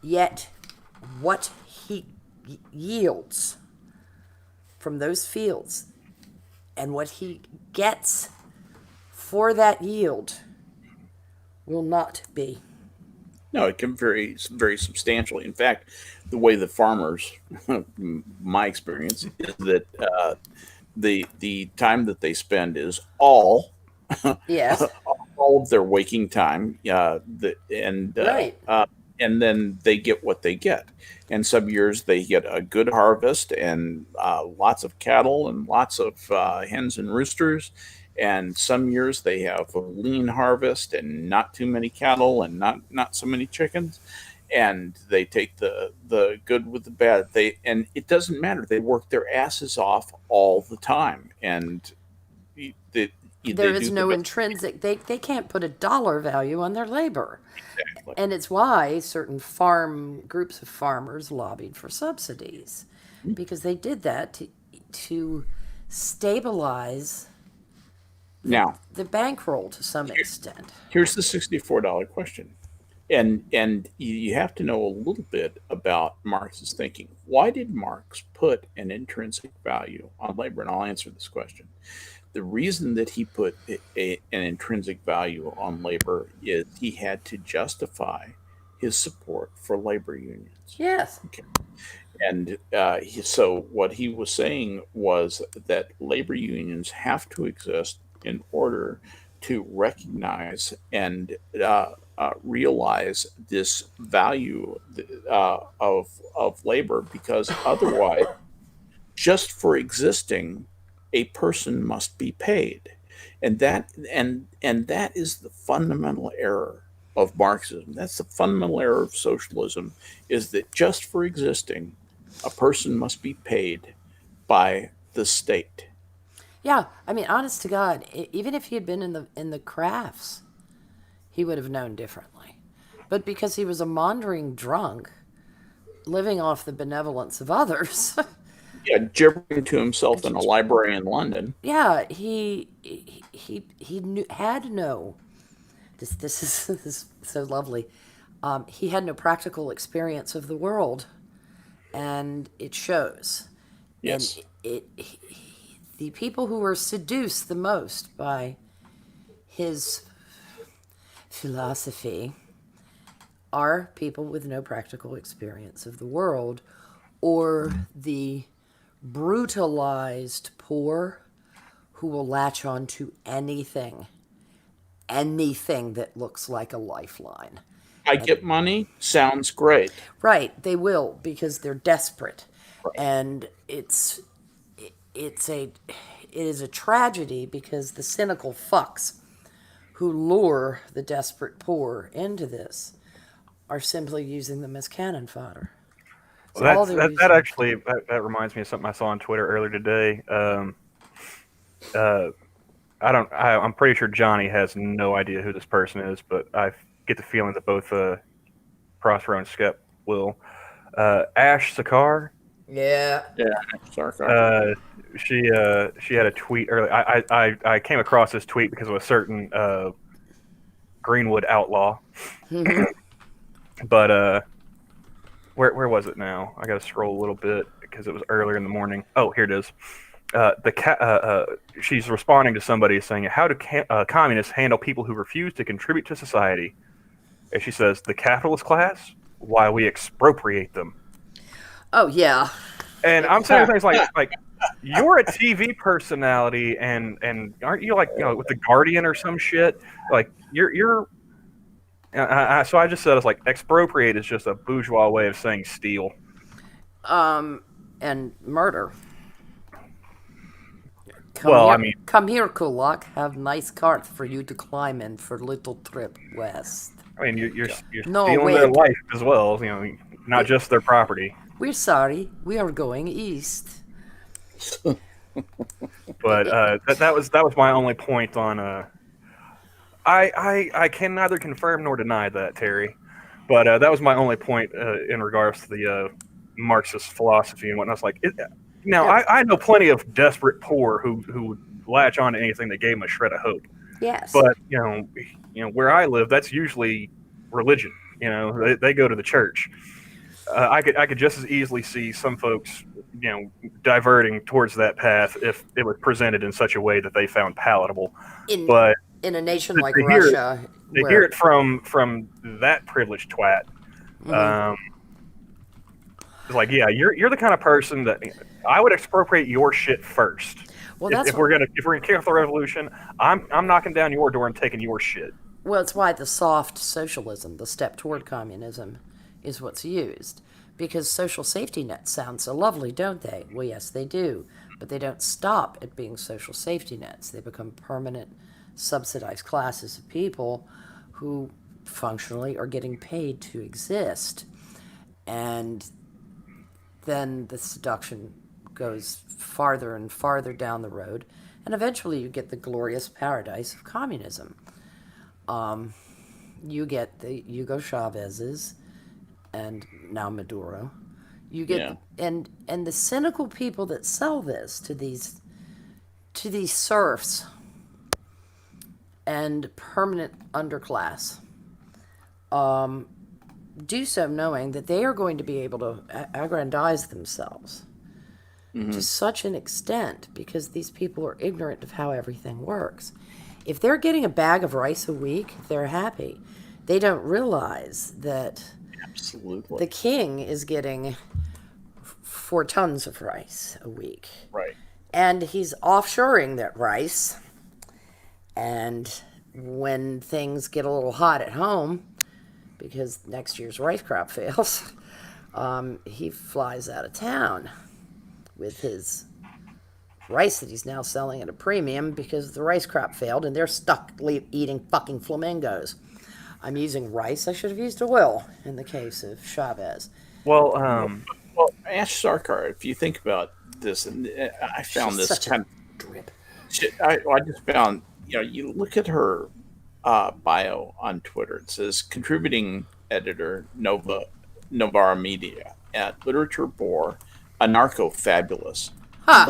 C: Yet what he yields from those fields and what he gets for that yield will not be.
D: No, it can vary very substantially. In fact, the way the farmers, my experience, is that the time that they spend is all
C: Yes.
D: all of their waking time,
C: Right.
D: And then they get what they get. And some years they get a good harvest and lots of cattle and lots of hens and roosters. And some years they have a lean harvest and not too many cattle and not so many chickens. And they take the good with the bad. And it doesn't matter. They work their asses off all the time. And
C: there is no intrinsic, they can't put a dollar value on their labor.
D: Exactly.
C: And it's why certain groups of farmers lobbied for subsidies, because they did that to stabilize
D: now
C: the bankroll to some extent.
D: Here's the $64 question. And you have to know a little bit about Marx's thinking. Why did Marx put an intrinsic value on labor? And I'll answer this question. The reason that he put an intrinsic value on labor is he had to justify his support for labor unions.
C: Yes.
D: Okay. And so what he was saying was that labor unions have to exist in order to recognize and realize this value of labor, because otherwise, just for existing, a person must be paid, and that is the fundamental error of Marxism. That's the fundamental error of socialism: is that just for existing, a person must be paid by the state.
C: Yeah, I mean, honest to God, even if he had been in the crafts, he would have known differently. But because he was a maundering drunk, living off the benevolence of others,
D: Yeah, gibbering to himself in a library in London.
C: Yeah, he had no. This is this is so lovely. He had no practical experience of the world, and it shows. And
D: Yes.
C: the people who were seduced the most by his philosophy are people with no practical experience of the world, or the brutalized poor who will latch on to anything that looks like a lifeline.
D: I get money. Sounds great.
C: Right, they will because they're desperate.
D: Right.
C: And it is a tragedy because the cynical fucks who lure the desperate poor into this are simply using them as cannon fodder.
B: Well, that reminds me of something I saw on Twitter earlier today. I'm pretty sure Johnny has no idea who this person is, but I get the feeling that both Prospero and Skep will. Ash Sakar.
C: Yeah.
D: Yeah. Sorry.
B: She had a tweet earlier. I came across this tweet because of a certain Greenwood outlaw. But where was it now? I got to scroll a little bit because it was earlier in the morning. Oh, here it is. She's responding to somebody saying, "How do communists handle people who refuse to contribute to society?" And she says, "The capitalist class, why we expropriate them."
C: Oh yeah.
B: And I'm saying things like you're a TV personality, and aren't you with the Guardian or some shit? Like you're. So I just said it's like expropriate is just a bourgeois way of saying steal.
C: And murder. Come here, Kulak. Have nice cart for you to climb in for little trip west.
B: I mean, you're
C: No,
B: stealing their life as well. Not just their property.
C: We're sorry. We are going east.
B: But that was my only point on. I can neither confirm nor deny that, Terry. But that was my only point in regards to the Marxist philosophy and whatnot. It's like, I know plenty of desperate poor who would latch on to anything that gave them a shred of hope.
C: Yes.
B: But where I live, that's usually religion. They go to the church. I could just as easily see some folks, diverting towards that path if it was presented in such a way that they found palatable. But
C: in a nation like Russia,
B: they hear it from that privileged twat.
C: Mm-hmm.
B: It's like, yeah, you're the kind of person that I would expropriate your shit first. Well, if we're gonna kick off the revolution, I'm knocking down your door and taking your shit.
C: Well, it's why the soft socialism, the step toward communism, is what's used. Because social safety nets sound so lovely, don't they? Well, yes, they do. But they don't stop at being social safety nets. They become permanent, subsidized classes of people who functionally are getting paid to exist. And then the seduction goes farther and farther down the road. And eventually you get the glorious paradise of communism. You get the Hugo Chavez's and now Maduro. You get and the cynical people that sell this to these serfs and permanent underclass do so knowing that they are going to be able to aggrandize themselves to such an extent because these people are ignorant of how everything works. If they're getting a bag of rice a week, they're happy. They don't realize that the king is getting 4 tons of rice a week.
D: Right.
C: And he's offshoring that rice. And when things get a little hot at home, because next year's rice crop fails, he flies out of town with his rice that he's now selling at a premium because the rice crop failed and they're stuck eating fucking flamingos. I'm using rice. I should have used oil in the case of Chavez.
B: Well,
D: Ash Sarkar, if you think about this, and I found
C: She's
D: this
C: such
D: kind
C: a drip.
D: I just found, you look at her bio on Twitter. It says contributing editor Novara Media at Literature Bore, anarcho-fabulous,
C: Huh.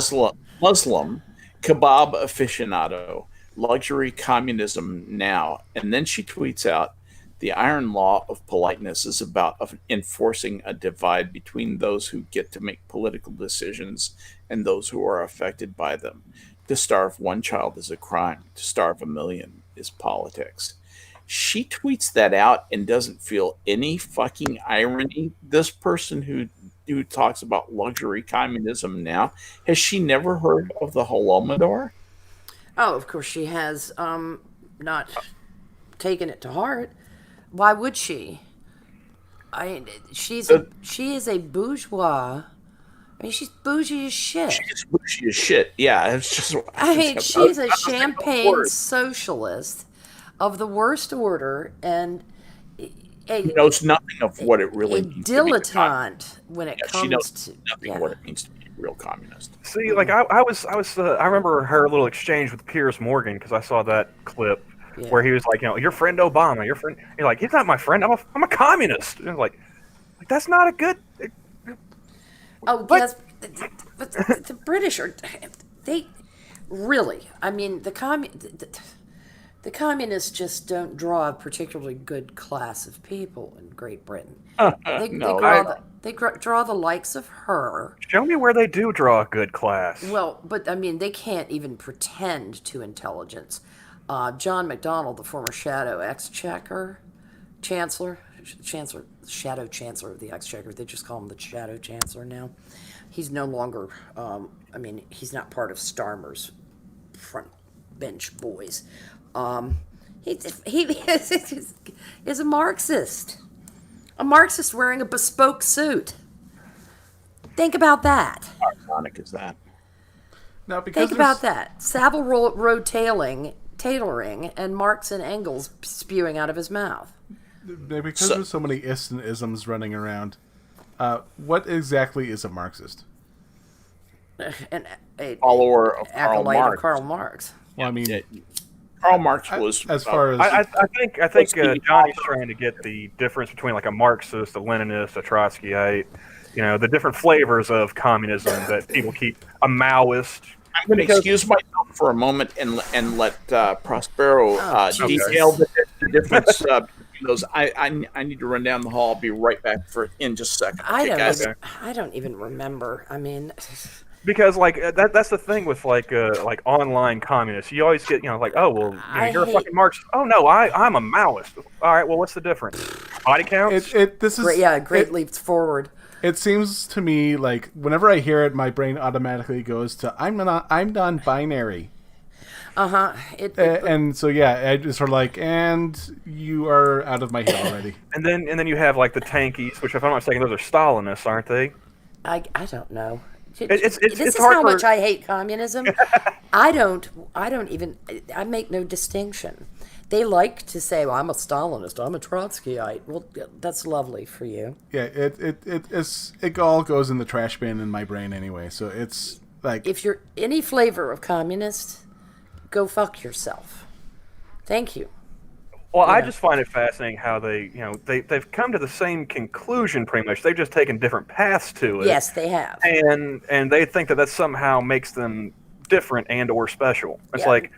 D: Muslim, kebab aficionado, luxury communism now. And then she tweets out, the iron law of politeness is about enforcing a divide between those who get to make political decisions and those who are affected by them. To starve one child is a crime. To starve a million is politics. She tweets that out and doesn't feel any fucking irony. This person who talks about luxury communism now, has she never heard of the Holodomor?
C: Oh, of course she has not taken it to heart. Why would she? She is a bourgeois. I mean, she's bougie as shit.
D: She's bougie as shit. Yeah, it's just.
C: I mean, she's a champagne socialist of the worst order, and
D: She knows nothing of what it really
C: a
D: means.
C: dilettante when it
D: She knows
C: comes to
D: nothing of what it means to be a real communist.
B: See, like I remember her little exchange with Piers Morgan because I saw that clip where he was like, your friend Obama, you're like, he's not my friend. I'm a communist. And like that's not a good.
C: Oh, yes, but the British they really. I mean, the communists just don't draw a particularly good class of people in Great Britain. They draw the likes of her.
B: Show me where they do draw a good class.
C: Well, but I mean, they can't even pretend to intelligence. John Macdonald, the former Shadow Chancellor of the Exchequer. They just call him the Shadow Chancellor now. He's no longer. He's not part of Starmer's front bench boys. He is a Marxist. A Marxist wearing a bespoke suit. Think about that.
D: How ironic is that?
A: Now, because
C: Think about that. Savile Row tailoring, and Marx and Engels spewing out of his mouth.
A: Because there's so many ists and isms running around, what exactly is a Marxist?
C: A
D: follower of
C: Karl Marx.
A: Well, I mean,
D: Karl Marx was
A: as far as
B: I think Johnny's trying to get the difference between like a Marxist, a Leninist, a Trotskyite, the different flavors of communism that people keep. A Maoist.
D: I'm going to excuse myself for a moment and let Prospero detail the difference between those. I need to run down the hall. I'll be right back in just a second.
C: I don't even remember. I mean,
B: because like that's the thing with like online communists. You always get like, oh well, you're a fucking Marxist. Oh no, I'm a Maoist. All right, well what's the difference? Body counts.
C: This is great leaps forward.
A: It seems to me like whenever I hear it, my brain automatically goes to I'm non-binary. And so I just sort of like, and you are out of my head already. and
B: then you have like the tankies, which if I'm not mistaken, those are Stalinists, aren't they?
C: I don't know.
B: This
C: is how much I hate communism. I make no distinction. They like to say, well, I'm a Stalinist, I'm a Trotskyite. Well, that's lovely for you.
A: Yeah, it all goes in the trash bin in my brain anyway. So it's like,
C: if you're any flavor of communist, go fuck yourself. Thank you.
B: Well, I just find it fascinating how they've come to the same conclusion pretty much. They've just taken different paths to it.
C: Yes, they have.
B: And they think that somehow makes them different and or special. It's like,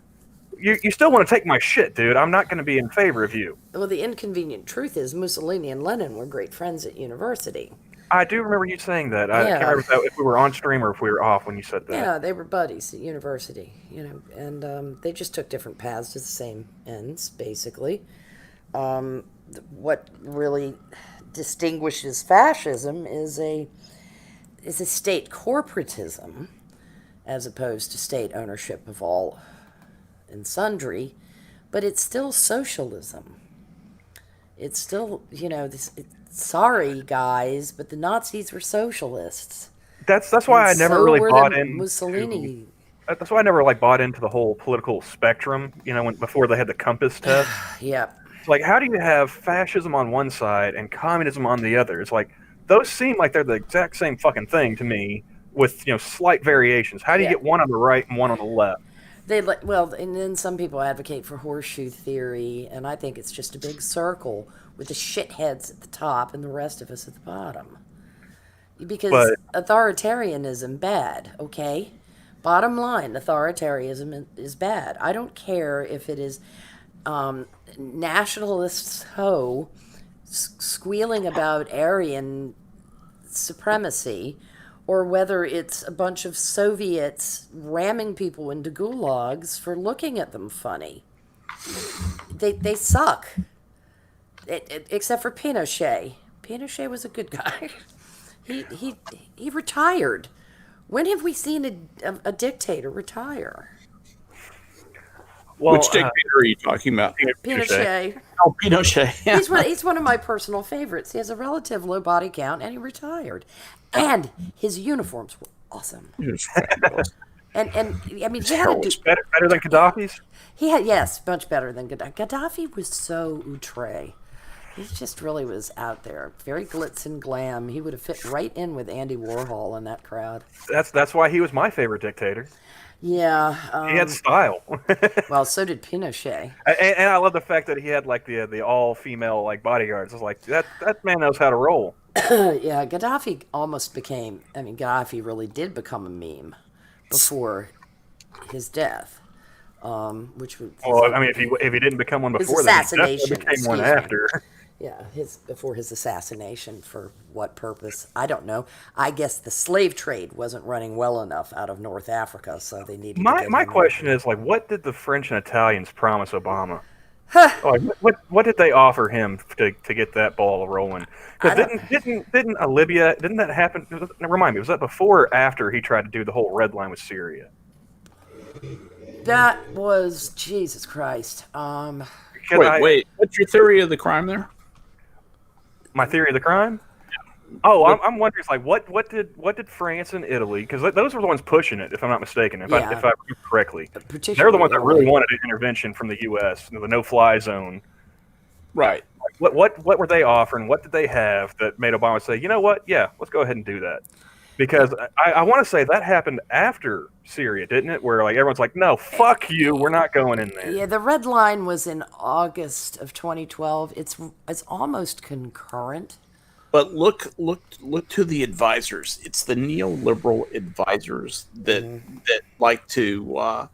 B: you still want to take my shit, dude. I'm not going to be in favor of you.
C: Well, the inconvenient truth is Mussolini and Lenin were great friends at university.
B: I do remember you saying that. I can't remember if we were on stream or if we were off when you said that.
C: Yeah, they were buddies at university, and they just took different paths to the same ends, basically. What really distinguishes fascism is a state corporatism, as opposed to state ownership of all and sundry, but it's still socialism. It's still, sorry guys, but the Nazis were socialists.
B: That's why I never really bought in
C: Mussolini.
B: That's why I never bought into the whole political spectrum. Before they had the compass test.
C: Yeah.
B: It's like, how do you have fascism on one side and communism on the other? It's like those seem like they're the exact same fucking thing to me, with slight variations. How do you get one on the right and one on the left?
C: And then some people advocate for horseshoe theory, and I think it's just a big circle with the shitheads at the top and the rest of us at the bottom. Because
B: But
C: authoritarianism bad, okay? Bottom line, authoritarianism is bad. I don't care if it is nationalists squealing about Aryan supremacy, or whether it's a bunch of Soviets ramming people into gulags for looking at them funny. They suck. Except for Pinochet. Pinochet was a good guy. He retired. When have we seen a dictator retire?
B: well,
D: Which dictator are you talking about?
C: Pinochet.
D: Oh, Pinochet.
C: He's one of my personal favorites. He has a relative low body count, and he retired. And his uniforms were awesome.
D: He was fabulous.
C: And I mean, he had to do,
B: better than Gaddafi's.
C: he had, yes, much better than Gaddafi. Gaddafi was so outre. He just really was out there, very glitz and glam. He would have fit right in with Andy Warhol in that crowd.
B: That's why he was my favorite dictator.
C: Yeah.
B: He had style.
C: Well, so did Pinochet.
B: And I love the fact that he had like the all female like bodyguards. I was like, that man knows how to roll.
C: Yeah, Gaddafi almost became. I mean, Gaddafi really did become a meme before his death. Which was.
B: Well, I mean, if he didn't become one before, then he definitely
C: assassination,
B: became one
C: excuse me.
B: after.
C: Yeah, before his assassination. For what purpose? I don't know. I guess the slave trade wasn't running well enough out of North Africa, so they needed.
B: My question is like, what did the French and Italians promise Obama? Like, what did they offer him to get that ball rolling? Because didn't Libya, didn't that happen? Remind me, was that before or after he tried to do the whole red line with Syria?
C: That was Jesus Christ.
D: Wait. What's your theory of the crime there?
B: My theory of the crime? Oh, I'm wondering, it's like, what did France and Italy? Because those were the ones pushing it, if I'm not mistaken, if I remember correctly. They're the ones that really wanted an intervention from the U.S. The no-fly zone.
D: Right.
B: What were they offering? What did they have that made Obama say, you know what? Yeah, let's go ahead and do that. Because I want to say that happened after Syria, didn't it? Where like everyone's like, no, fuck you, we're not going in there.
C: Yeah, the red line was in August of 2012. It's almost concurrent.
D: But look to the advisors. It's the neoliberal advisors that like to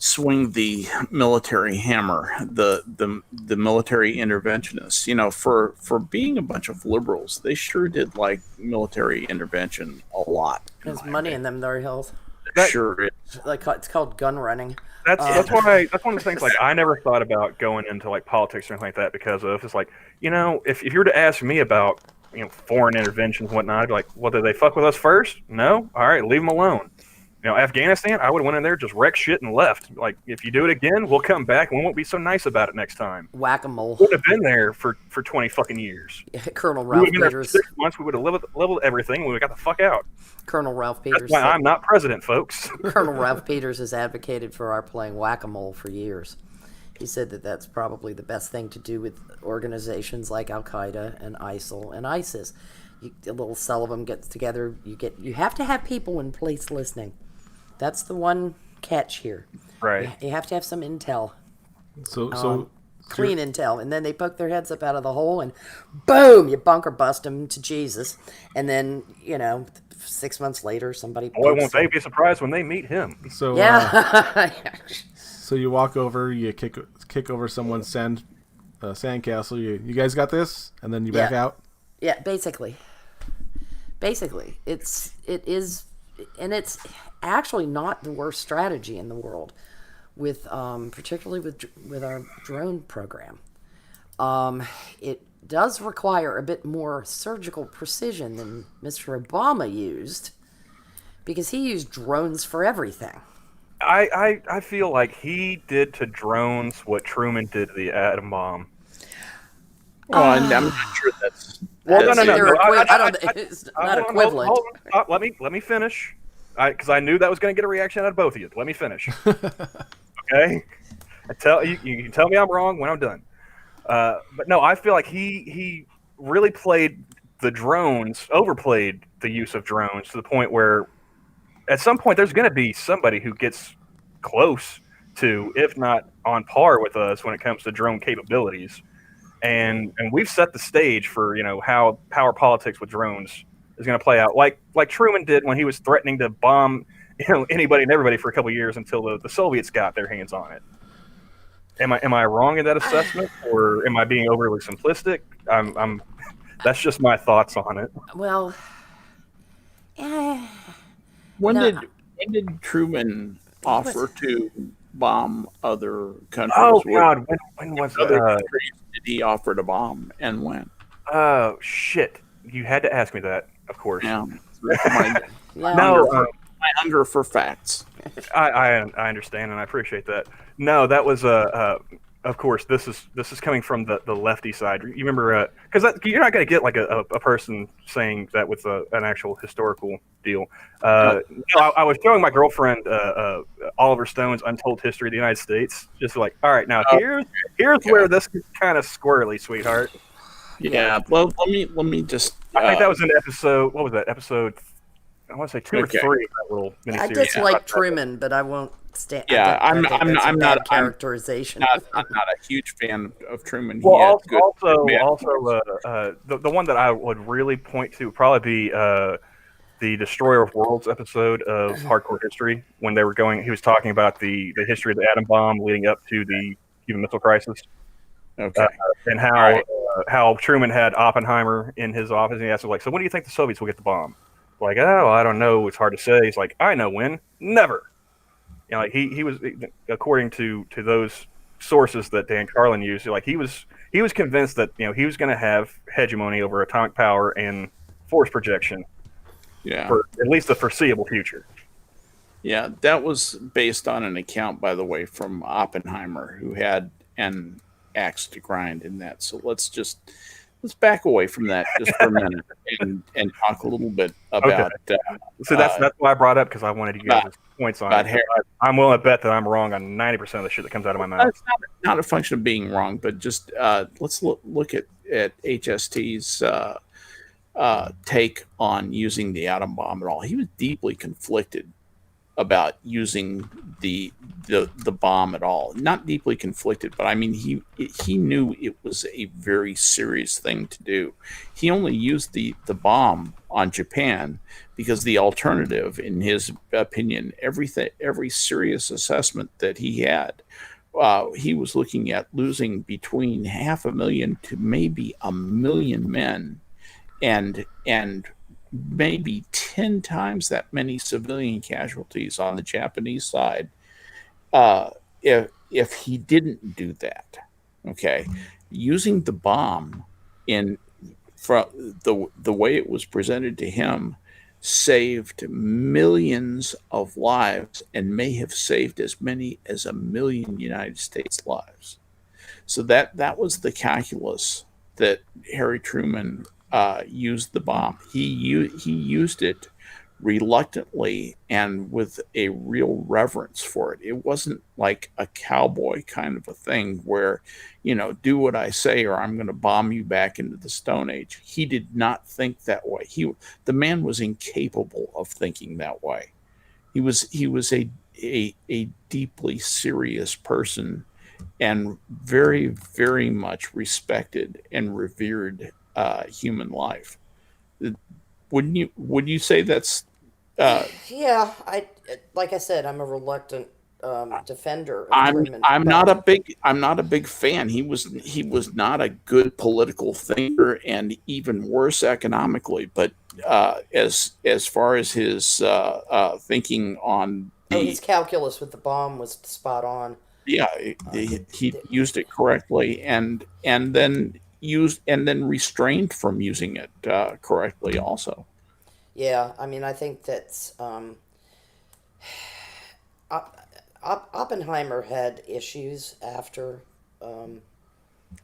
D: swing the military hammer, the military interventionists. You know, for being a bunch of liberals, they sure did like military intervention a lot.
C: There's money in them there hills.
D: Sure is.
C: Like it's called gun running.
B: That's one of the things like I never thought about going into like politics or anything like that because of it's like, you know, if you were to ask me about, you know, foreign interventions and whatnot, I'd be like, well, did they fuck with us first? No? All right, leave them alone. You know, Afghanistan, I would have went in there, just wrecked shit and left. Like, if you do it again, we'll come back and we won't be so nice about it next time.
C: Whack-a-mole.
B: We would have been there for 20 fucking years.
C: Colonel
B: We
C: Ralph
B: would have been there for
C: Peters.
B: 6 months. We would have leveled everything. We would have got the fuck out.
C: Colonel Ralph Peters.
B: That's why I'm not president, folks.
C: Colonel Ralph Peters has advocated for our playing whack-a-mole for years. He said that that's probably the best thing to do with organizations like Al-Qaeda and ISIL and ISIS. A little cell of them gets together. You have to have people in place listening. That's the one catch here.
B: Right.
C: You have to have some intel.
A: So
C: Clean intel. And then they poke their heads up out of the hole and boom, you bunker bust them to Jesus. And then, 6 months later, somebody
B: Boy,
C: pokes
B: won't they
C: them.
B: be surprised when they meet him.
A: So
C: Yeah.
A: so you walk over, you kick over someone's sandcastle. You guys got this, and then you back
C: Yeah.
A: out.
C: Yeah, basically, it is, and it's actually not the worst strategy in the world, with particularly with our drone program. It does require a bit more surgical precision than Mr. Obama used, because he used drones for everything.
B: I feel like he did to drones what Truman did to the atom bomb.
D: Well, I'm not sure that's.
B: Well, no.
C: It's not equivalent.
B: Hold on, stop. Let me finish, because I knew that was going to get a reaction out of both of you. Let me finish. Okay, you can tell me I'm wrong when I'm done. But no, I feel like he really overplayed the use of drones to the point where at some point there's going to be somebody who gets close to, if not on par with us when it comes to drone capabilities. And we've set the stage for how power politics with drones is going to play out like Truman did when he was threatening to bomb anybody and everybody for a couple of years until the Soviets got their hands on it. Am I wrong in that assessment, or am I being overly simplistic? I'm that's just my thoughts on it.
C: Well,
D: When
C: No,
D: did Truman offer to bomb other countries?
B: Oh God, when was
D: Other countries did he offer to bomb, and when?
B: Oh shit! You had to ask me that, of course.
D: Yeah, my,
B: No,
D: my hunger for facts.
B: I understand and I appreciate that. No, that was of course this is coming from the lefty side. You remember because you're not going to get like a person saying that with an actual historical deal. No, I was showing my girlfriend Oliver Stone's Untold History of the United States, just like, all right, now here's where this is kind of squirrely, sweetheart.
D: Yeah, well, let me just.
B: I think that was an episode. What was that episode? I want to say 2 or 3. That little
C: I
B: miniseries.
C: dislike Truman, but I won't stand.
D: Yeah, I'm not
C: characterization.
D: I'm not a huge fan of Truman.
B: Well, also, the one that I would really point to would probably be the Destroyer of Worlds episode of Hardcore History, when they were going. He was talking about the history of the atom bomb leading up to the Cuban Missile Crisis.
D: Okay.
B: And how Truman had Oppenheimer in his office, and he asked him, like, so when do you think the Soviets will get the bomb? Like, oh, I don't know. It's hard to say. He's like, I know when. Never. You know, like he was, according to those sources that Dan Carlin used, like he was convinced that he was going to have hegemony over atomic power and force projection.
D: Yeah.
B: For at least the foreseeable future.
D: Yeah, that was based on an account, by the way, from Oppenheimer, who had an axe to grind in that. So let's back away from that just for a minute and talk a little bit about.
B: Okay. So that's why I brought up, because I wanted you guys' points on it. I'm willing to bet that I'm wrong on 90% of the shit that comes out of my mouth.
D: It's not a function of being wrong, but just let's look at HST's take on using the atom bomb at all. He was deeply conflicted about using the bomb at all. Not deeply conflicted, but I mean he knew it was a very serious thing to do. He only used the bomb on Japan because the alternative, in his opinion, every serious assessment that he had, he was looking at losing between 500,000 to maybe 1 million men, and maybe 10 times that many civilian casualties on the Japanese side if he didn't do that. Okay, using the bomb from the way it was presented to him saved millions of lives and may have saved as many as 1 million United States lives. So that was the calculus that Harry Truman used the bomb. He used it reluctantly and with a real reverence for it. It wasn't like a cowboy kind of a thing where, do what I say or I'm going to bomb you back into the Stone Age. He did not think that way. The man was incapable of thinking that way. He was a deeply serious person and very, very much respected and revered human life. Would you say that's
C: Yeah, like I said, I'm a reluctant defender of Truman.
D: I'm not a big fan. He was not a good political thinker, and even worse economically. But as far as his thinking on
C: his calculus with the bomb was spot on.
D: Yeah, he used it correctly, and then restrained from using it correctly also.
C: Yeah, I mean, I think that's Oppenheimer had issues after.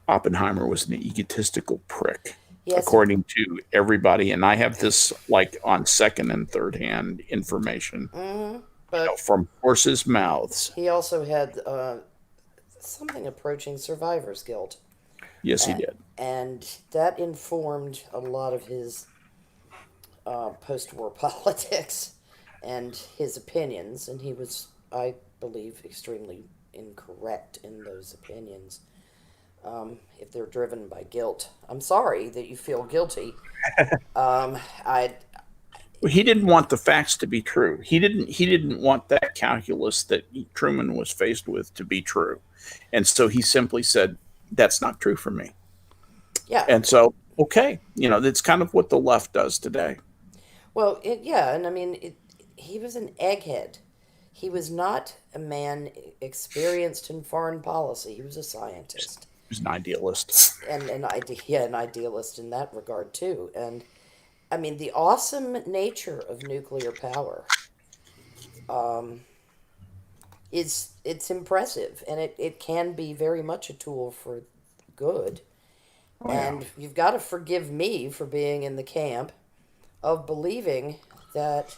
D: Oppenheimer was an egotistical prick,
C: yes,
D: according to everybody, and I have this like on second and third hand information,
C: but
D: from horses' mouths.
C: He also had something approaching survivor's guilt.
D: Yes, he did,
C: and that informed a lot of his post-war politics and his opinions, and he was, I believe, extremely incorrect in those opinions. if they're driven by guilt. I'm sorry that you feel guilty. I
D: He didn't want the facts to be true. He didn't want that calculus that Truman was faced with to be true. And so he simply said, that's not true for me.
C: yeah.
D: And so, okay, that's kind of what the left does today.
C: Well, yeah, and I mean, he was an egghead. He was not a man experienced in foreign policy. He was a scientist.
D: He was an idealist.
C: And an idealist in that regard too. And I mean, the awesome nature of nuclear power is it's impressive, and it can be very much a tool for good.
D: Oh,
C: And
D: yeah.
C: you've got to forgive me for being in the camp of believing that,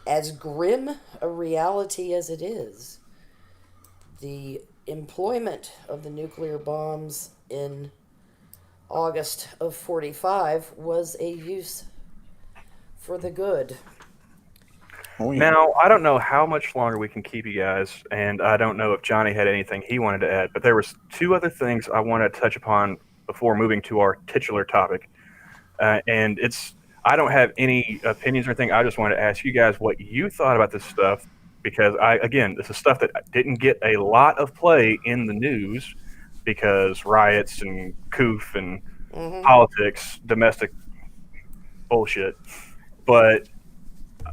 C: as grim a reality as it is, the employment of the nuclear bombs in August of 45 was a use for the good.
D: Oh, yeah.
B: Now, I don't know how much longer we can keep you guys, and I don't know if Johnny had anything he wanted to add, but there was two other things I want to touch upon before moving to our titular topic. And I don't have any opinions or anything. I just want to ask you guys what you thought about this stuff, because this is stuff that didn't get a lot of play in the news because riots and coof and politics, domestic bullshit. But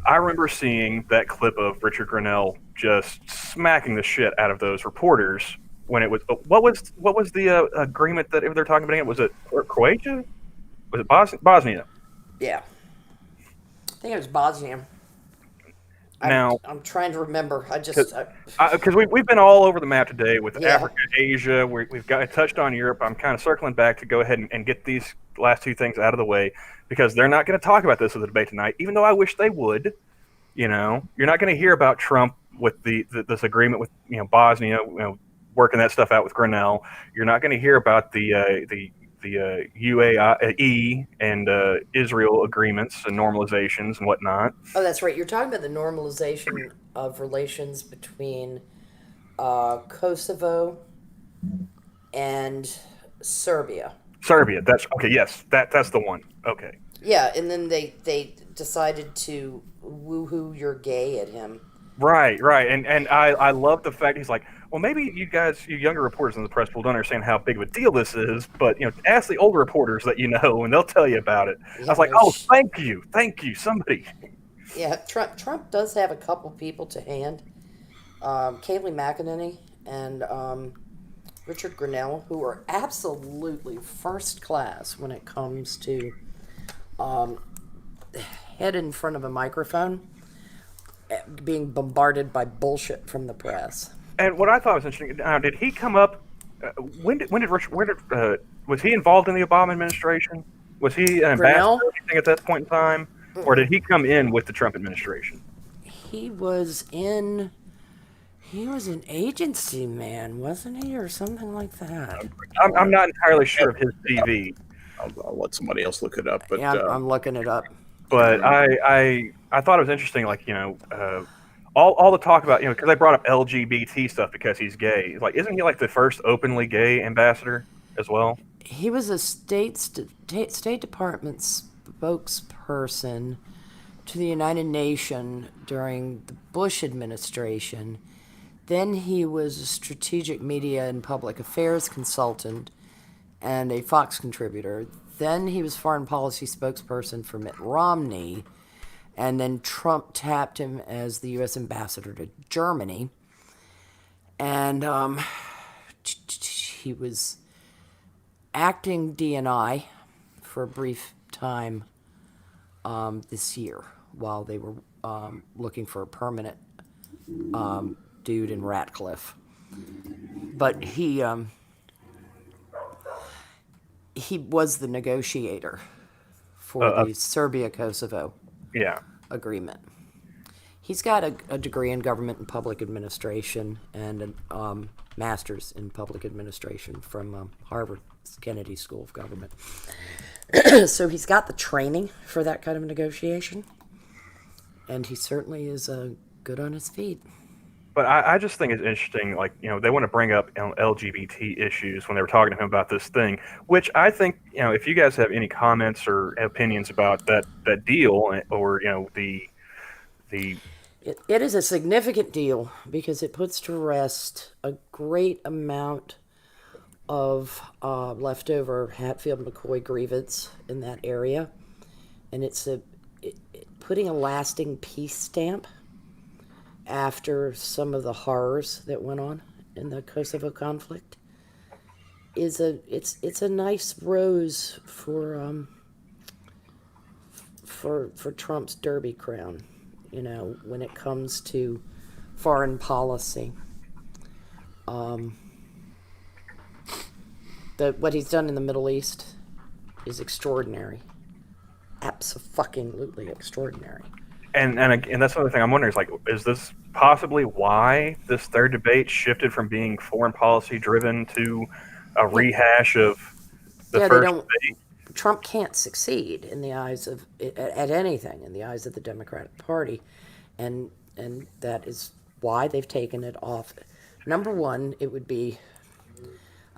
B: I remember seeing that clip of Richard Grenell just smacking the shit out of those reporters when it was what was the agreement that they're talking about again? Was it Croatia? Was it Bosnia?
C: Yeah. I think it was Bosnia.
B: Now,
C: I'm trying to remember.
B: because we've been all over the map today with
C: Yeah.
B: Africa, Asia. We've got touched on Europe. I'm kind of circling back to go ahead and get these last two things out of the way because they're not going to talk about this in the debate tonight, even though I wish they would. You're not going to hear about Trump with this agreement with Bosnia, working that stuff out with Grenell. You're not going to hear about the UAE and Israel agreements and normalizations and whatnot.
C: Oh, that's right. You're talking about the normalization of relations between Kosovo and Serbia.
B: Serbia, that's okay. Yes, that's the one. Okay.
C: Yeah, and then they decided to woohoo you're gay at him.
B: Right, and I love the fact he's like, well, maybe you guys, you younger reporters in the press, will don't understand how big of a deal this is, but ask the older reporters that you know, and they'll tell you about it.
C: Yeah,
B: I was like, thank you, somebody.
C: Yeah, Trump does have a couple people to hand, Kayleigh McEnany and Richard Grenell, who are absolutely first class when it comes to head in front of a microphone, being bombarded by bullshit from the press.
B: And what I thought was interesting, did he come up? When did Richard? Was he involved in the Obama administration? Was he an ambassador or anything at that point in time, or did he come in with the Trump administration?
C: He was an agency man, wasn't he, or something like that?
B: I'm not entirely sure of his CV.
D: I'll let somebody else look it up. But
C: yeah, I'm looking it up.
B: But I thought it was interesting, like all the talk about because I brought up LGBT stuff because he's gay. Like, isn't he like the first openly gay ambassador as well?
C: He was a State Department spokesperson to the United Nations during the Bush administration. Then he was a strategic media and public affairs consultant and a Fox contributor. Then he was foreign policy spokesperson for Mitt Romney. And then Trump tapped him as the U.S. ambassador to Germany. And he was acting DNI for a brief time this year while they were looking for a permanent dude in Ratcliffe. But he was the negotiator for the Serbia-Kosovo agreement. He's got a degree in government and public administration and a master's in public administration from Harvard Kennedy School of Government. So he's got the training for that kind of negotiation, and he certainly is good on his feet.
B: But I just think it's interesting, like, they want to bring up LGBT issues when they were talking to him about this thing, which I think, if you guys have any comments or opinions about that deal, or, the
C: It is a significant deal because it puts to rest a great amount of leftover Hatfield McCoy grievance in that area, and it's putting a lasting peace stamp after some of the horrors that went on in the Kosovo conflict. It's a nice rose for Trump's derby crown, when it comes to foreign policy. What he's done in the Middle East is extraordinary. Abso-fucking-lutely extraordinary.
B: And that's another thing I'm wondering is this possibly why this third debate shifted from being foreign policy driven to a rehash of the first debate?
C: Trump can't succeed in the eyes of at anything in the eyes of the Democratic Party, and that is why they've taken it off. Number one, it would be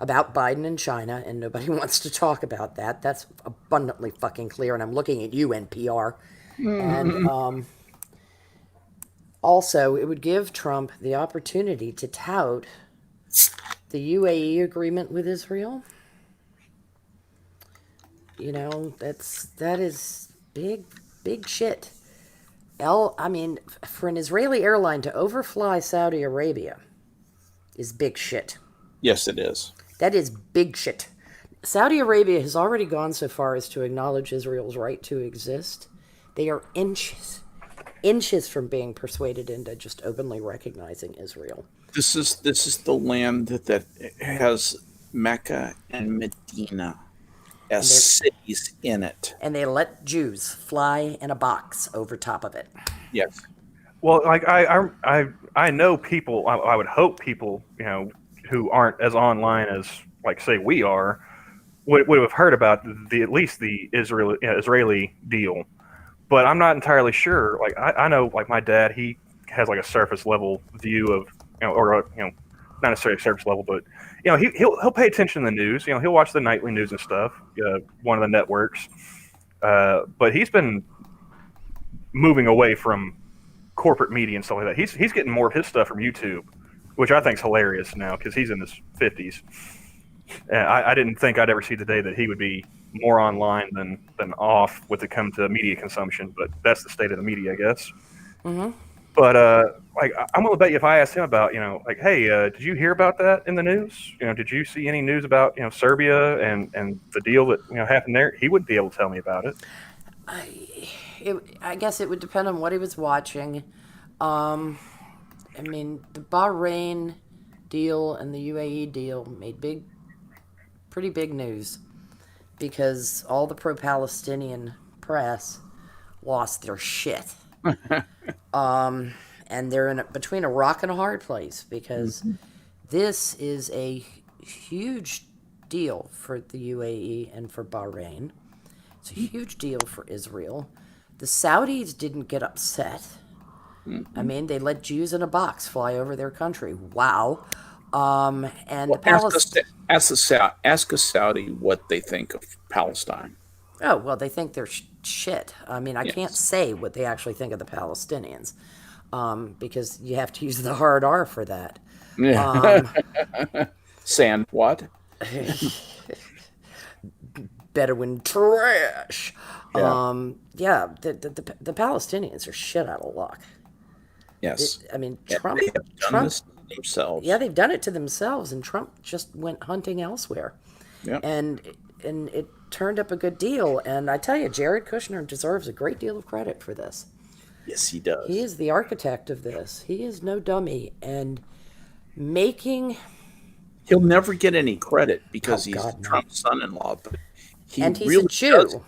C: about Biden and China, and nobody wants to talk about that. That's abundantly fucking clear, and I'm looking at you, NPR. And also, it would give Trump the opportunity to tout the UAE agreement with Israel. That is big shit. For an Israeli airline to overfly Saudi Arabia is big shit.
D: Yes, it is.
C: That is big shit. Saudi Arabia has already gone so far as to acknowledge Israel's right to exist. They are inches from being persuaded into just openly recognizing Israel.
D: This is the land that has Mecca and Medina as cities in it,
C: and they let Jews fly in a box over top of it.
D: Yes.
B: Well, like I know people. I would hope people, who aren't as online as, like, say, we are, would have heard about at least the Israeli deal. But I'm not entirely sure. Like, I know, like, my dad, he has like a surface level view of, not necessarily a surface level, but he'll pay attention to the news. He'll watch the nightly news and stuff, one of the networks. But he's been moving away from corporate media and stuff like that. He's getting more of his stuff from YouTube, which I think is hilarious now because he's in his 50s. I didn't think I'd ever see the day that he would be more online than off when it comes to media consumption, but that's the state of the media, I guess.
C: Mm-hmm.
B: But I'm willing to bet you if I asked him about, hey, did you hear about that in the news? Did you see any news about Serbia and the deal that happened there? He wouldn't be able to tell me about it.
C: I guess it would depend on what he was watching. The Bahrain deal and the UAE deal made pretty big news because all the pro-Palestinian press lost their shit. And they're between a rock and a hard place because this is a huge deal for the UAE and for Bahrain. It's a huge deal for Israel. The Saudis didn't get upset. They let Jews in a box fly over their country. Wow. And
D: ask a Saudi what they think of Palestine.
C: Oh, well, they think they're shit. I
D: Yes.
C: can't say what they actually think of the Palestinians because you have to use the hard R for that.
D: Sand what?
C: Bedouin trash.
D: Yeah.
C: The Palestinians are shit out of luck.
D: Yes.
C: Trump.
D: They have done this to themselves.
C: Yeah, they've done it to themselves, and Trump just went hunting elsewhere.
D: Yeah.
C: And it turned up a good deal. And I tell you, Jared Kushner deserves a great deal of credit for this.
D: Yes, he does.
C: He is the architect of this. He is no dummy. And he'll
D: never get any credit because he's
C: God, no.
D: Trump's son-in-law, but
C: and he's
D: really
C: a Jew.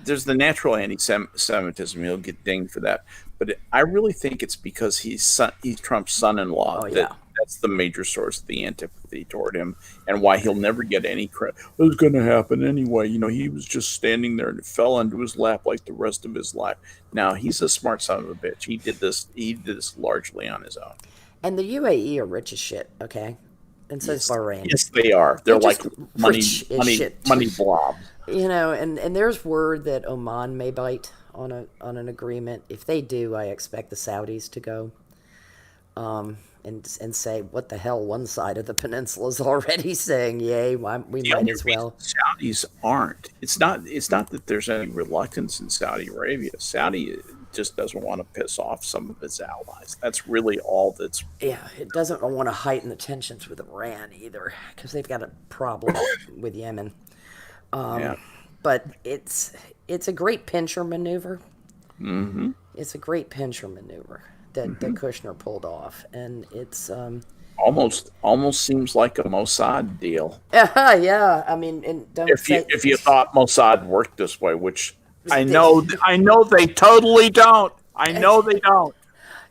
D: There's the natural anti-Semitism. He'll get dinged for that, but I really think it's because he's Trump's son-in-law
C: Oh, yeah.
D: that's the major source of the antipathy toward him, and why he'll never get any credit. It was going to happen anyway. He was just standing there and it fell into his lap like the rest of his life. Now he's a smart son of a bitch. He did this largely on his own.
C: And the UAE are rich as shit, okay? And so is Bahrain.
D: Yes, they are. They're like
C: just
D: money
C: rich as shit.
D: blobs.
C: And there's word that Oman may bite on an agreement. If they do, I expect the Saudis to go and say, what the hell, one side of the peninsula is already saying, yay, we might as well.
D: Saudis aren't. It's not that there's any reluctance in Saudi Arabia. Saudi just doesn't want to piss off some of its allies. That's really all that's...
C: Yeah, it doesn't want to heighten the tensions with Iran either, because they've got a problem with Yemen. But it's a great pincher maneuver.
D: Mm-hmm.
C: It's a great pincher maneuver that Kushner pulled off, and it's
D: almost seems like a Mossad deal.
C: Yeah. I mean, and
D: if you thought Mossad worked this way, which I know they totally don't. I know they don't.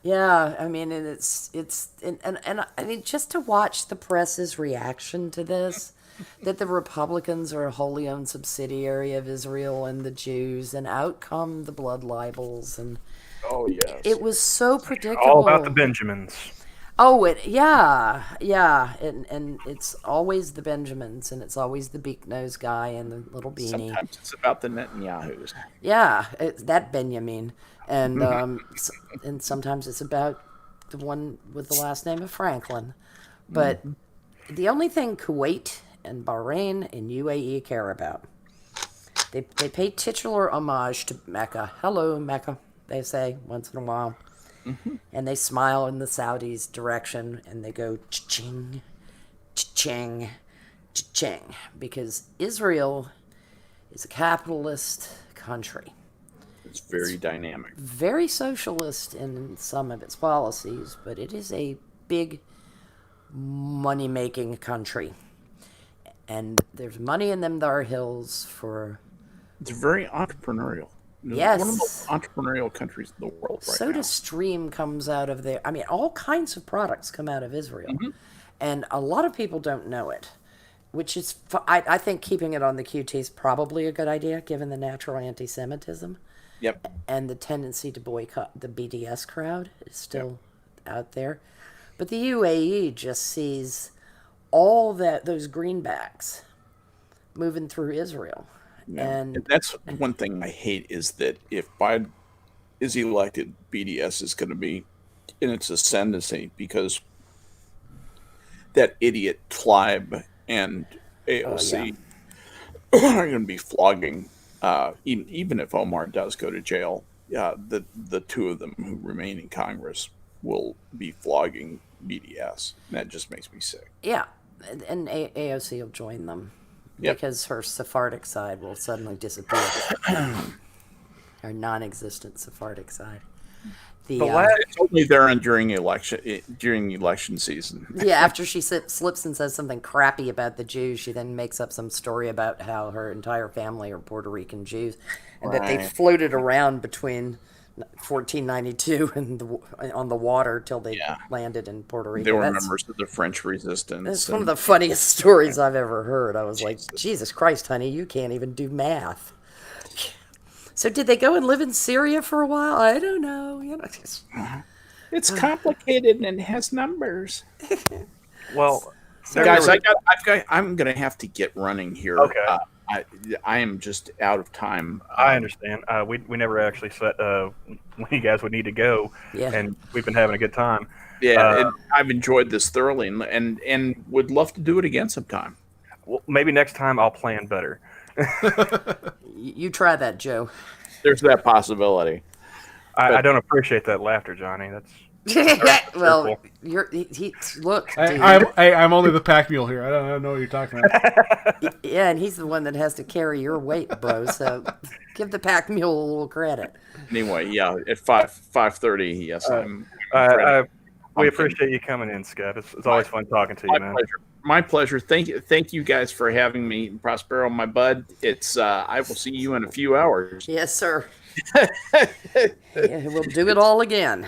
C: Yeah, I mean, and it's I mean, just to watch the press's reaction to this, that the Republicans are a wholly owned subsidiary of Israel and the Jews, and out come the blood libels, and it was so predictable.
B: All about the Benjamins.
C: Oh, yeah, and it's always the Benjamins, and it's always the beak-nosed guy and the little beanie.
D: Sometimes it's about the Netanyahus.
C: Yeah, that Benjamin, and and sometimes it's about the one with the last name of Franklin. But the only thing Kuwait and Bahrain and UAE care about, they pay titular homage to Mecca. Hello, Mecca, they say once in a while. And they smile in the Saudis' direction, and they go cha-ching, cha-ching, cha-ching, because Israel is a capitalist country.
D: It's very dynamic.
C: Very socialist in some of its policies, but it is a big money-making country. And there's money in them thar hills for...
D: It's very entrepreneurial.
C: Yes.
D: One of the most entrepreneurial countries in the world right now.
C: SodaStream comes out of there. I mean, all kinds of products come out of Israel. And a lot of people don't know it, which is, I think keeping it on the QT is probably a good idea, given the natural anti-Semitism.
D: Yep.
C: And the tendency to boycott the BDS crowd is still out there. But the UAE just sees all those greenbacks moving through Israel.
D: Yeah.
C: And
D: that's one thing I hate, is that if Biden is elected, BDS is going to be in its ascendancy, because that idiot Tlaib and AOC are going to be flogging, even if Omar does go to jail, the two of them who remain in Congress will be flogging BDS. That just makes me sick.
C: Yeah, and AOC will join them.
D: Yep.
C: Because her Sephardic side will suddenly disappear. Her non-existent Sephardic side.
D: It's only there during election season.
C: Yeah, after she slips and says something crappy about the Jews, she then makes up some story about how her entire family are Puerto Rican Jews, and that they floated around between 1492 and on the water till they landed in Puerto Rico.
D: They were members of the French Resistance.
C: That's one of the funniest stories I've ever heard. I was like, Jesus Christ, honey, you can't even do math. So did they go and live in Syria for a while? I don't know.
D: It's complicated and it has numbers.
B: Well,
D: guys, I'm going to have to get running here.
B: Okay.
D: I am just out of time.
B: I understand. We never actually set when you guys would need to go, and we've been having a good time.
D: Yeah, I've enjoyed this thoroughly, and would love to do it again sometime.
B: Well, maybe next time I'll plan better.
C: You try that, Joe.
D: There's that possibility.
B: I don't appreciate that laughter, Johnny. That's
C: well, look.
A: I'm only the pack mule here. I don't know what you're talking about.
C: Yeah, and he's the one that has to carry your weight, bro. So give the pack mule a little credit.
D: Anyway, at 5:30. Yes,
B: we appreciate you coming in, Skep. It's always fun talking to you, man.
D: Pleasure. My pleasure. Thank you guys for having me, Prospero, my bud. It's I will see you in a few hours.
C: Yes, sir. Yeah, we'll do it all again.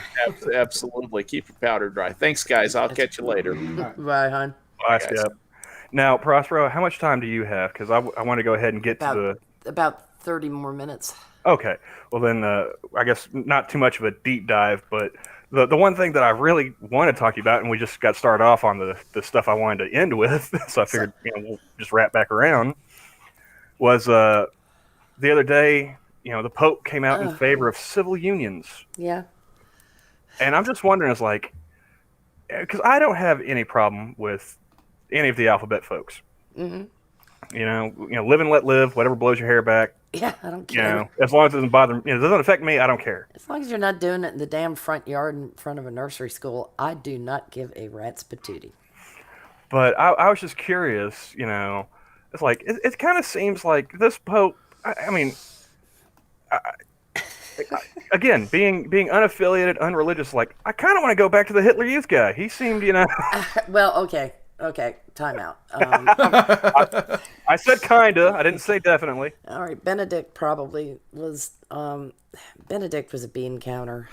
D: Absolutely. Keep your powder dry. Thanks, guys. I'll catch you later.
C: Bye, hon.
B: Bye,
D: guys.
B: Skep. Now, Prospero, how much time do you have? Because I want to go ahead and get to
C: About 30 more minutes.
B: Okay. Well, then I guess not too much of a deep dive, but the one thing that I really want to talk to you about, and we just got started off on the stuff I wanted to end with, so I figured we'll just wrap back around, was the other day, the Pope came out in favor of civil unions.
C: Yeah.
B: And I'm just wondering, it's like, because I don't have any problem with any of the alphabet folks.
C: Mm-hmm.
B: Live and let live, whatever blows your hair back.
C: Yeah, I don't care.
B: As long as it doesn't bother me, it doesn't affect me, I don't care.
C: As long as you're not doing it in the damn front yard in front of a nursery school, I do not give a rat's patootie.
B: But I was just curious, it's like, it kind of seems like this Pope, again, being unaffiliated, unreligious, like, I kind of want to go back to the Hitler Youth guy. He seemed,
C: Well, okay, time out.
B: I said kinda, I didn't say definitely.
C: All right, Benedict probably was, Benedict was a bean counter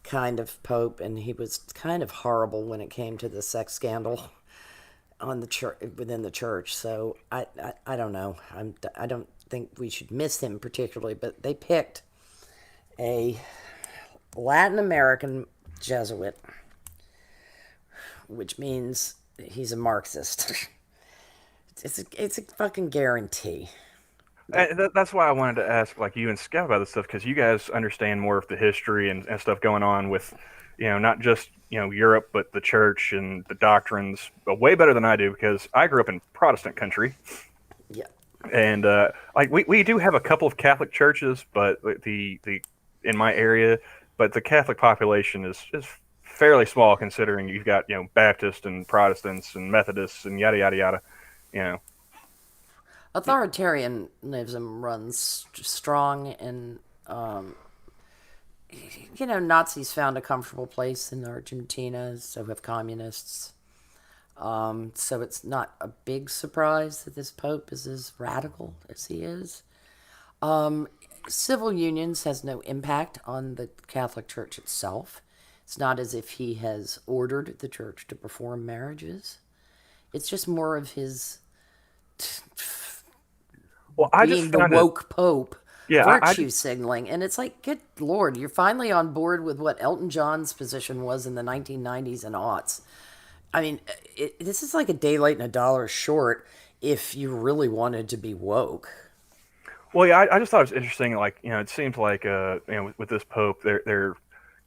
C: kind of Pope, and he was kind of horrible when it came to the sex scandal on the church, within the church. So I don't know. I don't think we should miss him particularly, but they picked a Latin American Jesuit, which means he's a Marxist. It's a fucking guarantee.
B: That's why I wanted to ask, like, you and Skep about this stuff, because you guys understand more of the history and stuff going on with, not just, Europe, but the church and the doctrines, but way better than I do, because I grew up in Protestant country.
C: Yeah.
B: And, we do have a couple of Catholic churches, but the in my area, but the Catholic population is fairly small, considering you've got, Baptists and Protestants and Methodists and yada, yada, yada,
C: Authoritarianism runs strong, and Nazis found a comfortable place in Argentina, so have communists. So it's not a big surprise that this Pope is as radical as he is. Civil unions has no impact on the Catholic Church itself. It's not as if he has ordered the church to perform marriages. It's just more of his being the woke Pope, virtue signaling. And it's like, good Lord, you're finally on board with what Elton John's position was in the 1990s and aughts. I mean, this is like a day late and a dollar short if you really wanted to be woke.
B: Well, yeah, I just thought it was interesting. Like, it seems like, with this Pope, they're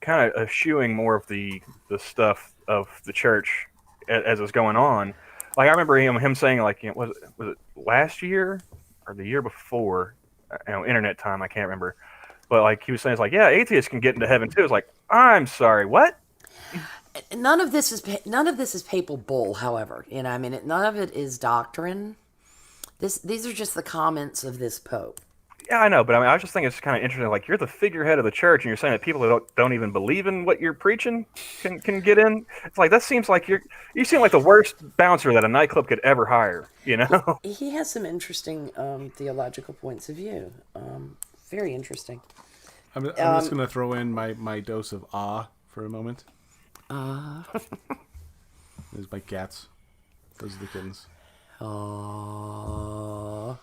B: kind of eschewing more of the stuff of the church as it's going on. Like, I remember him saying, like, was it last year or the year before? Internet time, I can't remember. But, like, he was saying, it's like, yeah, atheists can get into heaven too. It's like, I'm sorry, what?
C: None of this is papal bull. However, none of it is doctrine. These are just the comments of this Pope.
B: Yeah, I know, but I was just thinking it's kind of interesting. Like, you're the figurehead of the church, and you're saying that people who don't even believe in what you're preaching can get in. It's like, that seems like you seem like the worst bouncer that a nightclub could ever hire.
C: He has some interesting theological points of view. Very interesting.
A: I'm just gonna throw in my dose of awe for a moment. There's my cats. Those are the kittens.
C: Aww.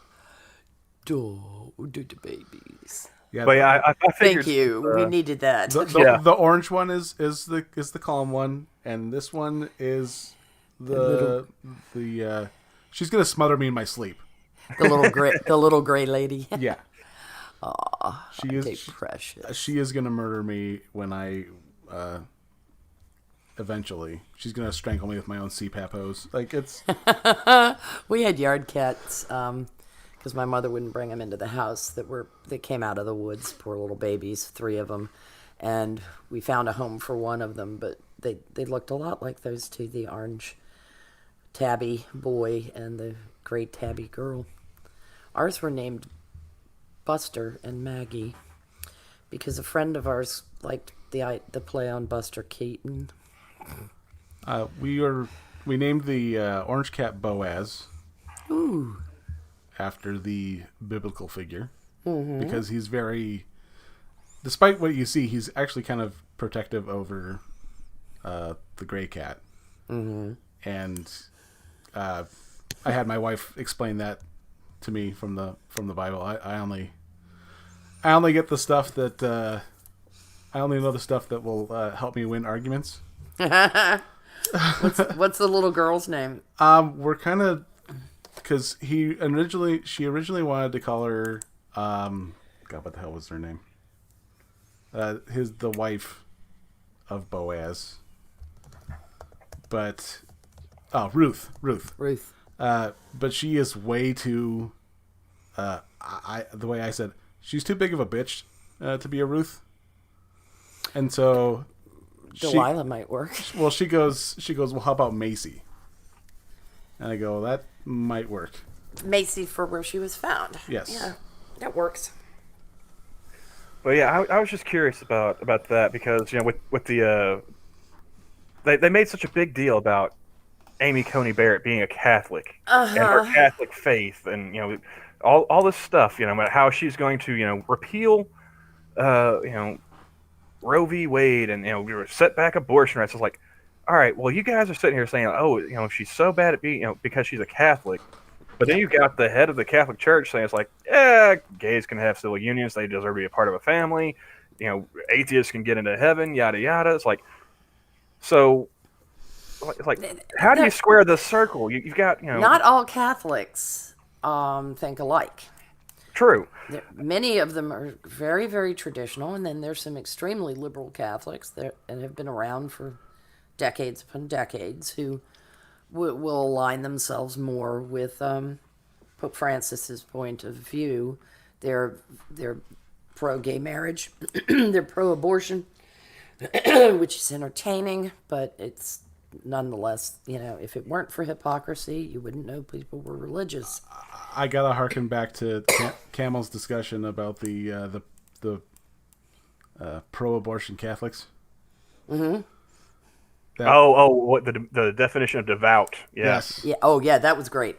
C: Do the babies.
A: Yeah,
B: but yeah, I figured.
C: Thank you. We needed that.
A: The orange one is the calm one, and this one is the she's gonna smother me in my sleep.
C: The little gray lady.
A: Yeah.
C: Aw,
A: she is
C: precious.
A: She is gonna murder me when I eventually. She's gonna strangle me with my own CPAP hose. Like, it's.
C: We had yard cats because my mother wouldn't bring them into the house that came out of the woods. Poor little babies, 3 of them, and we found a home for one of them. But they looked a lot like those two: the orange tabby boy and the gray tabby girl. Ours were named Buster and Maggie because a friend of ours liked the play on Buster Keaton.
A: We named the orange cat Boaz.
C: Ooh.
A: After the biblical figure, because he's very despite what you see, he's actually kind of protective over the gray cat. Mm-hmm. And I had my wife explain that to me from the Bible. I only get the stuff that I only know the stuff that will help me win arguments.
C: What's the little girl's name?
A: We're kind of, because she originally wanted to call her God, what the hell was her name? The wife of Boaz. But Ruth. But she is way too. The way I said, she's too big of a bitch to be a Ruth, and so
C: Delilah might work.
A: Well, she goes. Well, how about Macy? And I go, that might work.
C: Macy for where she was found.
A: Yes.
C: Yeah, that works.
B: But yeah, I was just curious about that because with the they made such a big deal about Amy Coney Barrett being a Catholic and her Catholic faith, and all this stuff, about how she's going to repeal Roe v. Wade and we were set back abortion rights. It's like, all right, well, you guys are sitting here saying, oh, she's so bad at being because she's a Catholic. But then you've got the head of the Catholic Church saying it's like, gays can have civil unions, they deserve to be a part of a family, atheists can get into heaven, yada yada. It's like, so it's like, how do you square the circle? You've got
C: not all Catholics think alike.
B: True.
C: Many of them are very, very traditional, and then there's some extremely liberal Catholics that have been around for decades upon decades who will align themselves more with Pope Francis's point of view. They're pro-gay marriage, they're pro-abortion, which is entertaining, but it's nonetheless, if it weren't for hypocrisy, you wouldn't know people were religious.
A: I gotta harken back to Camel's discussion about the pro-abortion Catholics.
C: Mm-hmm.
B: What the definition of devout?
A: Yes.
C: Yeah. Oh, yeah. That was great.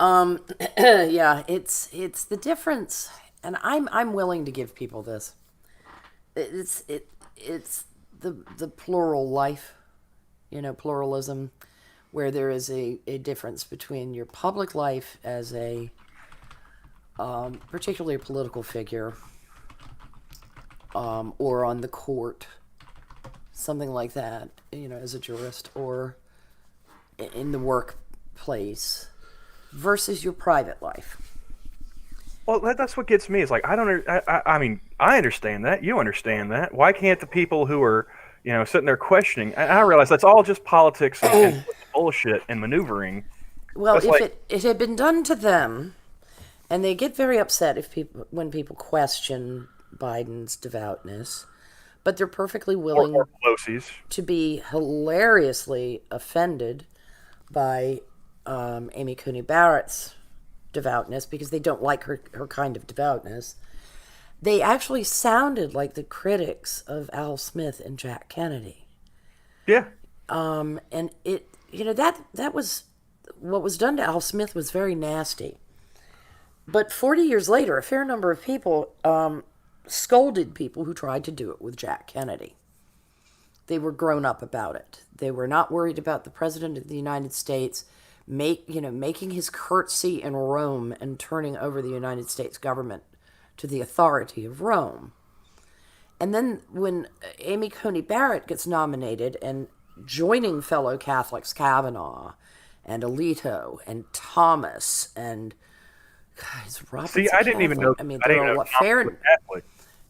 C: Yeah. It's the difference, and I'm willing to give people this. It's the plural life, pluralism, where there is a difference between your public life as a particularly a political figure, or on the court, something like that, as a jurist, or in the workplace, versus your private life.
B: Well, that's what gets me. It's like, I mean, I understand that. You understand that. Why can't the people who are, sitting there questioning, and I realize that's all just politics and bullshit and maneuvering.
C: Well, if it had been done to them, and they get very upset when people question Biden's devoutness, but they're perfectly willing
B: or Pelosi's
C: to be hilariously offended by Amy Coney Barrett's devoutness because they don't like her kind of devoutness. They actually sounded like the critics of Al Smith and Jack Kennedy.
B: Yeah.
C: And it, that was what was done to Al Smith was very nasty. But 40 years later, a fair number of people scolded people who tried to do it with Jack Kennedy. They were grown up about it. They were not worried about the President of the United States making his curtsy in Rome and turning over the United States government to the authority of Rome. And then when Amy Coney Barrett gets nominated and joining fellow Catholics Kavanaugh and Alito and Thomas and Robert's
B: See, I didn't even know.
C: I mean,
B: I didn't know Thomas was Catholic.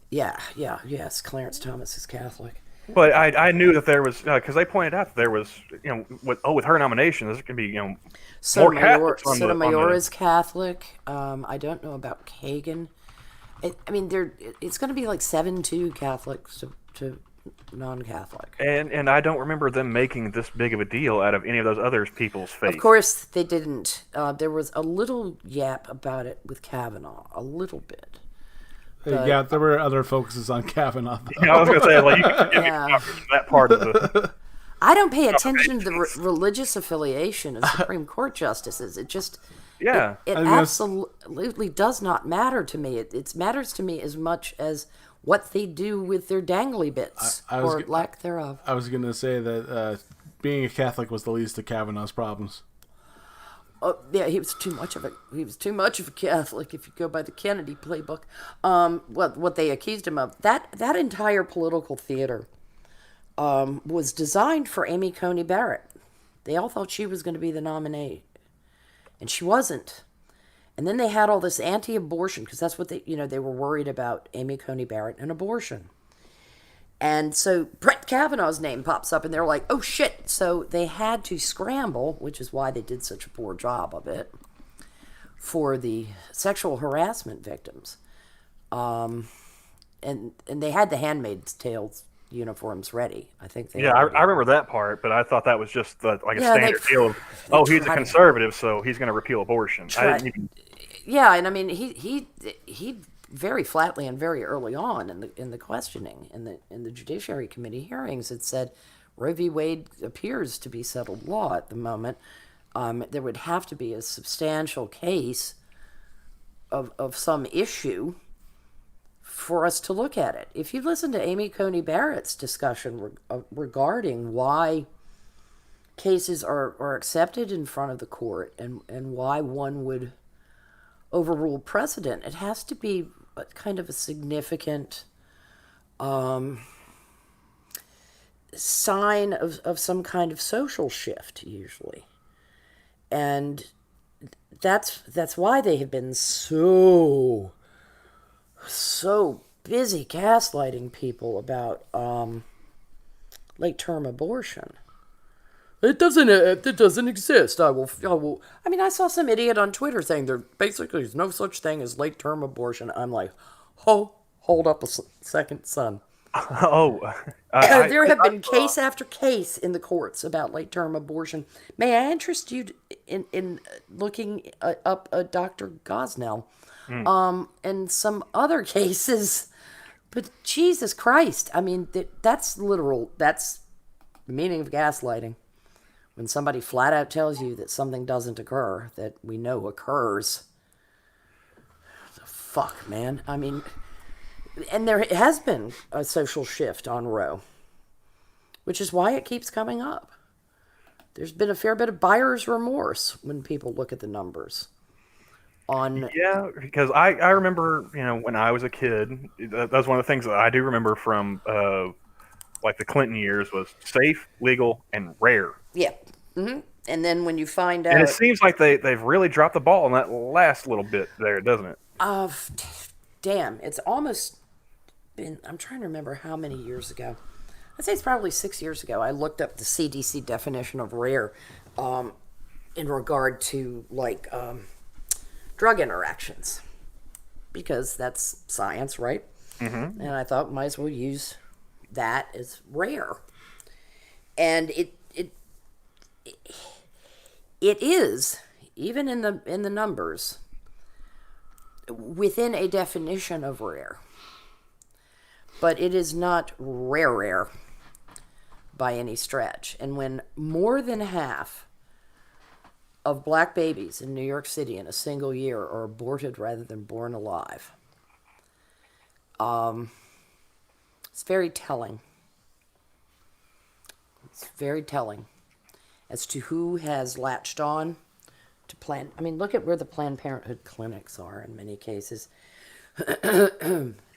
C: Yes, Clarence Thomas is Catholic.
B: But I knew that there was because they pointed out that there was with her nomination there's going to be more Catholics on the
C: Sotomayor is Catholic. I don't know about Kagan. It's going to be like 7-2 Catholics to non-Catholic.
B: And I don't remember them making this big of a deal out of any of those other people's faith.
C: Of course they didn't. There was a little yap about it with Kavanaugh, a little bit.
A: Yeah, there were other focuses on Kavanaugh.
B: I was going to say, you can forgive me for that part of the...
C: I don't pay attention to the religious affiliation of Supreme Court justices. It just...
B: Yeah.
C: It absolutely does not matter to me. It matters to me as much as what they do with their dangly bits,
A: I was
C: or
A: g-
C: lack thereof.
A: I was going to say that being a Catholic was the least of Kavanaugh's problems.
C: Yeah, he was too much of a Catholic. If you go by the Kennedy playbook, what they accused him of, that entire political theater was designed for Amy Coney Barrett. They all thought she was going to be the nominee, and she wasn't. And then they had all this anti-abortion, because that's what they were worried about, Amy Coney Barrett and abortion. And so Brett Kavanaugh's name pops up, and they're like, oh shit. So they had to scramble, which is why they did such a poor job of it, for the sexual harassment victims. And they had the Handmaid's Tale uniforms ready. I think they
B: Yeah, I remember that part, but I thought that was just like a standard deal of, he's a conservative, so he's going to repeal abortion.
C: Yeah, and I mean, he very flatly and very early on in the questioning in the Judiciary Committee hearings, it said Roe v. Wade appears to be settled law at the moment. There would have to be a substantial case of some issue for us to look at it. If you listen to Amy Coney Barrett's discussion regarding why cases are accepted in front of the court and why one would overrule precedent, it has to be kind of a significant sign of some kind of social shift, usually. And that's why they have been so busy gaslighting people about late-term abortion. It doesn't exist. I will. I mean, I saw some idiot on Twitter saying there's no such thing as late-term abortion. I'm like, hold up a second, son. There have been case after case in the courts about late-term abortion. May I interest you in looking up Dr. Gosnell and some other cases? But Jesus Christ, I mean, that's literal. That's the meaning of gaslighting. When somebody flat out tells you that something doesn't occur, that we know occurs. The fuck, man. I mean, and there has been a social shift on Roe, which is why it keeps coming up. There's been a fair bit of buyer's remorse when people look at the numbers.
B: Yeah, because I remember, when I was a kid, that was one of the things that I do remember from like the Clinton years was safe, legal, and rare.
C: Yeah. Mm-hmm. And then when you find out...
B: And it seems like they've really dropped the ball on that last little bit there, doesn't it?
C: Damn, it's almost been... I'm trying to remember how many years ago. I'd say it's probably 6 years ago. I looked up the CDC definition of rare in regard to, like, drug interactions. Because that's science, right? Mm-hmm. And I thought might as well use that as rare. And it is, even in the numbers, within a definition of rare. But it is not rare by any stretch. And when more than half of black babies in New York City in a single year are aborted rather than born alive, it's very telling. It's very telling as to who has latched on to Planned. I mean, look at where the Planned Parenthood clinics are in many cases.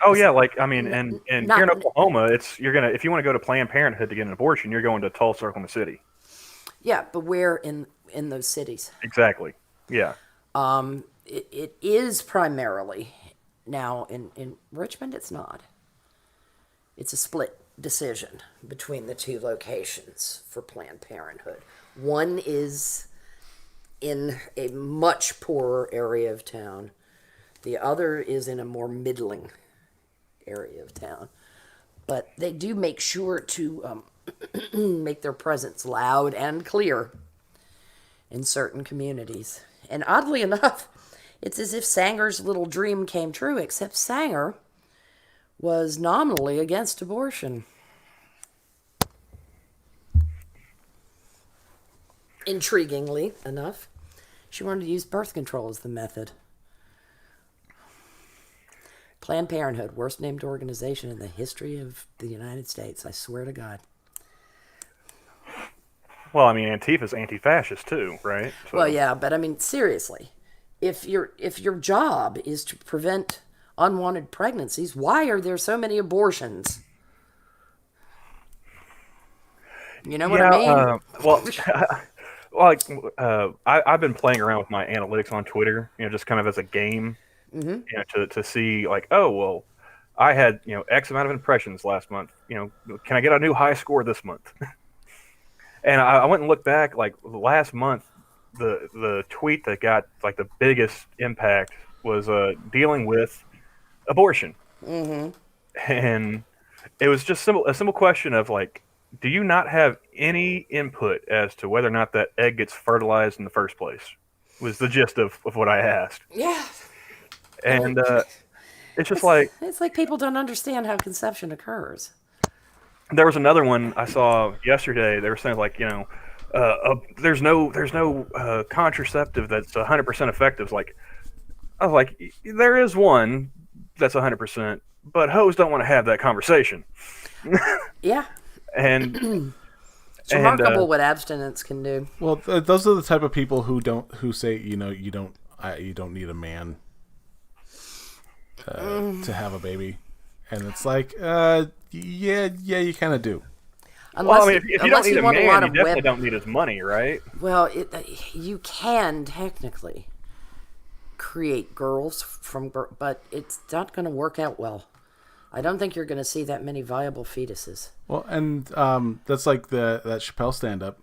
B: Oh yeah, like I mean, and here in Oklahoma, if you want to go to Planned Parenthood to get an abortion, you're going to Tulsa, Oklahoma City.
C: Yeah, but where in those cities?
B: Exactly. Yeah.
C: It is primarily now in Richmond. It's not. It's a split decision between the two locations for Planned Parenthood. One is in a much poorer area of town. The other is in a more middling area of town. But they do make sure to make their presence loud and clear in certain communities. And oddly enough, it's as if Sanger's little dream came true, except Sanger was nominally against abortion. Intriguingly enough, she wanted to use birth control as the method. Planned Parenthood, worst named organization in the history of the United States. I swear to God.
B: Well, I mean, Antifa's anti-fascist too, right? So,
C: Well, yeah, but I mean, seriously, if your job is to prevent unwanted pregnancies, why are there so many abortions? You know what I mean?
B: I've been playing around with my analytics on Twitter, just kind of as a game, to see like, oh well, I had X amount of impressions last month. Can I get a new high score this month? And I went and looked back, like last month, the tweet that got like the biggest impact was dealing with abortion, and it was just a simple question of like, do you not have any input as to whether or not that egg gets fertilized in the first place? Was the gist of what I asked.
C: Yeah.
B: And it's just like...
C: It's like people don't understand how conception occurs.
B: There was another one I saw yesterday. They were saying like, there's no contraceptive that's 100% effective. I was like, there is one that's 100%, but hoes don't want to have that conversation.
C: Yeah.
B: And
C: it's remarkable what abstinence can do.
A: Well, those are the type of people who say you don't need a man to have a baby, and it's like yeah, you kind of do.
B: Well, I mean, if you don't need a man, you definitely don't need his money, right?
C: Well, you can technically create girls but it's not going to work out well. I don't think you're going to see that many viable fetuses.
A: Well, and that's like that Chappelle stand-up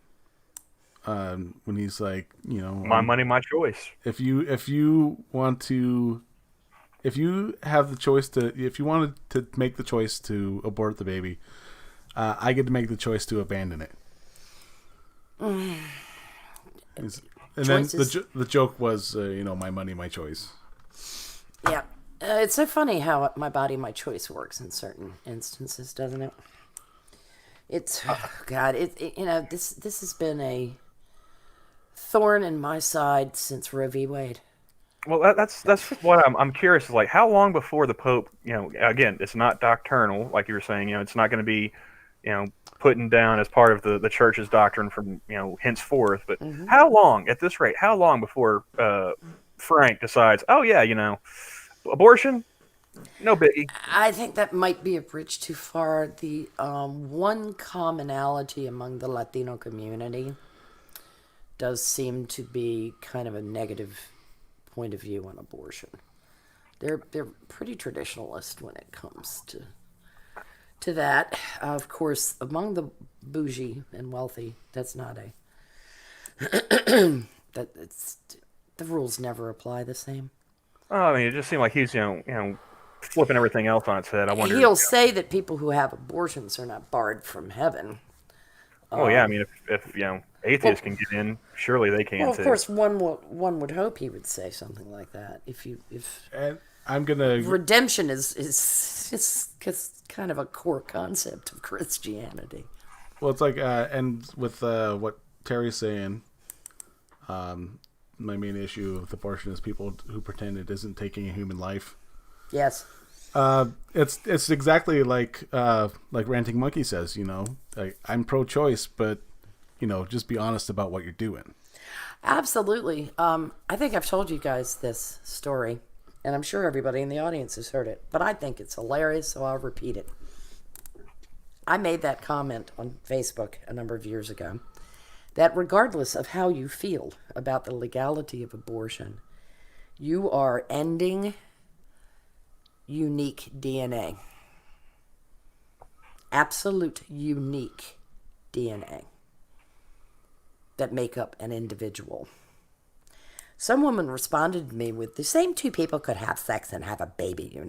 A: when he's like,
B: my money, my choice.
A: If you have the choice if you wanted to make the choice to abort the baby, I get to make the choice to abandon it. And
C: Choices.
A: then the joke was, my money, my choice.
C: Yeah. It's so funny how my body, my choice works in certain instances, doesn't it? It's God. This has been a thorn in my side since Roe v. Wade.
B: Well, that's what I'm curious. Is like, how long before the Pope? Again, it's not doctrinal, like you were saying. It's not going to be, putting down as part of the church's doctrine from henceforth. But how long, at this rate, how long before Frank decides? Oh yeah, abortion, no biggie.
C: I think that might be a bridge too far. The one commonality among the Latino community does seem to be kind of a negative point of view on abortion. They're pretty traditionalist when it comes to that. Of course, among the bougie and wealthy, that's not the rules never apply the same.
B: Oh, I mean, it just seemed like he's flipping everything else on its head. I wonder.
C: He'll say that people who have abortions are not barred from heaven.
B: Oh yeah, I mean, if atheists can get in, surely they can too.
C: Well, of course, one would hope he would say something like that.
A: And I'm gonna
C: redemption is kind of a core concept of Christianity.
A: Well, it's like and with what Terry's saying, my main issue with abortion is people who pretend it isn't taking a human life.
C: Yes.
A: It's exactly like Ranting Monkey says, I'm pro-choice, but just be honest about what you're doing.
C: Absolutely. I think I've told you guys this story, and I'm sure everybody in the audience has heard it, but I think it's hilarious, so I'll repeat it. I made that comment on Facebook a number of years ago, that regardless of how you feel about the legality of abortion, you are ending unique DNA. Absolute unique DNA that make up an individual. Some woman responded to me with, the same two people could have sex and have a baby,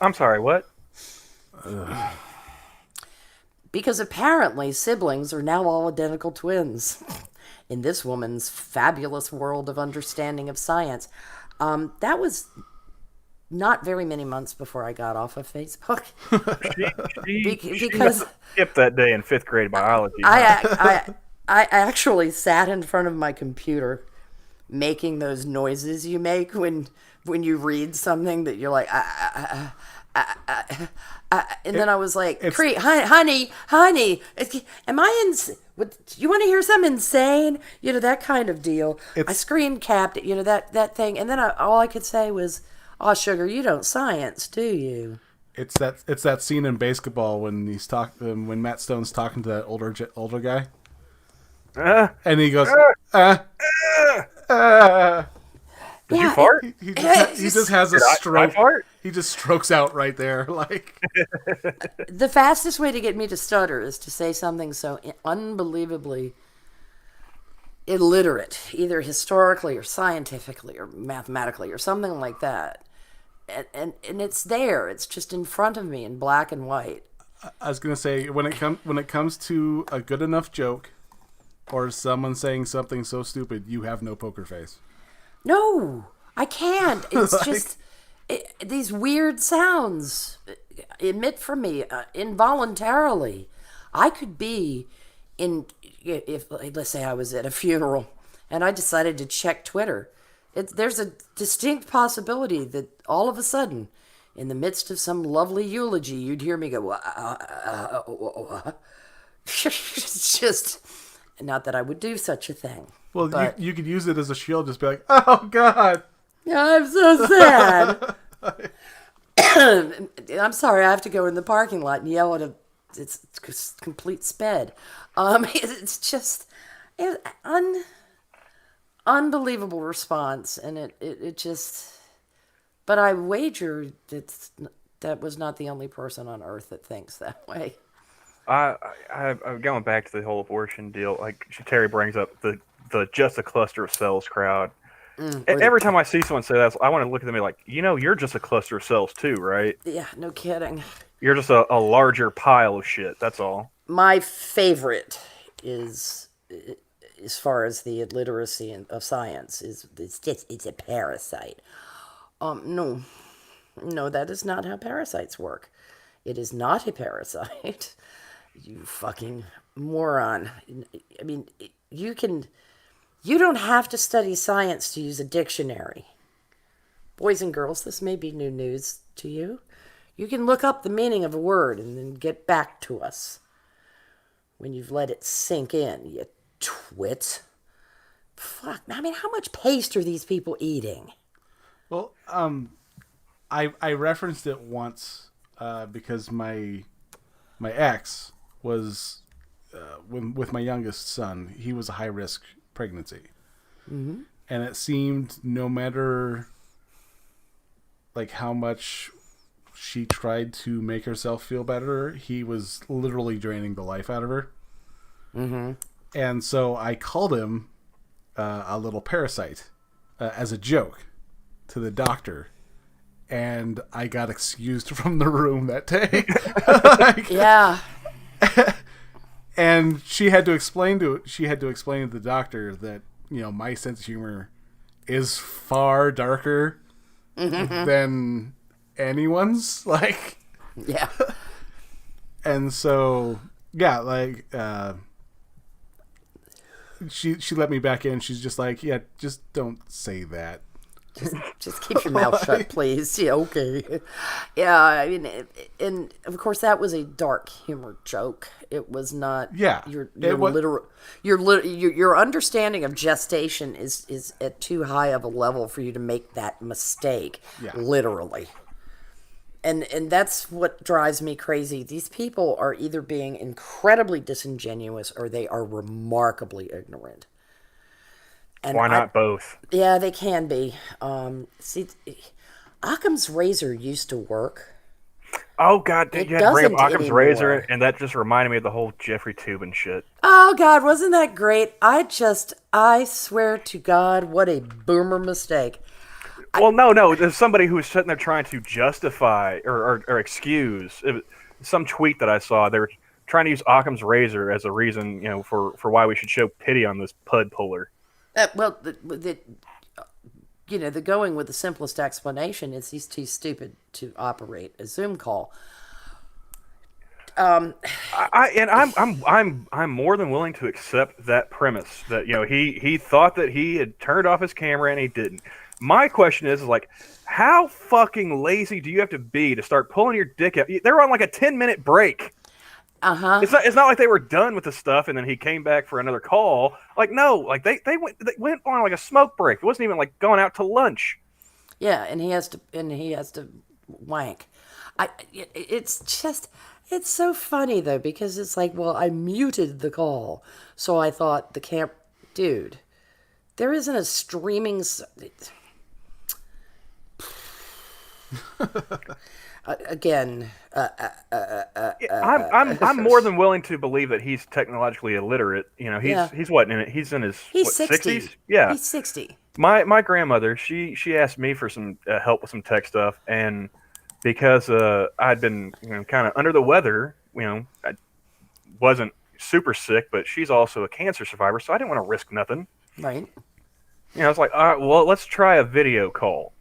B: I'm sorry, what?
C: Because apparently siblings are now all identical twins in this woman's fabulous world of understanding of science. That was not very many months before I got off of Facebook. Because
B: skipped that day in 5th grade biology.
C: I actually sat in front of my computer making those noises you make when when you read something that you're like, and then I was like, honey, am I you want to hear something insane? That kind of deal. I screen capped it, that thing. And then all I could say was, "Oh, sugar, you don't science, do you?"
A: It's that scene in Basketball when when Matt Stone's talking to that older guy, and he goes,
B: Did you fart?
A: He just has a stroke. He just strokes out right there. Like
C: the fastest way to get me to stutter is to say something so unbelievably illiterate, either historically or scientifically or mathematically or something like that. And it's there. It's just in front of me in black and white.
A: I was gonna say when it comes to a good enough joke or someone saying something so stupid, you have no poker face.
C: No, I can't. It's just these weird sounds emit from me involuntarily. I could be if let's say I was at a funeral and I decided to check Twitter. There's a distinct possibility that all of a sudden, in the midst of some lovely eulogy, you'd hear me go, it's just, not that I would do such a thing.
A: Well, but you could use it as a shield, just be like, oh, God.
C: Yeah, I'm so sad. I'm sorry, I have to go in the parking lot and yell at it's complete sped. It's just unbelievable response, and it just. But I wager that was not the only person on Earth that thinks that way.
B: I'm going back to the whole abortion deal. Like Terry brings up the just a cluster of cells crowd. Every time I see someone say that, I want to look at them and be like, you're just a cluster of cells too, right?
C: Yeah, no kidding.
B: You're just a larger pile of shit. That's all.
C: My favorite is, as far as the illiteracy of science, it's a parasite. No, that is not how parasites work. It is not a parasite. You fucking moron. I mean, you don't have to study science to use a dictionary. Boys and girls, this may be new news to you. You can look up the meaning of a word and then get back to us when you've let it sink in, you twit. Fuck, I mean, how much paste are these people eating?
A: Well, I referenced it once because my ex was with my youngest son. He was a high risk pregnancy, and it seemed no matter like how much she tried to make herself feel better, he was literally draining the life out of her. And so I called him a little parasite as a joke to the doctor, and I got excused from the room that day.
C: Yeah.
A: And she had to explain to the doctor that my sense of humor is far darker than anyone's. Like,
C: yeah.
A: And so she let me back in. She's just like, yeah, just don't say that.
C: Just keep your mouth shut, please. Yeah, okay. Yeah, I mean, and of course that was a dark humor joke. It was not.
A: Yeah,
C: your understanding of gestation is at too high of a level for you to make that mistake.
A: Yeah.
C: Literally. And that's what drives me crazy. These people are either being incredibly disingenuous or they are remarkably ignorant. And
B: why not both?
C: Yeah, they can be. See, Occam's razor used to work.
B: Oh, God, did you have to bring up Occam's
C: anymore.
B: razor? And that just reminded me of the whole Jeffrey Toobin shit.
C: Oh, God, wasn't that great? I swear to God, what a boomer mistake.
B: Well, no, there's somebody who was sitting there trying to justify or excuse some tweet that I saw. They were trying to use Occam's razor as a reason, for why we should show pity on this pud puller.
C: Well, the going with the simplest explanation is he's too stupid to operate a Zoom call.
B: I'm more than willing to accept that premise that he thought that he had turned off his camera and he didn't. My question is like, how fucking lazy do you have to be to start pulling your dick out? They were on like a 10-minute break.
C: Uh-huh.
B: It's not like they were done with the stuff and then he came back for another call. Like, no, like they went on like a smoke break. It wasn't even like going out to lunch.
C: Yeah, and he has to wank. It's so funny though, because it's like, well, I muted the call, so I thought dude, there isn't a streaming. Again,
B: I'm more than willing to believe that he's technologically illiterate. You know, he's what in it? He's in his
C: he's 60.
B: 60s. Yeah,
C: He's 60.
B: My grandmother, she asked me for some help with some tech stuff, and because I'd been kind of under the weather, I wasn't super sick, but she's also a cancer survivor, so I didn't want to risk nothing.
C: Right.
B: I was like, all right, well, let's try a video call.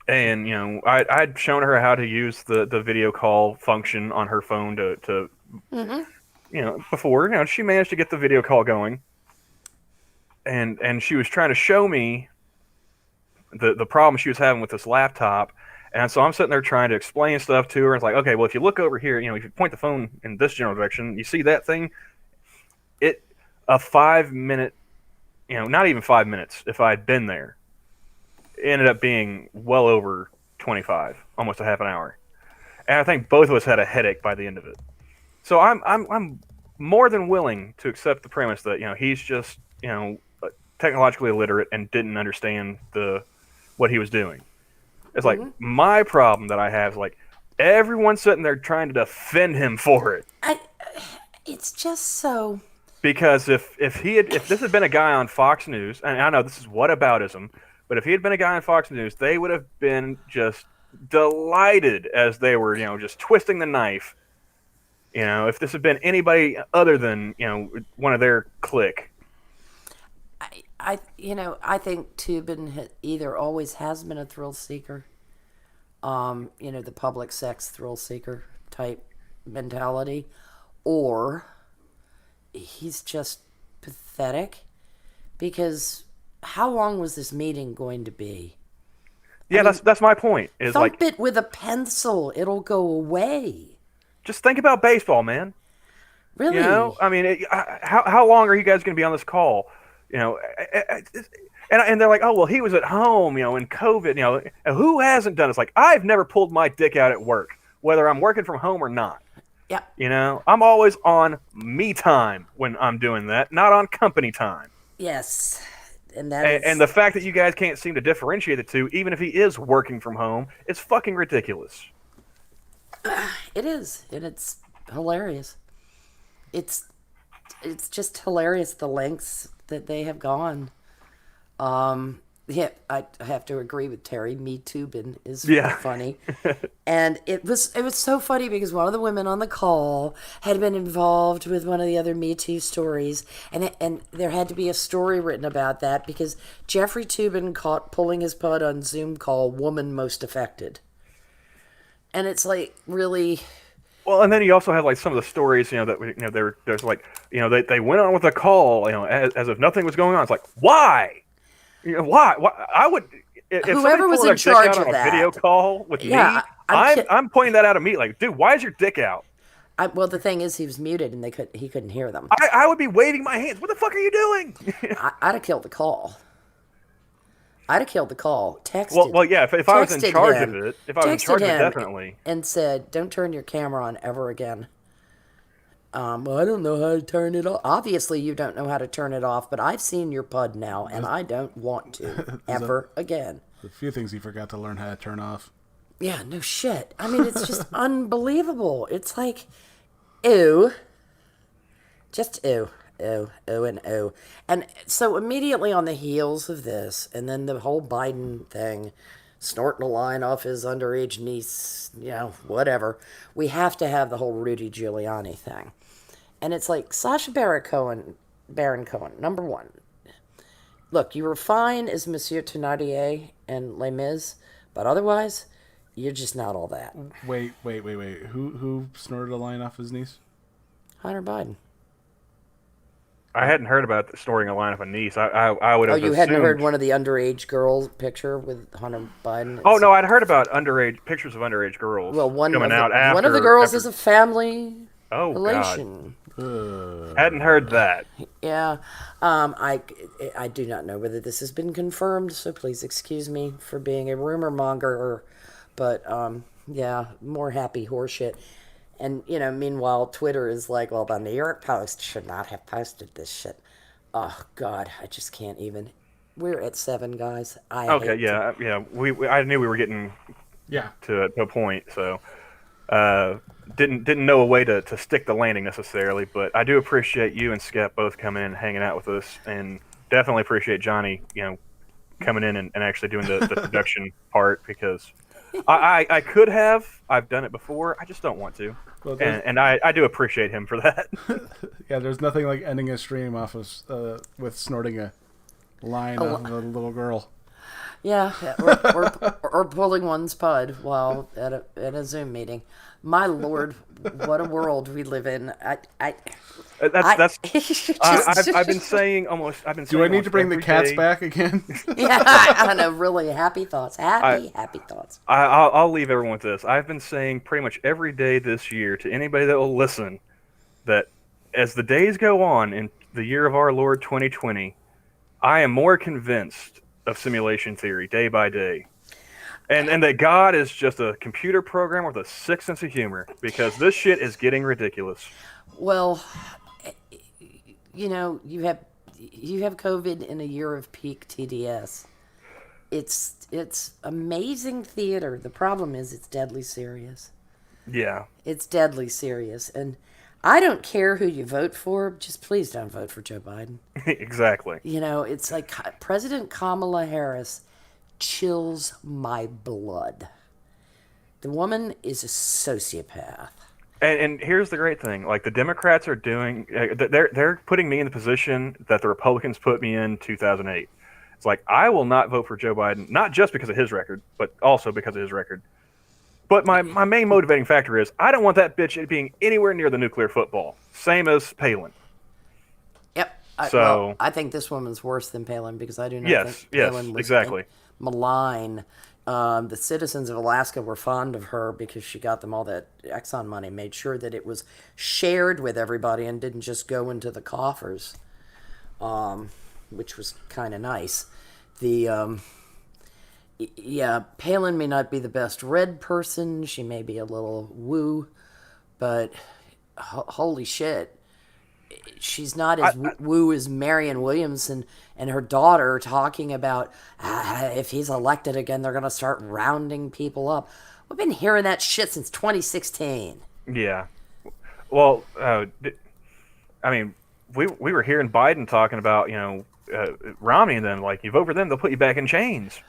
B: And I'd shown her how to use the video call function on her phone to before she managed to get the video call going. And she was trying to show me the problem she was having with this laptop. And so I'm sitting there trying to explain stuff to her. It's like, okay, well, if you look over here, if you point the phone in this general direction, you see that thing? A 5-minute, not even 5 minutes, if I'd been there, ended up being well over 25, almost a half an hour. And I think both of us had a headache by the end of it. So I'm more than willing to accept the premise that, he's just, technologically illiterate and didn't understand what he was doing. It's like my problem that I have is like everyone's sitting there trying to defend him for it.
C: It's just so.
B: Because if this had been a guy on Fox News, and I know this is whataboutism, but if he had been a guy on Fox News, they would have been just delighted as they were, just twisting the knife. If this had been anybody other than, one of their clique.
C: I think Tubin either always has been a thrill seeker, the public sex thrill seeker type mentality, or he's just pathetic, because how long was this meeting going to be?
B: Yeah, that's my point. Is
C: thump it with a pencil, it'll go away.
B: Just think about baseball, man.
C: Really?
B: I mean, how long are you guys going to be on this call? And they're like, oh, well, he was at home, in COVID, and who hasn't done it? It's like, I've never pulled my dick out at work, whether I'm working from home or not.
C: Yeah.
B: I'm always on me time when I'm doing that, not on company time.
C: Yes. And
B: the fact that you guys can't seem to differentiate the two, even if he is working from home, is fucking ridiculous.
C: It is, and it's hilarious. It's just hilarious, the lengths that they have gone. Yeah, I have to agree with Terry. Me Tubin is funny. And it was so funny because one of the women on the call had been involved with one of the other Me Too stories, and there had to be a story written about that because Jeffrey Tubin caught pulling his pud on Zoom call "Woman Most Affected," and it's like, really.
B: Well, and then you also have like some of the stories, that there's like, they went on with a call, as if nothing was going on. It's like, why? Why? I would. If
C: whoever was in
B: charge
C: of
B: on
C: that,
B: a video call with me, I'm pointing that out immediately. Like, dude, why is your dick out?
C: Well, the thing is, he was muted and he couldn't hear them.
B: I would be waving my hands. What the fuck are you doing?
C: I'd have killed the call. Texted.
B: Well, yeah. If I was in charge of it, definitely.
C: And said, "Don't turn your camera on ever again." Well, I don't know how to turn it off. Obviously, you don't know how to turn it off, but I've seen your pud now, and I don't want to ever again.
A: A few things he forgot to learn how to turn off.
C: Yeah, no shit. I mean, it's just unbelievable. It's like, ew. Just ew. Ew, ew, and ew. And so immediately on the heels of this, and then the whole Biden thing, snorting a line off his underage niece, whatever, we have to have the whole Rudy Giuliani thing. And it's like, Sacha Baron Cohen, number one. Look, you were fine as Monsieur Thénardier and Les Mis, but otherwise, you're just not all that.
A: Wait. Who snorted a line off his niece?
C: Hunter Biden.
B: I hadn't heard about storing a line of a niece. I would
C: Oh,
B: have
C: you
B: assumed.
C: hadn't heard one of the underage girl picture with Hunter Biden?
B: Oh no, I'd heard about pictures of underage girls
C: Well,
B: coming out after.
C: one of the girls
B: after,
C: is a family
B: oh God,
C: relation.
B: hadn't heard that.
C: Yeah, I do not know whether this has been confirmed, so please excuse me for being a rumor monger, but yeah, more happy horseshit. And meanwhile, Twitter is like, well, the New York Post should not have posted this shit. Oh God, I just can't even. We're at 7, guys.
B: Okay, yeah. I knew we were getting to a point, so didn't know a way to stick the landing necessarily, but I do appreciate you and Skep both coming in and hanging out with us, and definitely appreciate Johnny, coming in and actually doing the production part, because I've done it before, I just don't want to. Well, and I do appreciate him for that.
A: Yeah, there's nothing like ending a stream off of with snorting a line of a little girl.
C: Yeah, or pulling one's pud while at a Zoom meeting. My Lord, what a world we live in!
B: I've been saying almost.
A: Do I need to bring the cats
B: day.
A: back again?
C: Yeah, I know. Really happy thoughts. Happy thoughts.
B: I'll leave everyone with this. I've been saying pretty much every day this year to anybody that will listen that as the days go on in the year of our Lord 2020, I am more convinced of simulation theory day by day. And that God is just a computer program with a sick sense of humor, because this shit is getting ridiculous.
C: Well, you have COVID in a year of peak TDS. It's amazing theater. The problem is it's deadly serious.
B: Yeah.
C: It's deadly serious. And I don't care who you vote for, just please don't vote for Joe Biden.
B: Exactly.
C: It's like President Kamala Harris chills my blood. The woman is a sociopath.
B: And here's the great thing: like, the Democrats are doing, they're putting me in the position that the Republicans put me in 2008. It's like, I will not vote for Joe Biden, not just because of his record, but also because of his record. But my main motivating factor is I don't want that bitch being anywhere near the nuclear football. Same as Palin.
C: Yep. I think this woman's worse than Palin, because I do not think Palin was
B: exactly.
C: malign. The citizens of Alaska were fond of her because she got them all that Exxon money, made sure that it was shared with everybody and didn't just go into the coffers, which was kind of nice. Palin may not be the best read person. She may be a little woo, but holy shit, she's not as woo as Marianne Williamson and her daughter talking about if he's elected again, they're going to start rounding people up. We've been hearing that shit since 2016.
B: Yeah. Well, I mean, we were hearing Biden talking about, Romney and them, like, you vote for them, they'll put you back in chains.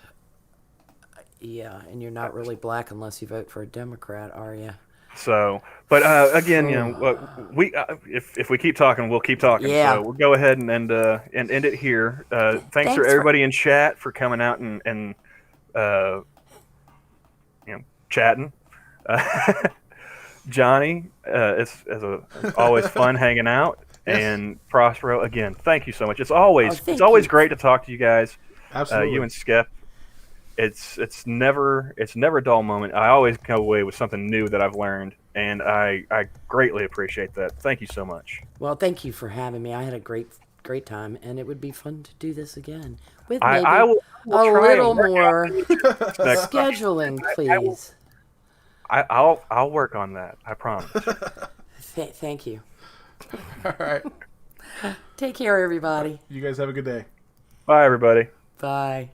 C: Yeah, and you're not really black unless you vote for a Democrat, are you?
B: So, but again, if we keep talking, we'll keep talking.
C: Yeah.
B: So we'll go ahead and end it here. Thanks for everybody in chat for coming out and chatting. Johnny, it's always fun hanging out. Yes. And Prospero, again, thank you so much. It's always great to talk to you guys.
A: Absolutely.
B: You and Skep. It's never a dull moment. I always come away with something new that I've learned, and I greatly appreciate that. Thank you so much.
C: Well, thank you for having me. I had a great time, and it would be fun to do this again with maybe
B: I will
C: a little more
B: next
C: scheduling, please.
B: I'll work on that. I promise.
C: Thank you.
A: All right.
C: Take care, everybody.
A: You guys have a good day.
B: Bye, everybody.
C: Bye.